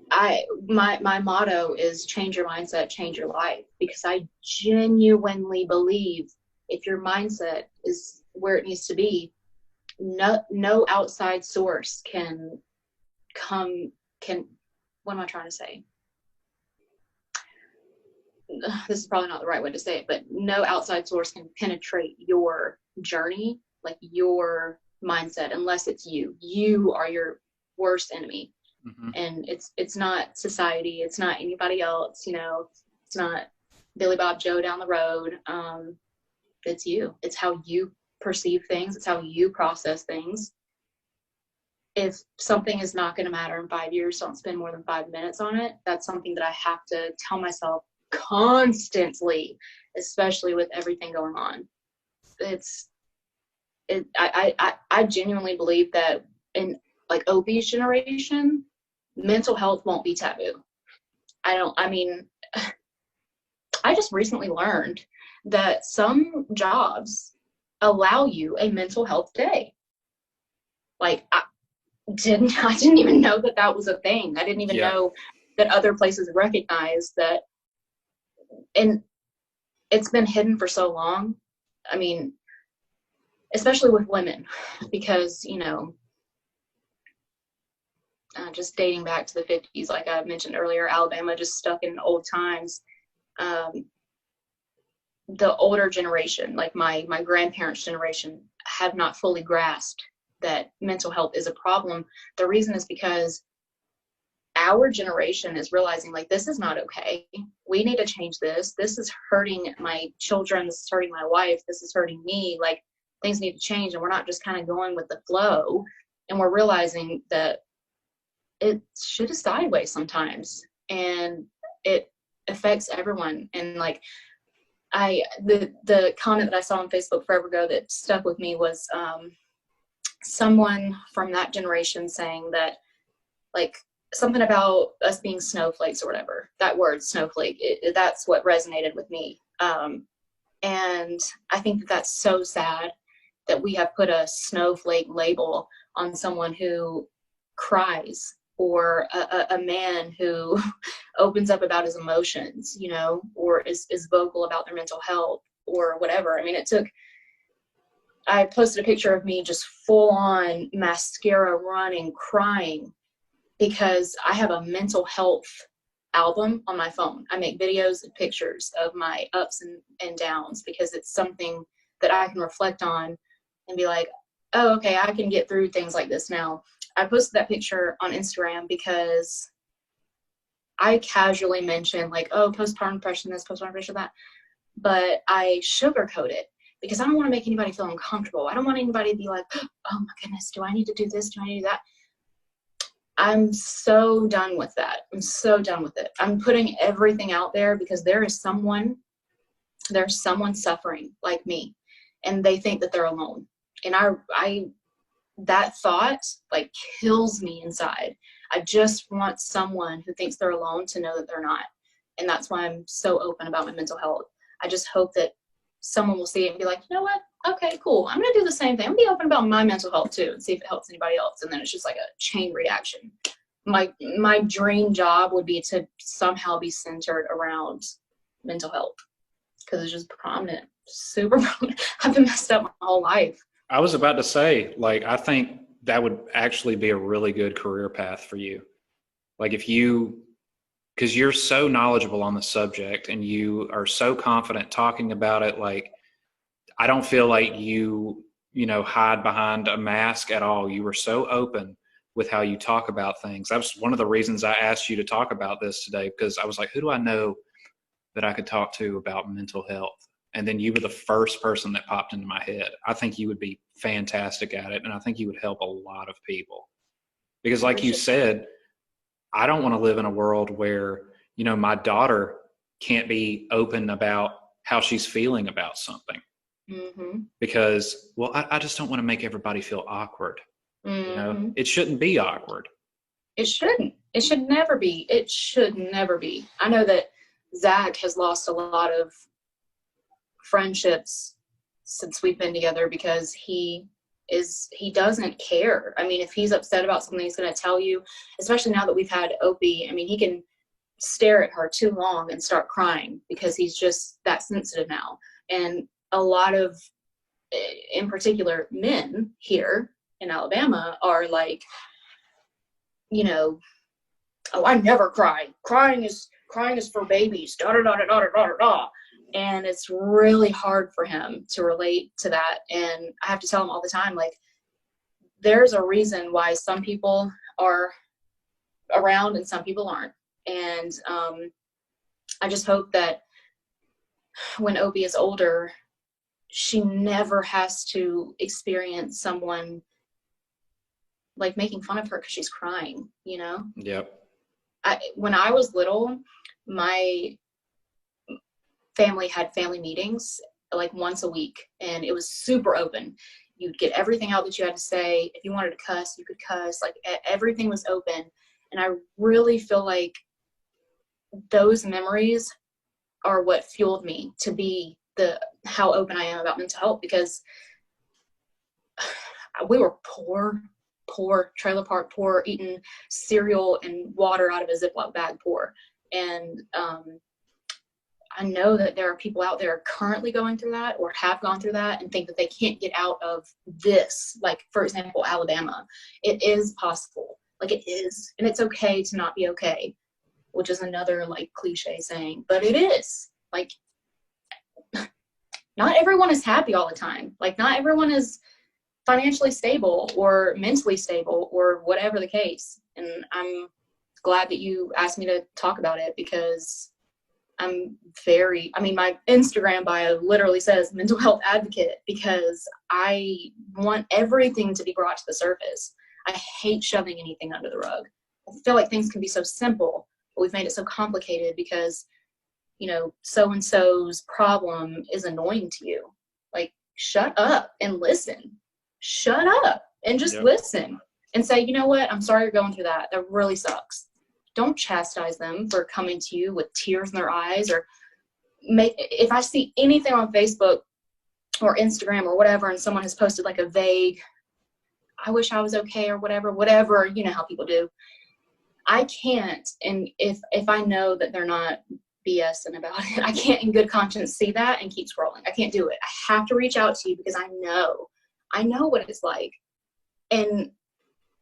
my motto is change your mindset, change your life, because I genuinely believe if your mindset is where it needs to be, no outside source can what am I trying to say? This is probably not the right way to say it, but no outside source can penetrate your journey, like your mindset, unless it's you. You are your worst enemy. Mhm. And it's not society, it's not anybody else, it's not Billy Bob Joe down the road. It's you. It's how you perceive things, it's how you process things. If something is not going to matter in 5 years, don't spend more than 5 minutes on it. That's something that I have to tell myself constantly, especially with everything going on. I genuinely believe that in like Opie's generation, mental health won't be taboo. I just recently learned that some jobs allow you a mental health day. Like, I didn't even know that was a thing. I didn't even know that other places recognized that. And it's been hidden for so long. I mean, especially with women, because, just dating back to the 50s, like I mentioned earlier, Alabama just stuck in old times. The older generation, like my grandparents' generation, have not fully grasped that mental health is a problem. The reason is because our generation is realizing, like, this is not okay. We need to change this. This is hurting my children. This is hurting my wife. This is hurting me. Like, things need to change, and we're not just kind of going with the flow. And we're realizing that it shit is sideways sometimes, and it affects everyone. And like, the comment that I saw on Facebook forever ago that stuck with me was someone from that generation saying that, like, something about us being snowflakes or whatever. That word snowflake, that's what resonated with me. And I think that that's so sad that we have put a snowflake label on someone who cries, or a man who opens up about his emotions, or is vocal about their mental health or whatever. I mean, I posted a picture of me just full on mascara running, crying, because I have a mental health album on my phone. I make videos and pictures of my ups and downs, because it's something that I can reflect on and be like, oh, okay, I can get through things like this now. I posted that picture on Instagram because I casually mentioned, like, oh, postpartum depression this, postpartum depression that, but I sugarcoat it because I don't want to make anybody feel uncomfortable. I don't want anybody to be like, oh my goodness, do I need to do this? Do I need to do that? I'm so done with that. I'm so done with it. I'm putting everything out there because there's someone suffering like me, and they think that they're alone. And that thought, like, kills me inside. I just want someone who thinks they're alone to know that they're not. And that's why I'm so open about my mental health. I just hope that someone will see it and be like, you know what? Okay, cool. I'm going to do the same thing. I'm going to be open about my mental health too, and see if it helps anybody else. And then it's just like a chain reaction. My dream job would be to somehow be centered around mental health, because it's just prominent, super prominent. I've been messed up my whole life. I was about to say, like, I think that would actually be a really good career path for you. Like, because you're so knowledgeable on the subject and you are so confident talking about it. Like, I don't feel like you hide behind a mask at all. You were so open with how you talk about things. That was one of the reasons I asked you to talk about this today, because I was like, who do I know that I could talk to about mental health? And then you were the first person that popped into my head. I think you would be fantastic at it, and I think you would help a lot of people. Because like you said, I don't want to live in a world where, my daughter can't be open about how she's feeling about something. Mm-hmm. Because, well, I just don't want to make everybody feel awkward. Mm-hmm. It shouldn't be awkward. It shouldn't. It should never be. It should never be. I know that Zach has lost a lot of friendships since we've been together because he doesn't care. I mean, if he's upset about something, he's going to tell you, especially now that we've had Opie. I mean, he can stare at her too long and start crying because he's just that sensitive now. And a lot of, in particular, men here in Alabama are like, you know, oh, I never cry. Crying is for babies. Da da da da da da da da. And it's really hard for him to relate to that. And I have to tell him all the time, like, there's a reason why some people are around and some people aren't. And I just hope that when Opie is older, she never has to experience someone like making fun of her because she's crying, you know? Yep. When I was little, my family had family meetings like once a week, and it was super open. You'd get everything out that you had to say. If you wanted to cuss, you could cuss. Like everything was open. And I really feel like those memories are what fueled me to be how open I am about mental health, because we were poor, trailer park poor, eating cereal and water out of a Ziploc bag poor. And I know that there are people out there currently going through that or have gone through that and think that they can't get out of this. Like, for example, Alabama. It is possible. Like, it is. And it's okay to not be okay, which is another, like, cliche saying. But it is. Like, not everyone is happy all the time. Like, not everyone is financially stable or mentally stable or whatever the case. And I'm glad that you asked me to talk about it, because my Instagram bio literally says mental health advocate, because I want everything to be brought to the surface. I hate shoving anything under the rug. I feel like things can be so simple, but we've made it so complicated because, you know, so-and-so's problem is annoying to you. Like, shut up and listen. Shut up and just listen and say, you know what? I'm sorry you're going through that. That really sucks. Don't chastise them for coming to you with tears in their eyes, or if I see anything on Facebook or Instagram or whatever, and someone has posted like a vague, I wish I was okay or whatever, you know how people do. I can't. And if I know that they're not BSing about it, I can't in good conscience see that and keep scrolling. I can't do it. I have to reach out to you because I know what it's like. And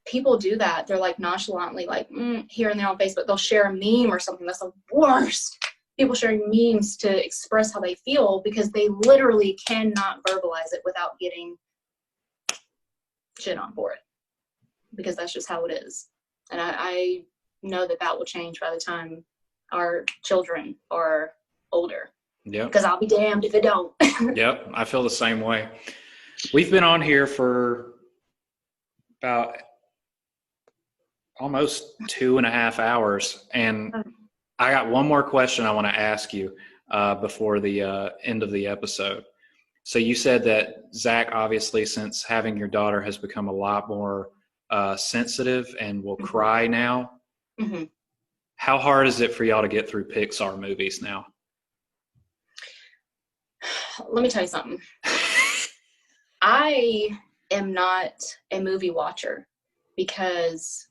people do that. They're like nonchalantly, like here and there on Facebook, they'll share a meme or something. That's the worst. People sharing memes to express how they feel because they literally cannot verbalize it without getting shit on for it, because that's just how it is. And I know that will change by the time our children are older. Yeah. Because I'll be damned if it don't. Yep. I feel the same way. We've been on here for about almost 2.5 hours, and I got one more question I want to ask you before the end of the episode. So you said that Zach, obviously, since having your daughter, has become a lot more sensitive and will cry now. Mm-hmm. How hard is it for y'all to get through Pixar movies now? Let me tell you something. I am not a movie watcher because,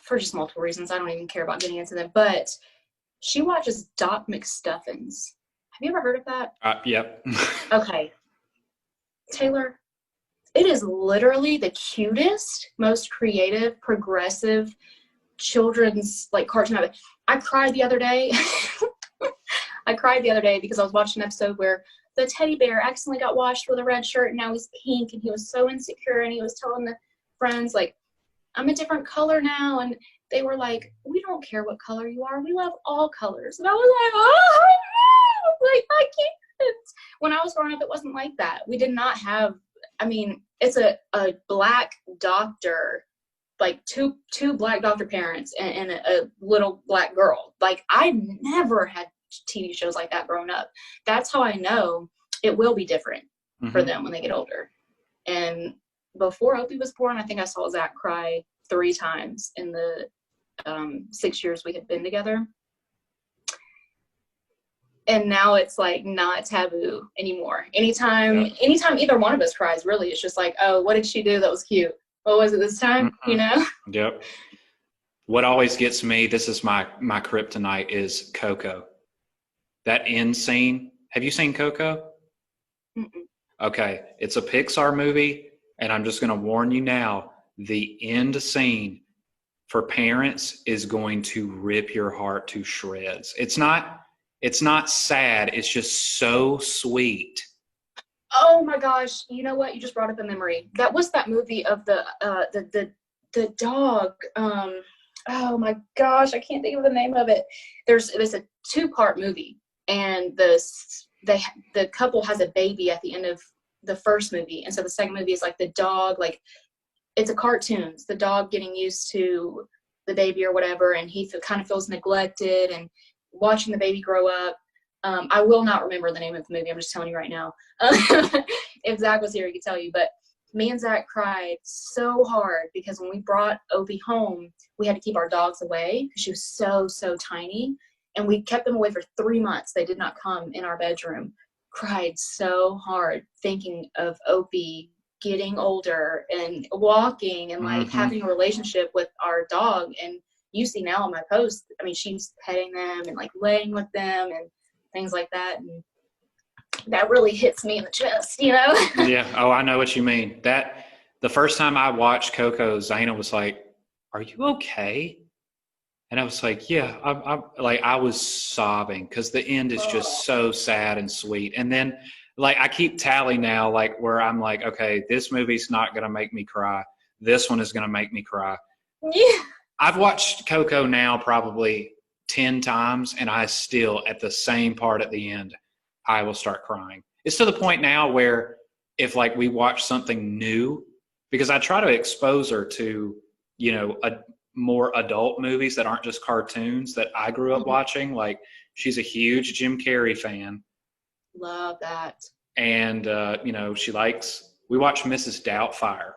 for just multiple reasons, I don't even care about getting into them, but she watches Doc McStuffins. Have you ever heard of that? Yep. Okay. Taylor, it is literally the cutest, most creative, progressive children's like cartoon. I cried the other day. Because I was watching an episode where the teddy bear accidentally got washed with a red shirt and now he's pink, and he was so insecure, and he was telling the friends, like, I'm a different color now, and they were like, we don't care what color you are, we love all colors. And I was like, oh no, like, I can't. When I was growing up, it wasn't like that. We did not have, it's a black doctor, like two black doctor parents and a little black girl. Like, I never had TV shows like that growing up. That's how I know it will be different for them when they get older. And before Opie was born, I think I saw Zach cry 3 times in the 6 years we had been together. And now it's like not taboo anymore. Anytime either one of us cries, really, it's just like, oh, what did she do that was cute? What was it this time? Mm-hmm. You know? Yep. What always gets me, this is my kryptonite, is Coco. That end scene. Have you seen Coco? Mm-mm. Okay. It's a Pixar movie, and I'm just going to warn you now, the end scene for parents is going to rip your heart to shreds. It's not sad. It's just so sweet. Oh my gosh! You know what? You just brought up a memory. That was that movie of the dog. Oh my gosh! I can't think of the name of it. There's a 2-part movie, and the couple has a baby at the end of the first movie, and so the second movie is like the dog, like it's a cartoon. It's the dog getting used to the baby or whatever, and he kind of feels neglected and watching the baby grow up. I will not remember the name of the movie. I'm just telling you right now. If Zach was here, he could tell you. But me and Zach cried so hard because when we brought Opie home, we had to keep our dogs away because she was so tiny. And we kept them away for 3 months. They did not come in our bedroom. Cried so hard thinking of Opie getting older and walking and like having a relationship with our dog. And you see now on my post, I mean, she's petting them and like laying with them and things like that. And that really hits me in the chest, you know? Yeah. Oh, I know what you mean. That the first time I watched Coco, Zaina was like, "Are you okay?" And I was like, "Yeah." I was sobbing because the end is just so sad and sweet. And then like I keep tally now, like where I'm like, okay, this movie's not gonna make me cry. This one is gonna make me cry. Yeah. I've watched Coco now probably 10 times, and I still, at the same part at the end, I will start crying. It's to the point now where if like we watch something new, because I try to expose her to, you know, more adult movies that aren't just cartoons that I grew up watching. Like she's a huge Jim Carrey fan. Love that. And, you know, we watched Mrs. Doubtfire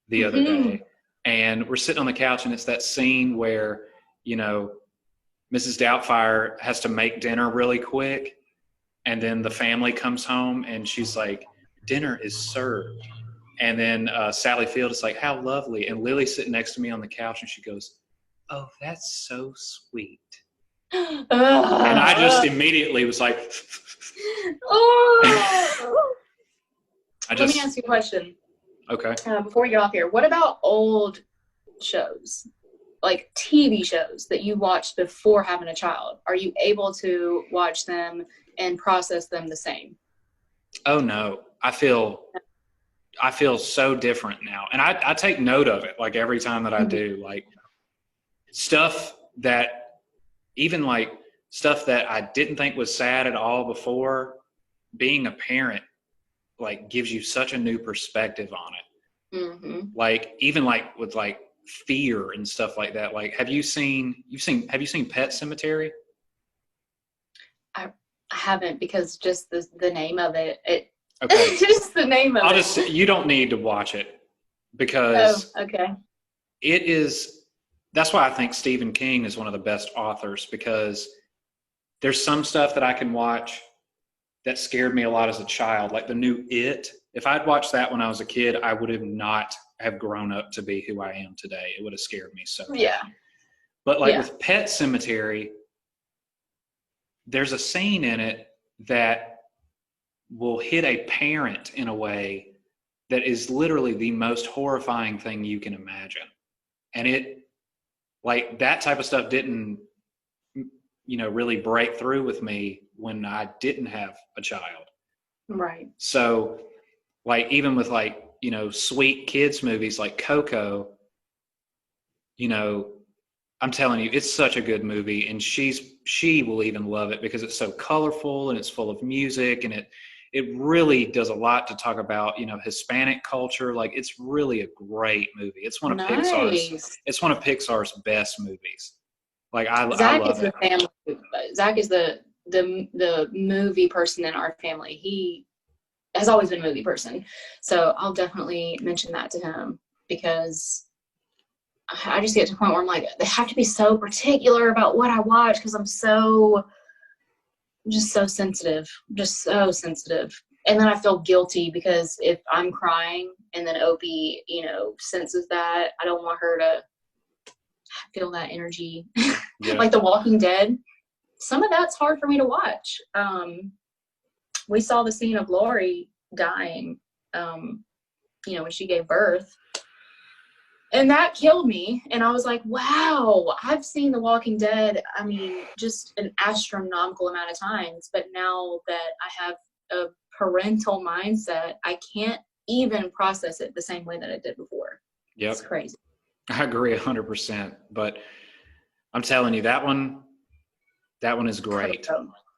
the other day, and we're sitting on the couch, and it's that scene where, you know, Mrs. Doubtfire has to make dinner really quick, and then the family comes home, and she's like, "Dinner is served." And then Sally Field is like, "How lovely." And Lily's sitting next to me on the couch, and she goes, "Oh, that's so sweet." And I just immediately was like, Let me ask you a question. Okay. Before we get off here, what about old shows, like TV shows that you watched before having a child? Are you able to watch them and process them the same? Oh no, I feel so different now, and I take note of it like every time that I do, like stuff that even like stuff that I didn't think was sad at all before. Being a parent like gives you such a new perspective on it. Like even like with like fear and stuff like that. Like have you seen Pet Cemetery? I haven't, because just the name of it. Okay. Just the name of it. You don't need to watch it because okay. It is. That's why I think Stephen King is one of the best authors, because there's some stuff that I can watch that scared me a lot as a child, like the new It. If I'd watched that when I was a kid, I would have not have grown up to be who I am today. It would have scared me so bad. Yeah. But like with Pet Cemetery, there's a scene in it that will hit a parent in a way that is literally the most horrifying thing you can imagine. And it, like that type of stuff didn't, you know, really break through with me when I didn't have a child. Right. So like, even with like, you know, sweet kids movies like Coco, you know, I'm telling you, it's such a good movie, and she will even love it because it's so colorful and it's full of music, and it really does a lot to talk about, you know, Hispanic culture. Like it's really a great movie. It's one of Pixar's best movies. Like I love it. Zach is the movie person in our family. He has always been a movie person. So I'll definitely mention that to him, because I just get to a point where I'm like, they have to be so particular about what I watch because I'm so just so sensitive, just so sensitive. And then I feel guilty because if I'm crying and then Opie, senses that, I don't want her to feel that energy. Yeah. Like The Walking Dead, some of that's hard for me to watch. We saw the scene of Lori dying, when she gave birth. And that killed me. And I was like, wow, I've seen The Walking Dead, just an astronomical amount of times. But now that I have a parental mindset, I can't even process it the same way that I did before. Yep. It's crazy. I agree 100%. But I'm telling you, that one is great.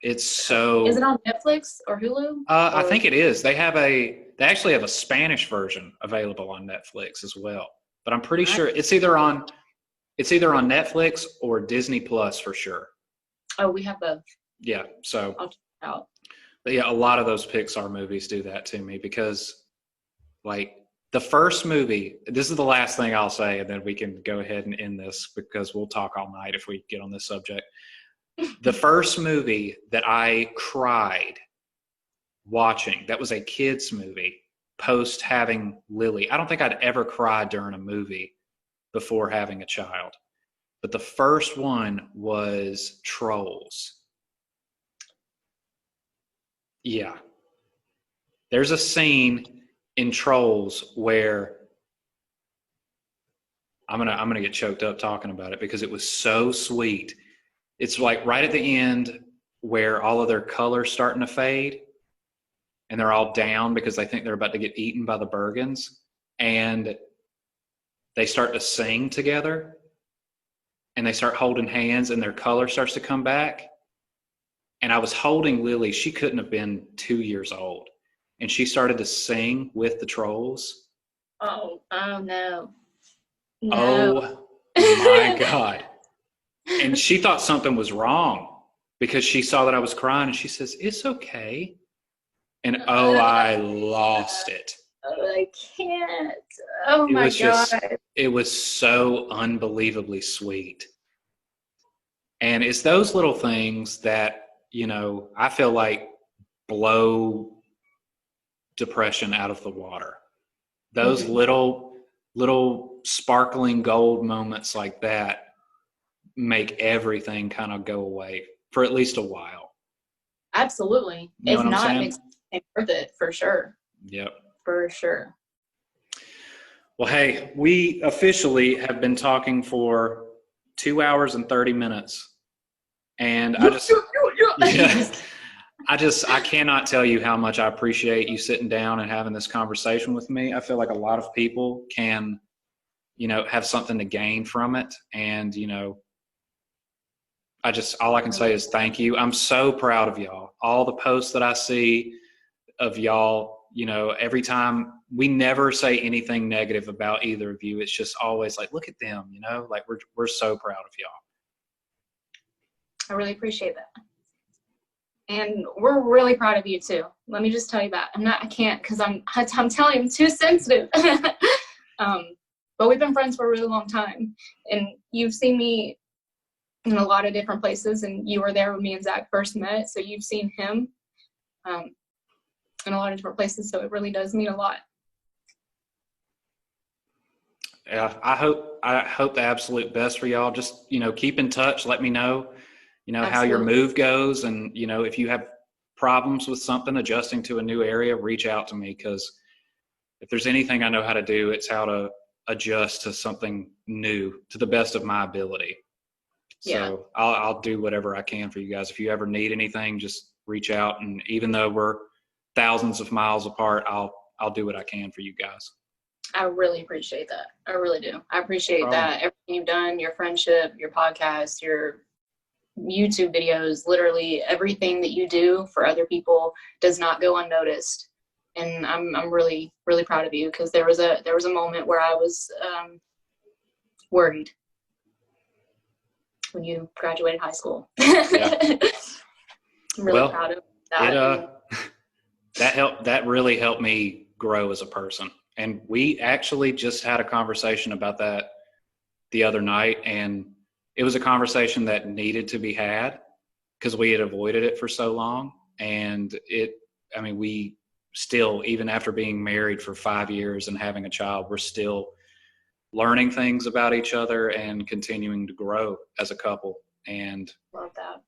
It's so. Is it on Netflix or Hulu? I think it is. They actually have a Spanish version available on Netflix as well. But I'm pretty sure it's either on Netflix or Disney Plus for sure. Oh, we have both. Yeah. So. I'll check it out. But yeah, a lot of those Pixar movies do that to me because, like, the first movie. This is the last thing I'll say, and then we can go ahead and end this because we'll talk all night if we get on this subject. The first movie that I cried watching, that was a kid's movie, post having Lily. I don't think I'd ever cried during a movie before having a child. But the first one was Trolls. Yeah. There's a scene in Trolls where I'm gonna get choked up talking about it because it was so sweet. It's like right at the end where all of their color's starting to fade and they're all down because they think they're about to get eaten by the Bergens, and they start to sing together and they start holding hands and their color starts to come back. And I was holding Lily. She couldn't have been 2 years old. And she started to sing with the Trolls. Oh no. Oh my God. And she thought something was wrong because she saw that I was crying, and she says, "It's okay." And I lost it. I can't. Oh my God. It was so unbelievably sweet. And it's those little things that, I feel like blow depression out of the water. Those little sparkling gold moments like that make everything kind of go away for at least a while. Absolutely. You know If what I'm not, saying? it's worth it for sure. Yep. For sure. Well, hey, we officially have been talking for 2 hours and 30 minutes. And I cannot tell you how much I appreciate you sitting down and having this conversation with me. I feel like a lot of people can, have something to gain from it. And, all I can say is thank you. I'm so proud of y'all. All the posts that I see of y'all, every time, we never say anything negative about either of you. It's just always like, look at them, like we're so proud of y'all. I really appreciate that. And we're really proud of you too. Let me just tell you that. I can't because I'm telling you, I'm too sensitive. But we've been friends for a really long time. And you've seen me in a lot of different places, and you were there when me and Zach first met. So you've seen him in a lot of different places. So it really does mean a lot. Yeah, I hope the absolute best for y'all. Just, keep in touch. Let me know, how your move goes. And, if you have problems with something, adjusting to a new area, reach out to me. Because if there's anything I know how to do, it's how to adjust to something new to the best of my ability. Yeah. So I'll do whatever I can for you guys. If you ever need anything, just reach out. And even though we're thousands of miles apart, I'll do what I can for you guys. I really appreciate that. I really do. I appreciate that. Everything you've done, your friendship, your podcast, your YouTube videos, literally everything that you do for other people does not go unnoticed. And I'm really, really proud of you because there was a moment where I was worried when you graduated high school. Yeah. I'm really proud of that. That really helped me grow as a person. And we actually just had a conversation about that the other night, and it was a conversation that needed to be had because we had avoided it for so long. And we still, even after being married for 5 years and having a child, we're still learning things about each other and continuing to grow as a couple. And Love that.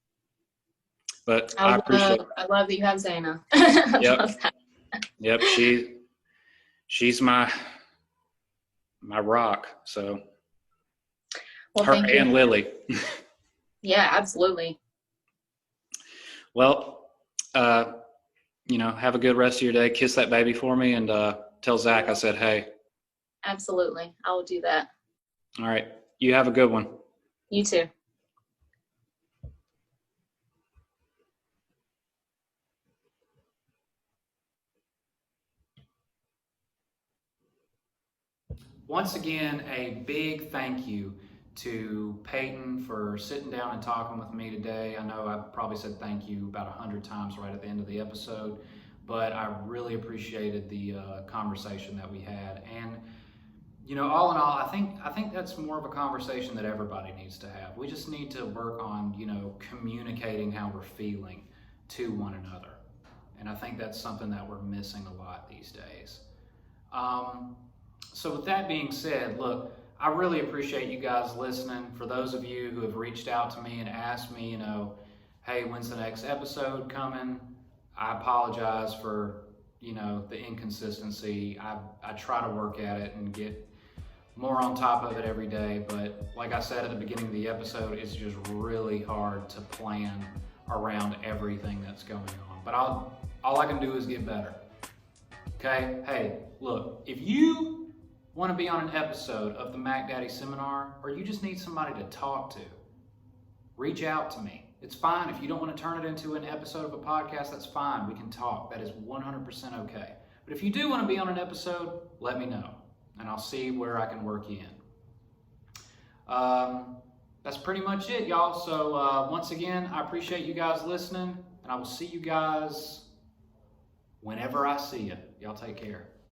but I appreciate it. I love that you have Zana. Yep. Yep. She's my rock. So Well, her thank you. and Lily. Yeah, absolutely. Well, have a good rest of your day. Kiss that baby for me, and tell Zach I said hey. Absolutely. I will do that. All right. You have a good one. You too. Once again, a big thank you to Payton for sitting down and talking with me today. I know I probably said thank you about 100 times right at the end of the episode, but I really appreciated the conversation that we had. And all in all, I think that's more of a conversation that everybody needs to have. We just need to work on, communicating how we're feeling to one another. And I think that's something that we're missing a lot these days. So with that being said, look, I really appreciate you guys listening. For those of you who have reached out to me and asked me, hey, when's the next episode coming? I apologize for, the inconsistency. I try to work at it and get more on top of it every day. But like I said at the beginning of the episode, it's just really hard to plan around everything that's going on. But all I can do is get better. Okay? Hey, look, if you want to be on an episode of the Mac Daddy Seminar, or you just need somebody to talk to, reach out to me. It's fine. If you don't want to turn it into an episode of a podcast, that's fine. We can talk. That is 100% okay. But if you do want to be on an episode, let me know, and I'll see where I can work you in. That's pretty much it, y'all. So once again, I appreciate you guys listening, and I will see you guys whenever I see you. Y'all take care.